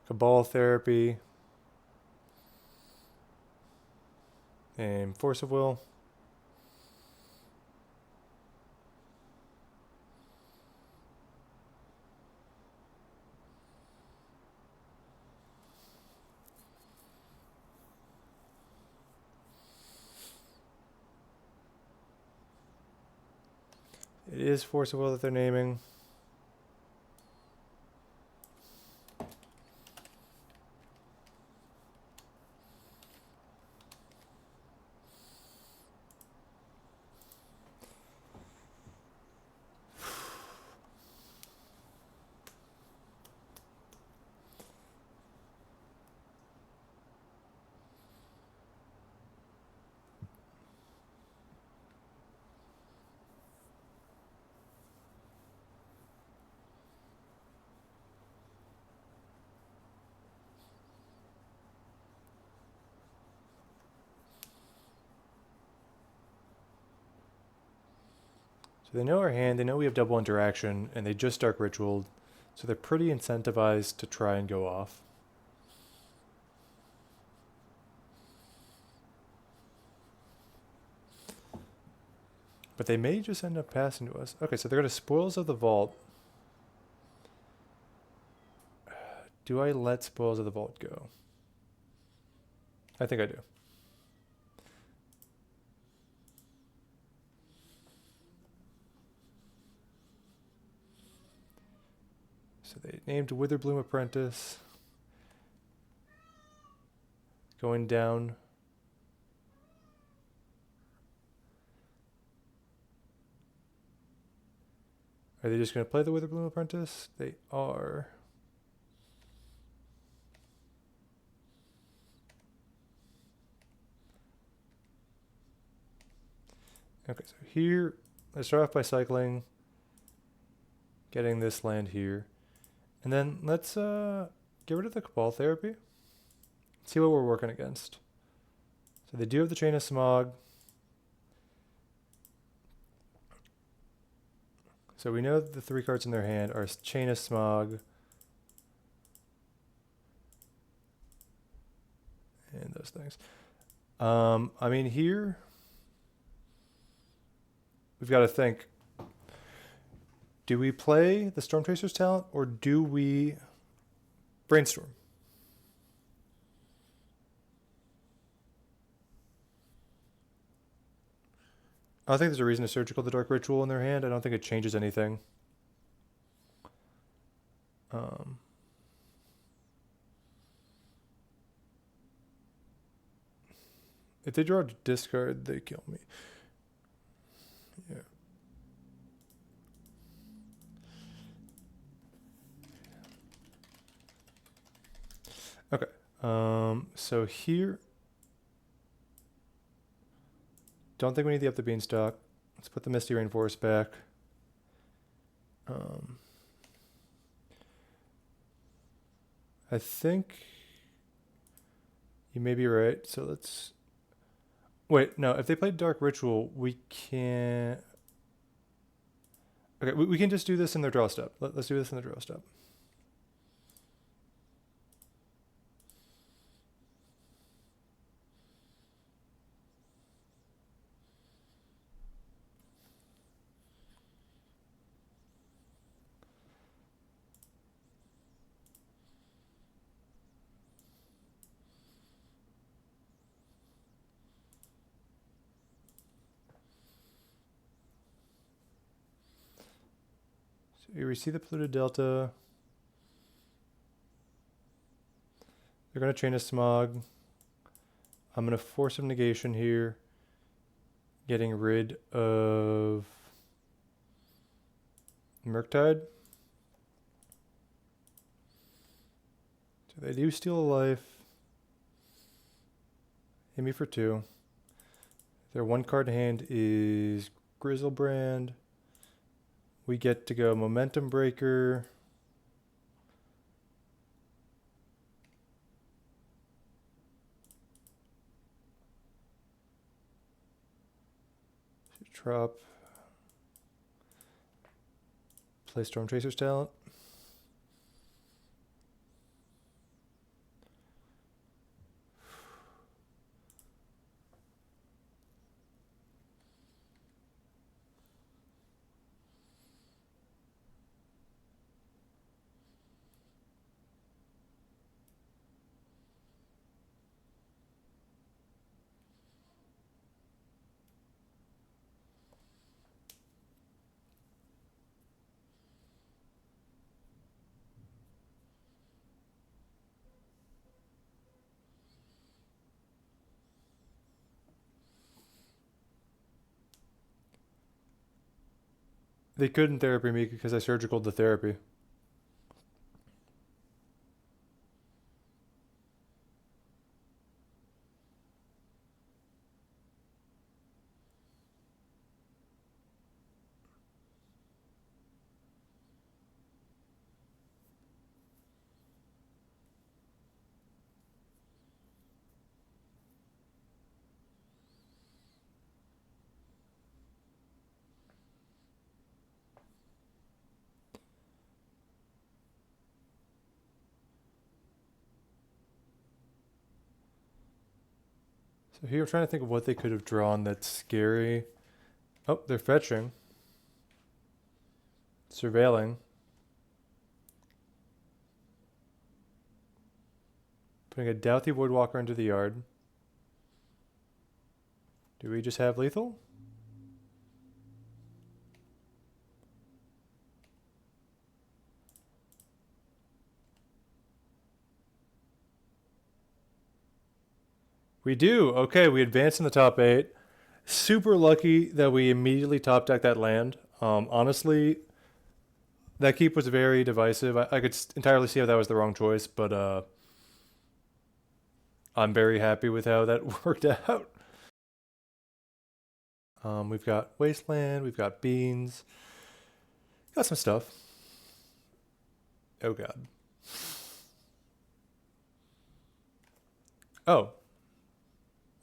Cabal Therapy. And Force of Will. It is Force of Will that they're naming. So they know our hand, they know we have double interaction, and they just Dark Ritualed, so they're pretty incentivized to try and go off. But they may just end up passing to us. Okay, so they're going to Spoils of the Vault. Do I let Spoils of the Vault go? I think I do. So they named Witherbloom Apprentice. Going down. Are they just going to play the Witherbloom Apprentice? They are. Okay, so here, let's start off by cycling. Getting this land here. And then let's get rid of the Cabal Therapy. See what we're working against. So they do have the Chain of Smog. So we know that the 3 cards in their hand are Chain of Smog. And those things. I mean, here, we've got to think. Do we play the Stormchaser's talent, or do we brainstorm? I don't think there's a reason to surgical the Dark Ritual in their hand. I don't think it changes anything. If they draw a discard, they kill me. Yeah. Okay. So here, don't think we need the Up the Beanstalk. Let's put the Misty Rainforest back. I think you may be right. So let's wait. No, if they played Dark Ritual, we can't. Okay, we can just do this in their draw step. Let's do this in the draw step. You receive the polluted delta. They're going to Chain of Smog. I'm going to force of negation here, getting rid of Murktide. So they do steal a life. Hit me for 2. Their 1 card in hand is Grizzlebrand. We get to go Momentum Breaker. Drop. Play Stormchaser's talent. They couldn't therapy me because I surgicaled the therapy. So here I'm trying to think of what they could have drawn that's scary. Oh, they're fetching. Surveilling. Putting a Doughty Voidwalker into the yard. Do we just have lethal? We do. Okay, we advance in the top 8. Super lucky that we immediately top deck that land. Honestly, that keep was very divisive. I could entirely see how that was the wrong choice, but I'm very happy with how that worked out. We've got Wasteland, we've got Beans, got some stuff. Oh god. Oh.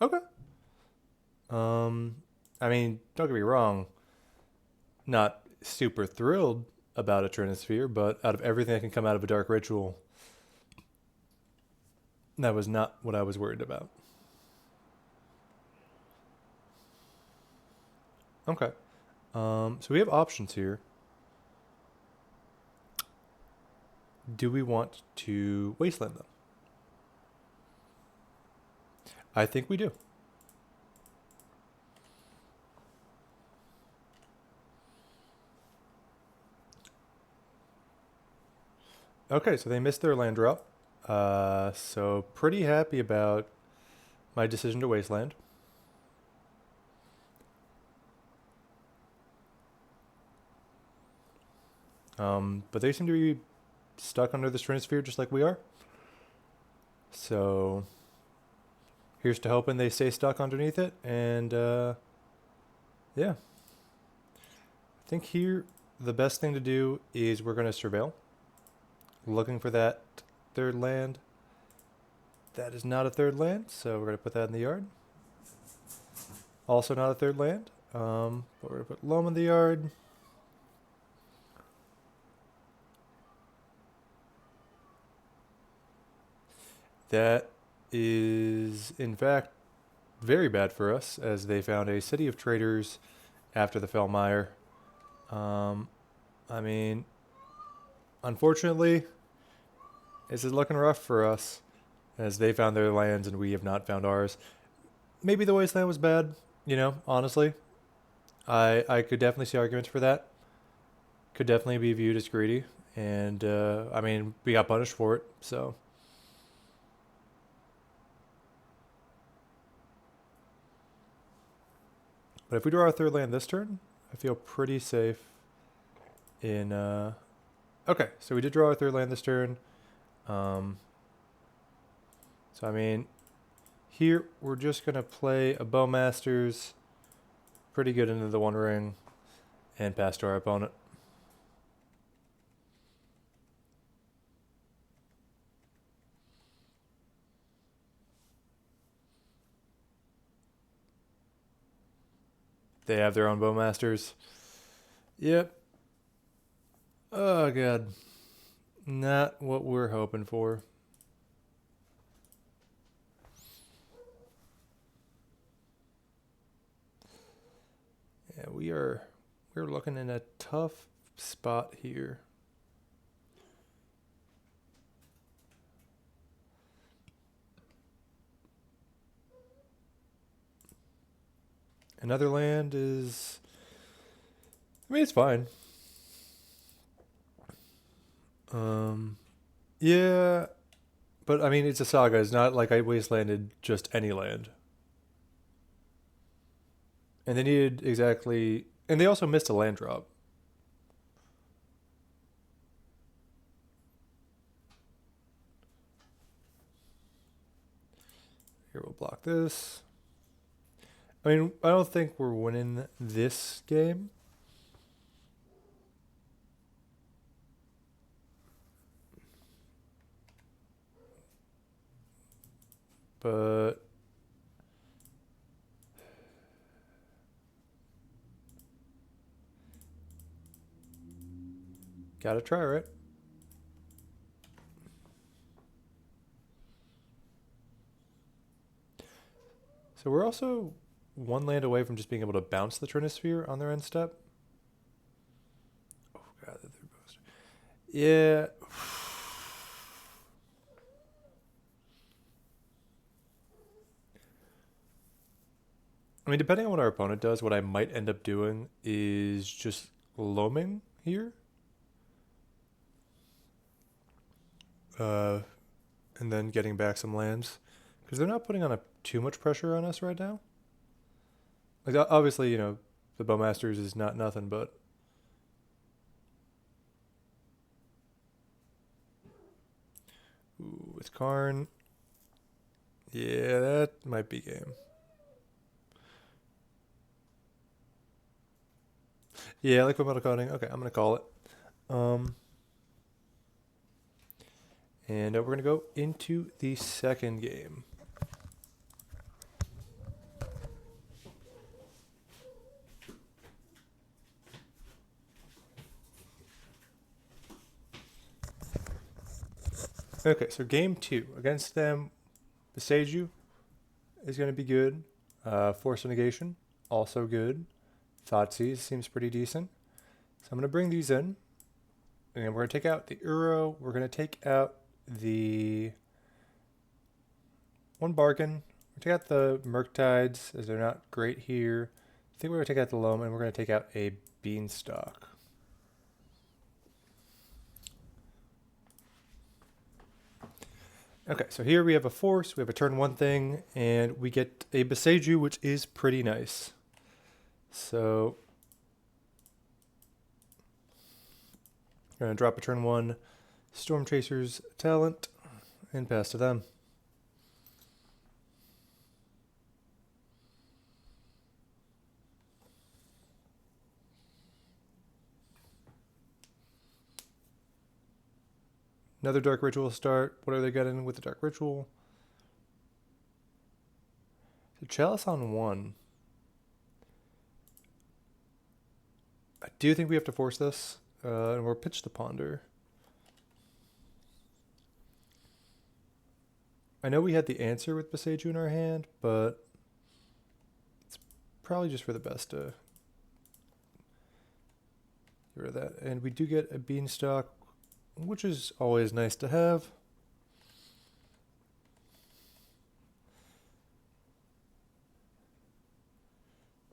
Okay. I mean, don't get me wrong. Not super thrilled about a Trinisphere, but out of everything that can come out of a Dark Ritual, that was not what I was worried about. Okay. So we have options here. Do we want to Wasteland them? I think we do. Okay, so they missed their land drop. So pretty happy about my decision to Wasteland. But they seem to be stuck under the Stratosphere just like we are. So here's to hoping they stay stuck underneath it. And yeah. I think here the best thing to do is we're going to surveil. Looking for that 3rd land. That is not a 3rd land, so we're going to put that in the yard. Also not a 3rd land. But we're going to put Loam in the yard. That is, in fact, very bad for us, as they found a City of Traders after the Fellmire. I mean, unfortunately, this is looking rough for us, as they found their lands and we have not found ours. Maybe the Wasteland was bad, honestly. I could definitely see arguments for that. Could definitely be viewed as greedy. And, I mean, we got punished for it, so... But if we draw our third land this turn, I feel pretty safe in... Okay, so we did draw our third land this turn. So, I mean, here we're just going to play a Bowmasters pretty good into the One Ring and pass to our opponent. They have their own Bowmasters. Yep. Oh, God. Not what we're hoping for. Yeah, we're looking in a tough spot here. Another land is... I mean, it's fine. Yeah, but I mean, it's a Saga. It's not like I wastelanded just any land. And they needed exactly... And they also missed a land drop. Here, we'll block this. I mean, I don't think we're winning this game. But... Gotta try, right? So we're also one land away from just being able to bounce the Trinisphere on their end step. Oh, God, the third poster. Yeah. I mean, depending on what our opponent does, what I might end up doing is just loaming here. And then getting back some lands. Because they're not putting on too much pressure on us right now. Like, obviously, you know, the Bowmasters is not nothing, but... Ooh, with Karn. Yeah, that might be game. Yeah, I like metal coding. Okay, I'm going to call it. And we're going to go into the second game. Okay, so game 2 against them, Beseiju is going to be good. Force of Negation, also good. Thoughtseize seems pretty decent. So I'm going to bring these in. And we're going to take out the Uro. We're going to take out the one Bargain. We're going to take out the Murktides, as they're not great here. I think we're going to take out the Loam, and we're going to take out a Beanstalk. Okay, so here we have a Force, we have a turn 1 thing, and we get a Beseiju, which is pretty nice. So... I'm going to drop a turn 1 Stormchaser's talent and pass to them. Another Dark Ritual start. What are they getting with the Dark Ritual? The Chalice on 1. I do think we have to force this. And we'll pitch the Ponder. I know we had the answer with Beseiju in our hand, but it's probably just for the best to get rid of that. And we do get a Beanstalk, which is always nice to have.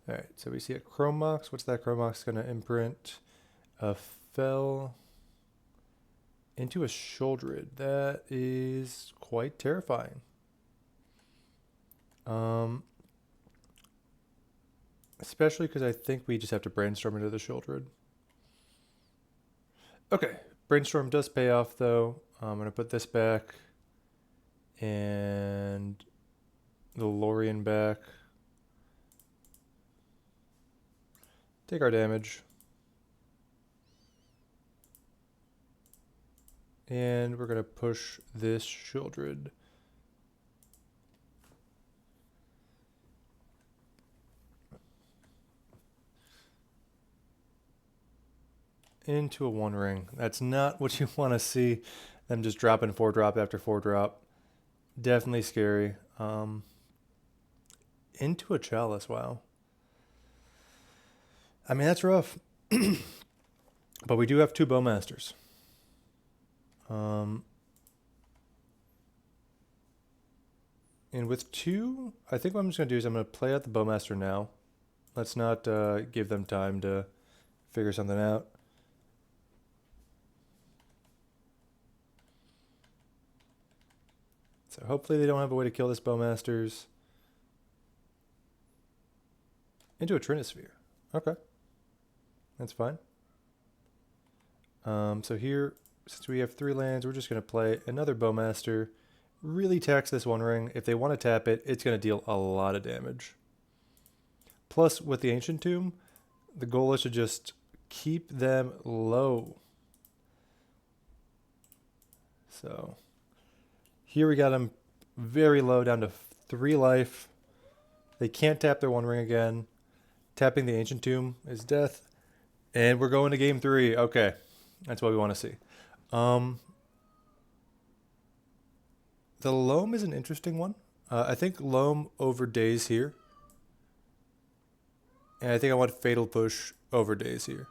Alright, so we see a Chrome Mox. What's that Chrome Mox going to imprint? A Fell into a Sholdred. That is quite terrifying. Especially because I think we just have to brainstorm into the Shieldred. Okay, brainstorm does pay off though. I'm going to put this back and the Lorien back. Take our damage. And we're going to push this Shieldred. Into a 1-ring. That's not what you want to see. Them just dropping 4-drop after 4-drop. Definitely scary. Into a Chalice, wow. I mean, that's rough. But we do have 2 Bowmasters. And with 2, I think what I'm just going to do is I'm going to play out the Bowmaster now. Let's not give them time to figure something out. So hopefully they don't have a way to kill this Bowmasters. Into a Trinisphere. Okay. That's fine. So here, since we have 3 lands, we're just going to play another Bowmaster. Really tax this 1-ring. If they want to tap it, it's going to deal a lot of damage. Plus, with the Ancient Tomb, the goal is to just keep them low. So here we got them very low, down to 3 life. They can't tap their 1-ring again. Tapping the Ancient Tomb is death. And we're going to game 3. Okay. That's what we want to see. The Loam is an interesting one. I think Loam over Daze here. And I think I want Fatal Push over Daze here.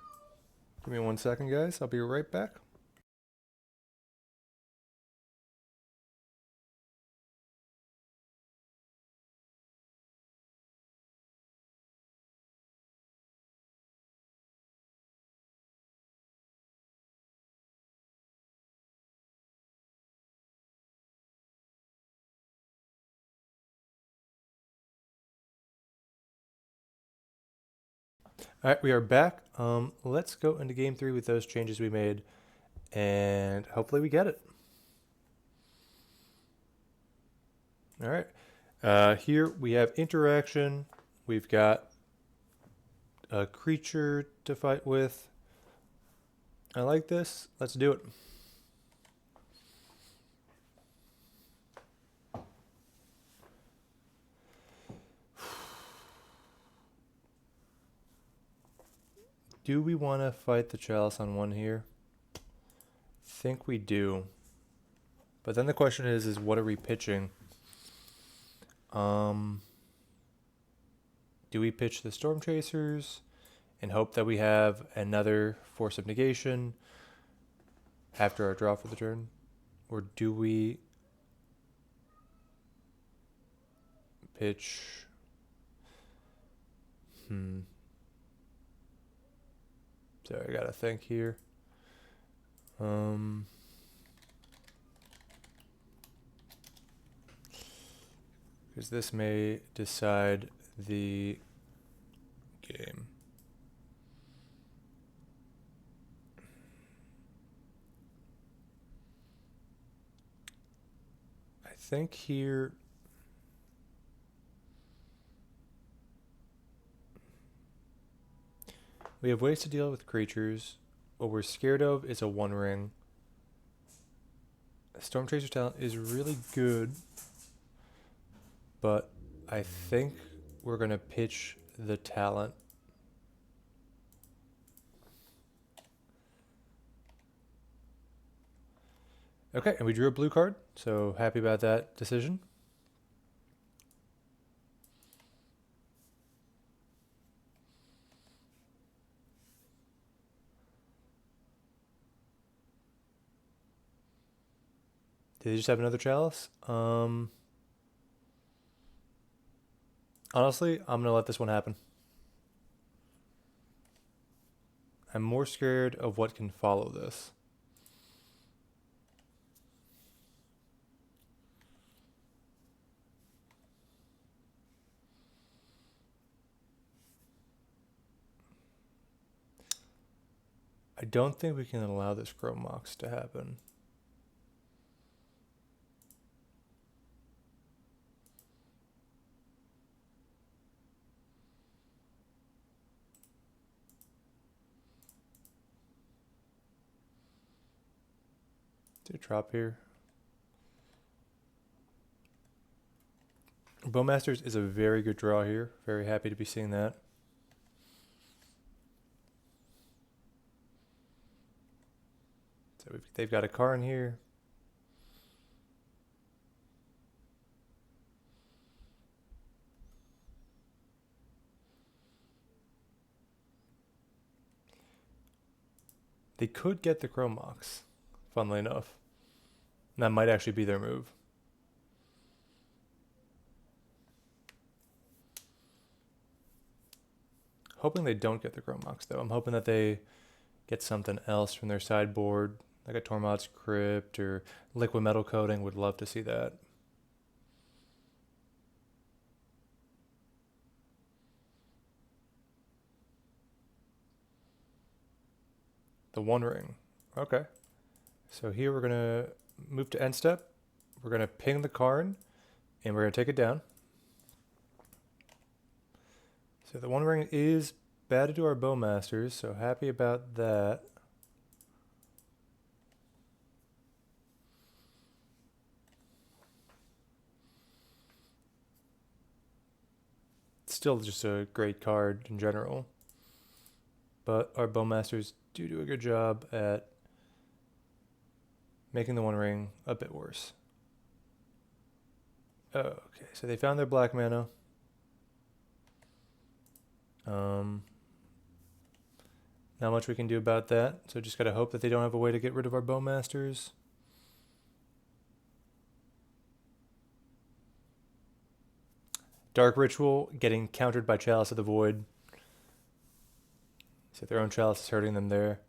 Give me 1 second, guys. I'll be right back. All right, we are back. Let's go into game 3 with those changes we made, and hopefully we get it. All right. Here we have interaction. We've got a creature to fight with. I like this. Let's do it. Do we want to fight the Chalice on 1 here? Think we do. But then the question is what are we pitching? Do we pitch the Stormchasers and hope that we have another Force of Negation after our draw for the turn? Or do we pitch... So I gotta think here. Because this may decide the game. I think here... we have ways to deal with creatures. What we're scared of is a 1-ring. Stormchaser talent is really good, but I think we're going to pitch the talent. Okay, and we drew a blue card, so happy about that decision. Did they just have another Chalice? Honestly, I'm going to let this one happen. I'm more scared of what can follow this. I don't think we can allow this Chrome Mox to happen. Did it drop here? Bowmasters is a very good draw here. Very happy to be seeing that. So they've got a car in here. They could get the Chrome Mox, funnily enough. That might actually be their move. Hoping they don't get the Chrome Mox, though. I'm hoping that they get something else from their sideboard, like a Tormod's Crypt or Liquid Metal Coating. Would love to see that. The One Ring. Okay. So here we're going to move to end step. We're going to ping the card, and we're going to take it down. So the One Ring is bad to our Bowmasters, so happy about that. Still just a great card in general. But our Bowmasters do a good job at making the One Ring a bit worse. Okay, so they found their black mana. Not much we can do about that, so just gotta hope that they don't have a way to get rid of our Bowmasters. Dark Ritual getting countered by Chalice of the Void. So their own Chalice is hurting them there.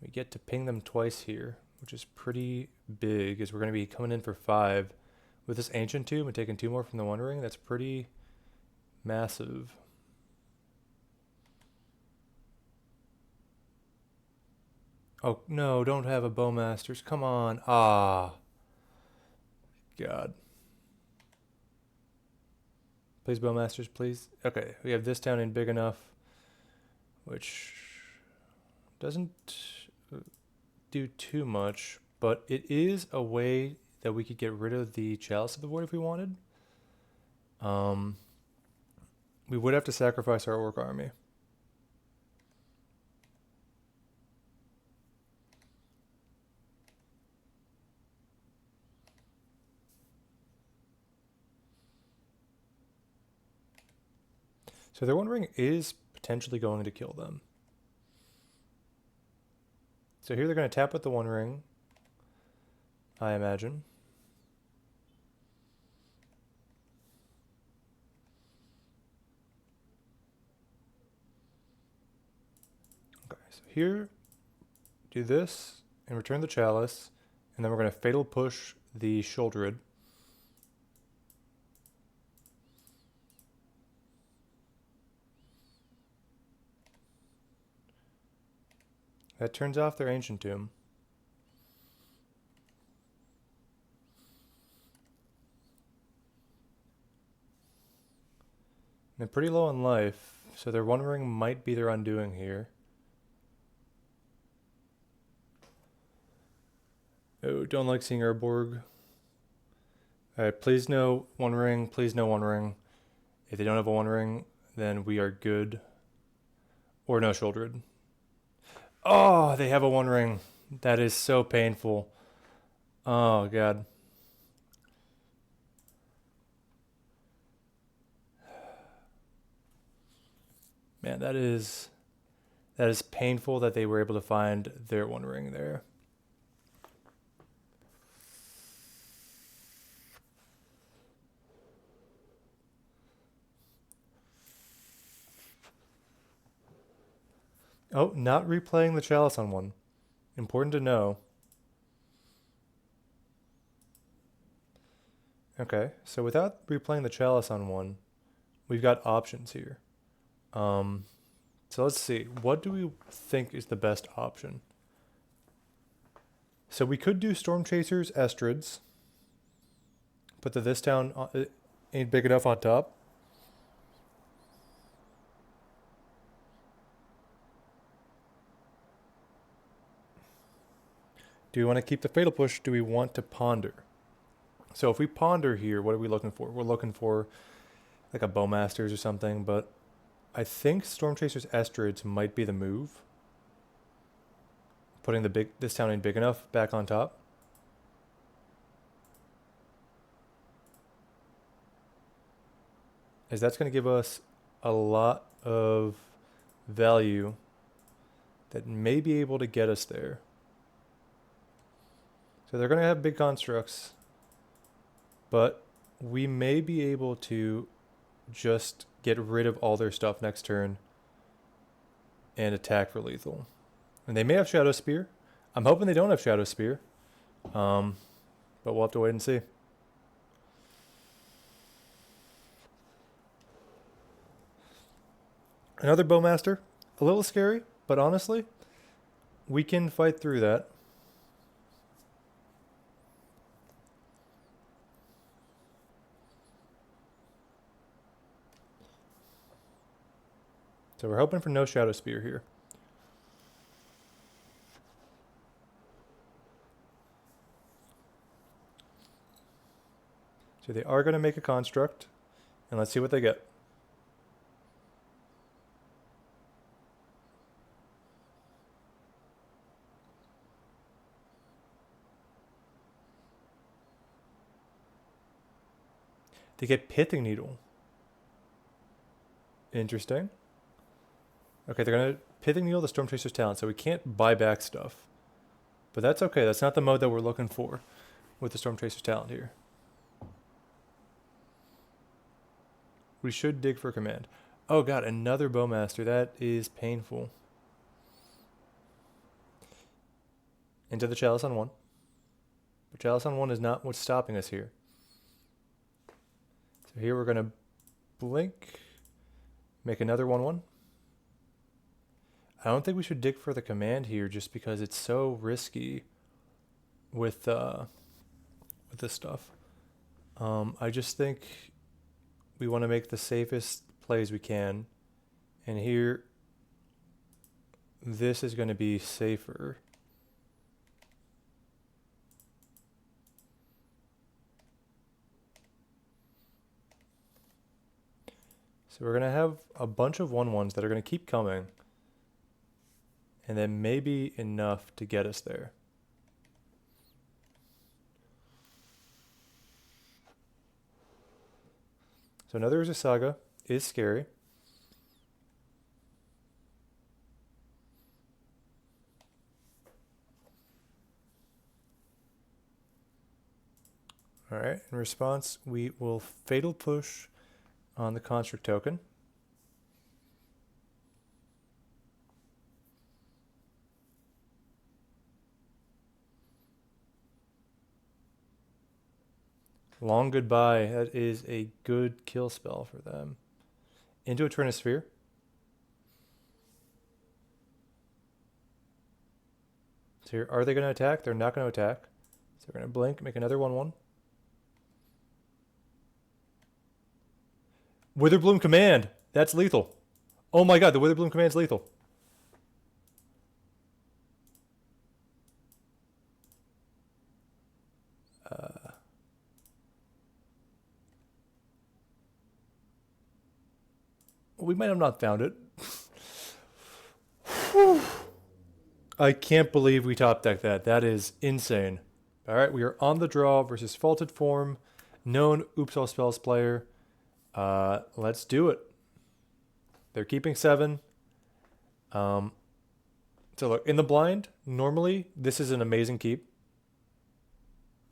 We get to ping them twice here, which is pretty big, as we're going to be coming in for 5. With this Ancient Tomb and taking 2 more from the One Ring, that's pretty massive. Oh, no, don't have a Bowmasters. Come on. Ah. God. Please, Bowmasters, please. Okay, we have this down in big enough, which doesn't do too much, but it is a way that we could get rid of the Chalice of the Void if we wanted. We would have to sacrifice our Orc army. So their One Ring is potentially going to kill them. So here they're going to tap with the One Ring, I imagine. Okay, so here, do this and return the Chalice, and then we're going to Fatal Push the Sheoldred. That turns off their Ancient Tomb. They're pretty low on life, so their One Ring might be their undoing here. Oh, don't like seeing Urborg. Alright, please no One Ring, please no One Ring. If they don't have a One Ring, then we are good. Or no Sheoldred. Oh, they have a One Ring. That is so painful. Oh, God. Man, that is painful that they were able to find their One Ring there. Oh, not replaying the Chalice on one. Important to know. Okay, so without replaying the Chalice on one, we've got options here. So let's see. What do we think is the best option? So we could do Stormchasers, Estrids. But this town ain't big enough on top. Do we want to keep the Fatal Push? Do we want to ponder? So if we ponder here, what are we looking for? We're looking for like a Bowmasters or something, but I think Stormchasers Estrids might be the move. Putting this town ain't big enough back on top. As that's going to give us a lot of value that may be able to get us there. So they're going to have big constructs, but we may be able to just get rid of all their stuff next turn and attack for lethal. And they may have Shadow Spear. I'm hoping they don't have Shadow Spear. But we'll have to wait and see. Another Bowmaster. A little scary, but honestly, we can fight through that. So we're hoping for no Shadow Spear here. So they are going to make a construct, and let's see what they get. They get Pithing Needle. Interesting. Okay, they're going to Pithing Needle the Stormchaser's talent, so we can't buy back stuff. But that's okay. That's not the mode that we're looking for with the Stormchaser's talent here. We should dig for command. Oh god, another Bowmaster. That is painful. Into the Chalice on 1. But Chalice on 1 is not what's stopping us here. So here we're going to blink, make another 1/1. I don't think we should dig for the command here just because it's so risky with this stuff. I just think we want to make the safest plays we can. And here, this is going to be safer. So we're going to have a bunch of 1/1s that are going to keep coming. And then maybe enough to get us there. So another Saga is scary. Alright, in response, we will Fatal Push on the Construct token. Long Goodbye. That is a good kill spell for them. Into a Sphere. So here, are they going to attack? They're not going to attack. So we're going to blink, make another 1/1. Witherbloom Command. That's lethal. Oh my god, the Witherbloom Command's lethal. We might have not found it. I can't believe we top decked that. That is insane. Alright, we are on the draw versus Faulted Form. Known Oops All Spells player. Let's do it. They're keeping 7. So look, in the blind, normally this is an amazing keep.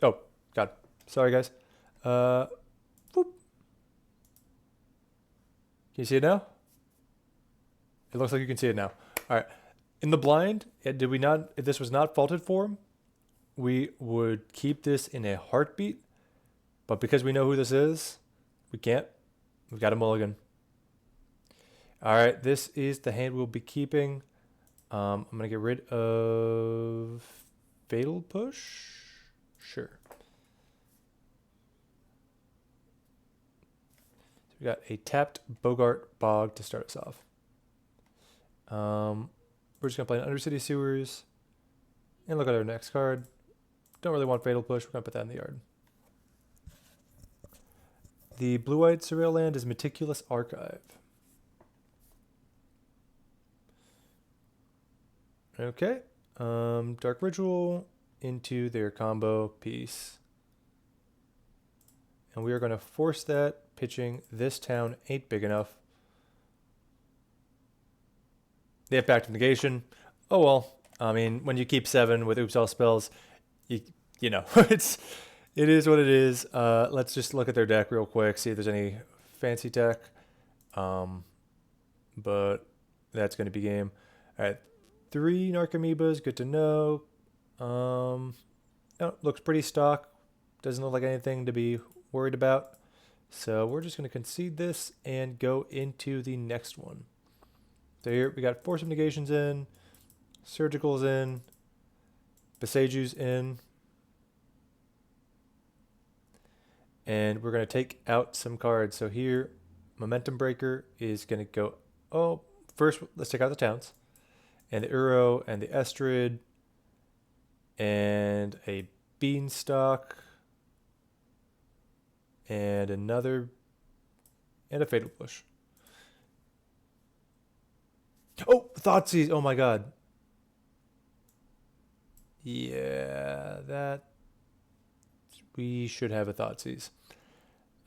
Oh, God. Sorry, guys. Whoop. Can you see it now? It looks like you can see it now. All right. In the blind, if this was not Faulted Form, we would keep this in a heartbeat. But because we know who this is, we can't. We've got a mulligan. All right, this is the hand we'll be keeping. I'm going to get rid of Fatal Push. Sure. So we got a tapped Bogart Bog to start us off. We're just going to play an Undercity Sewers and look at our next card. Don't really want Fatal Push. We're going to put that in the yard. The blue-white surveil land is Meticulous Archive. Okay. Dark Ritual into their combo piece. And we are going to force that, pitching this town ain't big enough. They have Pact of Negation. Oh well. I mean, when you keep 7 with Oops All Spells, you know, it is what it is. Let's just look at their deck real quick, see if there's any fancy tech. But that's going to be game. All right, 3 Narcomoebas, good to know. Oh, looks pretty stock. Doesn't look like anything to be worried about. So we're just going to concede this and go into the next one. So here we got Force of Negations in, Surgical's in, Beseju's in. And we're going to take out some cards. So here, Momentum Breaker is going to go... Oh, first, let's take out the towns. And the Uro, and the Estrid, and a Beanstalk, and another... And a Fatal Push. Oh, Thoughtseize! Oh my god. Yeah, that... We should have a Thoughtseize.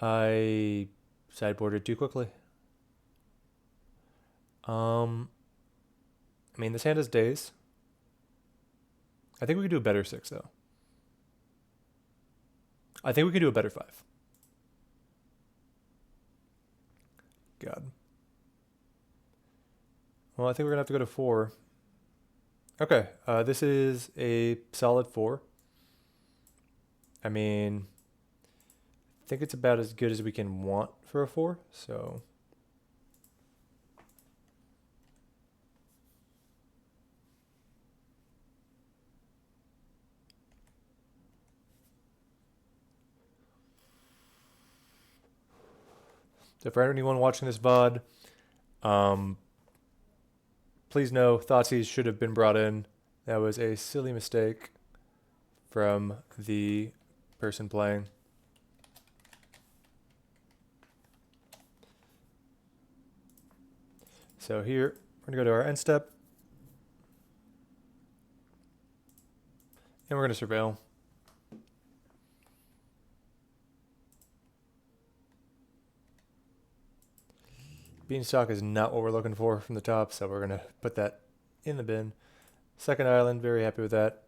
I sideboarded too quickly. I mean, this hand has days. I think we could do a better 6, though. I think we could do a better 5. God. Well, I think we're going to have to go to 4. Okay, this is a solid 4. I mean, I think it's about as good as we can want for a 4, so... So for anyone watching this VOD, please know Thoughtseize should have been brought in. That was a silly mistake from the person playing. So here, we're going to go to our end step. And we're going to surveil. Beanstalk is not what we're looking for from the top, so we're going to put that in the bin. Second island, very happy with that.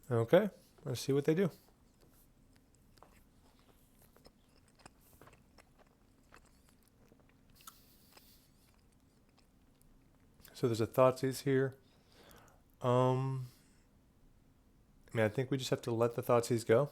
Okay, let's see what they do. So there's a Thoughtseize here. I mean, I think we just have to let the Thoughtseize go.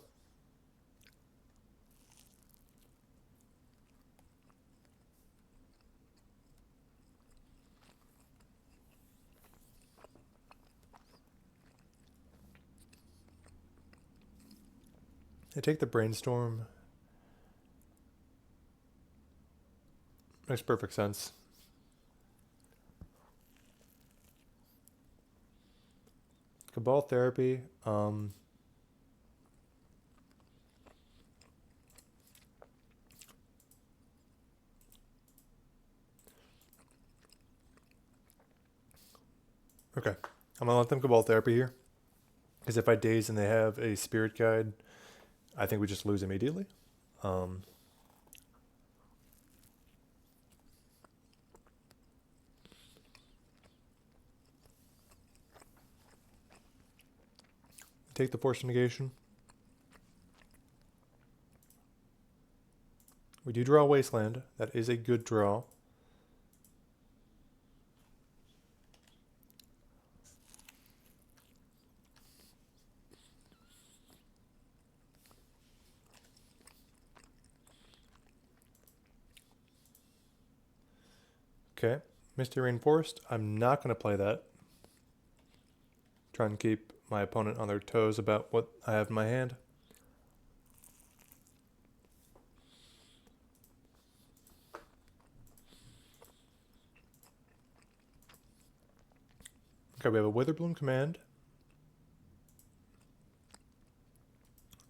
I take the Brainstorm. Makes perfect sense. Cabal Therapy. Okay. I'm gonna let them go ball therapy here. Because if I daze and they have a spirit guide, I think we just lose immediately. Um, take the force negation. We do draw Wasteland. That is a good draw. Okay. Misty Rainforest. I'm not going to play that. Try and keep my opponent on their toes about what I have in my hand. Okay, we have a Witherbloom command.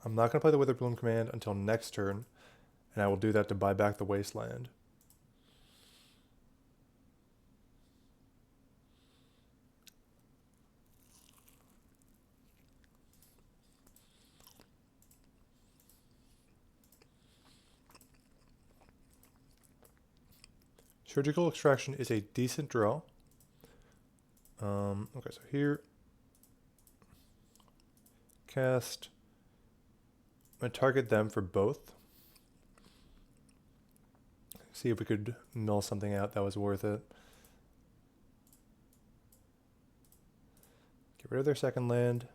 I'm not going to play the Witherbloom command until next turn, and I will do that to buy back the Wasteland. Surgical Extraction is a decent draw. Okay, so here, cast. I'm going to target them for both. See if we could null something out that was worth it. Get rid of their second land.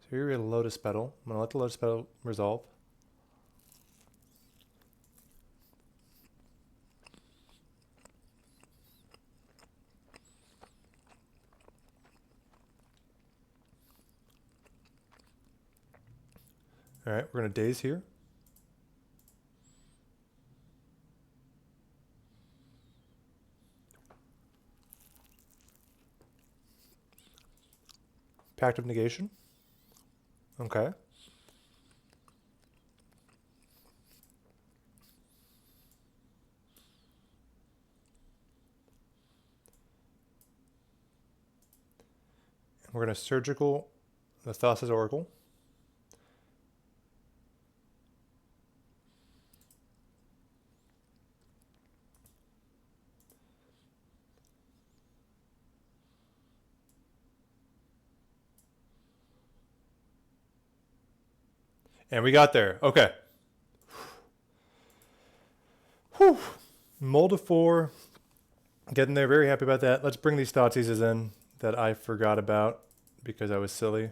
So here we have a Lotus Petal. I'm going to let the Lotus Petal resolve. Alright, we're going to daze here. Pact of Negation. Okay. We're going to Surgical the Thassa's Oracle. And we got there. Okay. Whew. Mold of 4. Getting there. Very happy about that. Let's bring these Thoughtseizes in that I forgot about because I was silly.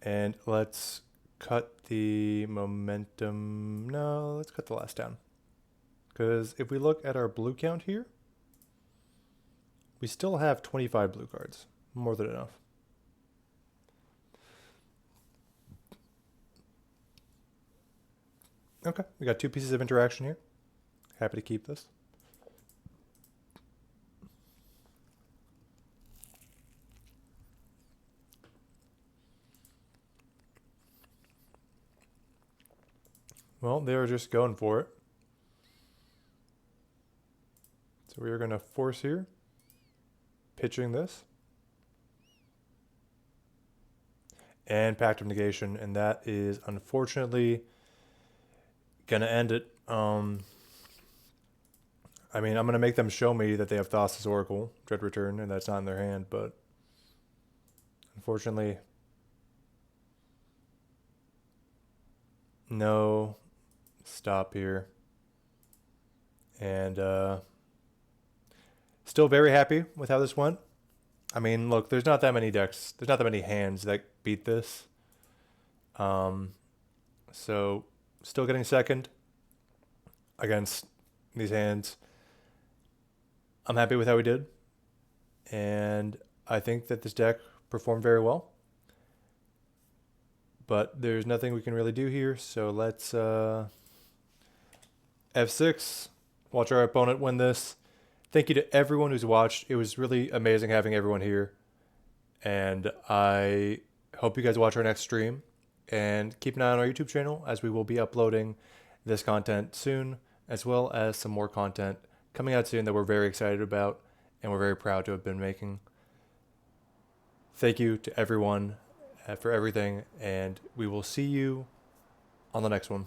And let's cut the momentum. No, let's cut the last down. Because if we look at our blue count here, we still have 25 blue cards. More than enough. Okay, we got 2 pieces of interaction here. Happy to keep this. Well, they were just going for it. So we are going to force here. Pitching this. And Pact of Negation. And that is unfortunately going to end it. I mean, I'm going to make them show me that they have Thassa's Oracle, Dread Return, and that's not in their hand, but unfortunately, no stop here. And still very happy with how this went. I mean, look, there's not that many decks, there's not that many hands that beat this. So still getting second against these hands. I'm happy with how we did. And I think that this deck performed very well. But there's nothing we can really do here. So let's F6. Watch our opponent win this. Thank you to everyone who's watched. It was really amazing having everyone here. And I hope you guys watch our next stream and keep an eye on our YouTube channel as we will be uploading this content soon, as well as some more content coming out soon that we're very excited about and we're very proud to have been making. Thank you to everyone for everything, and we will see you on the next one.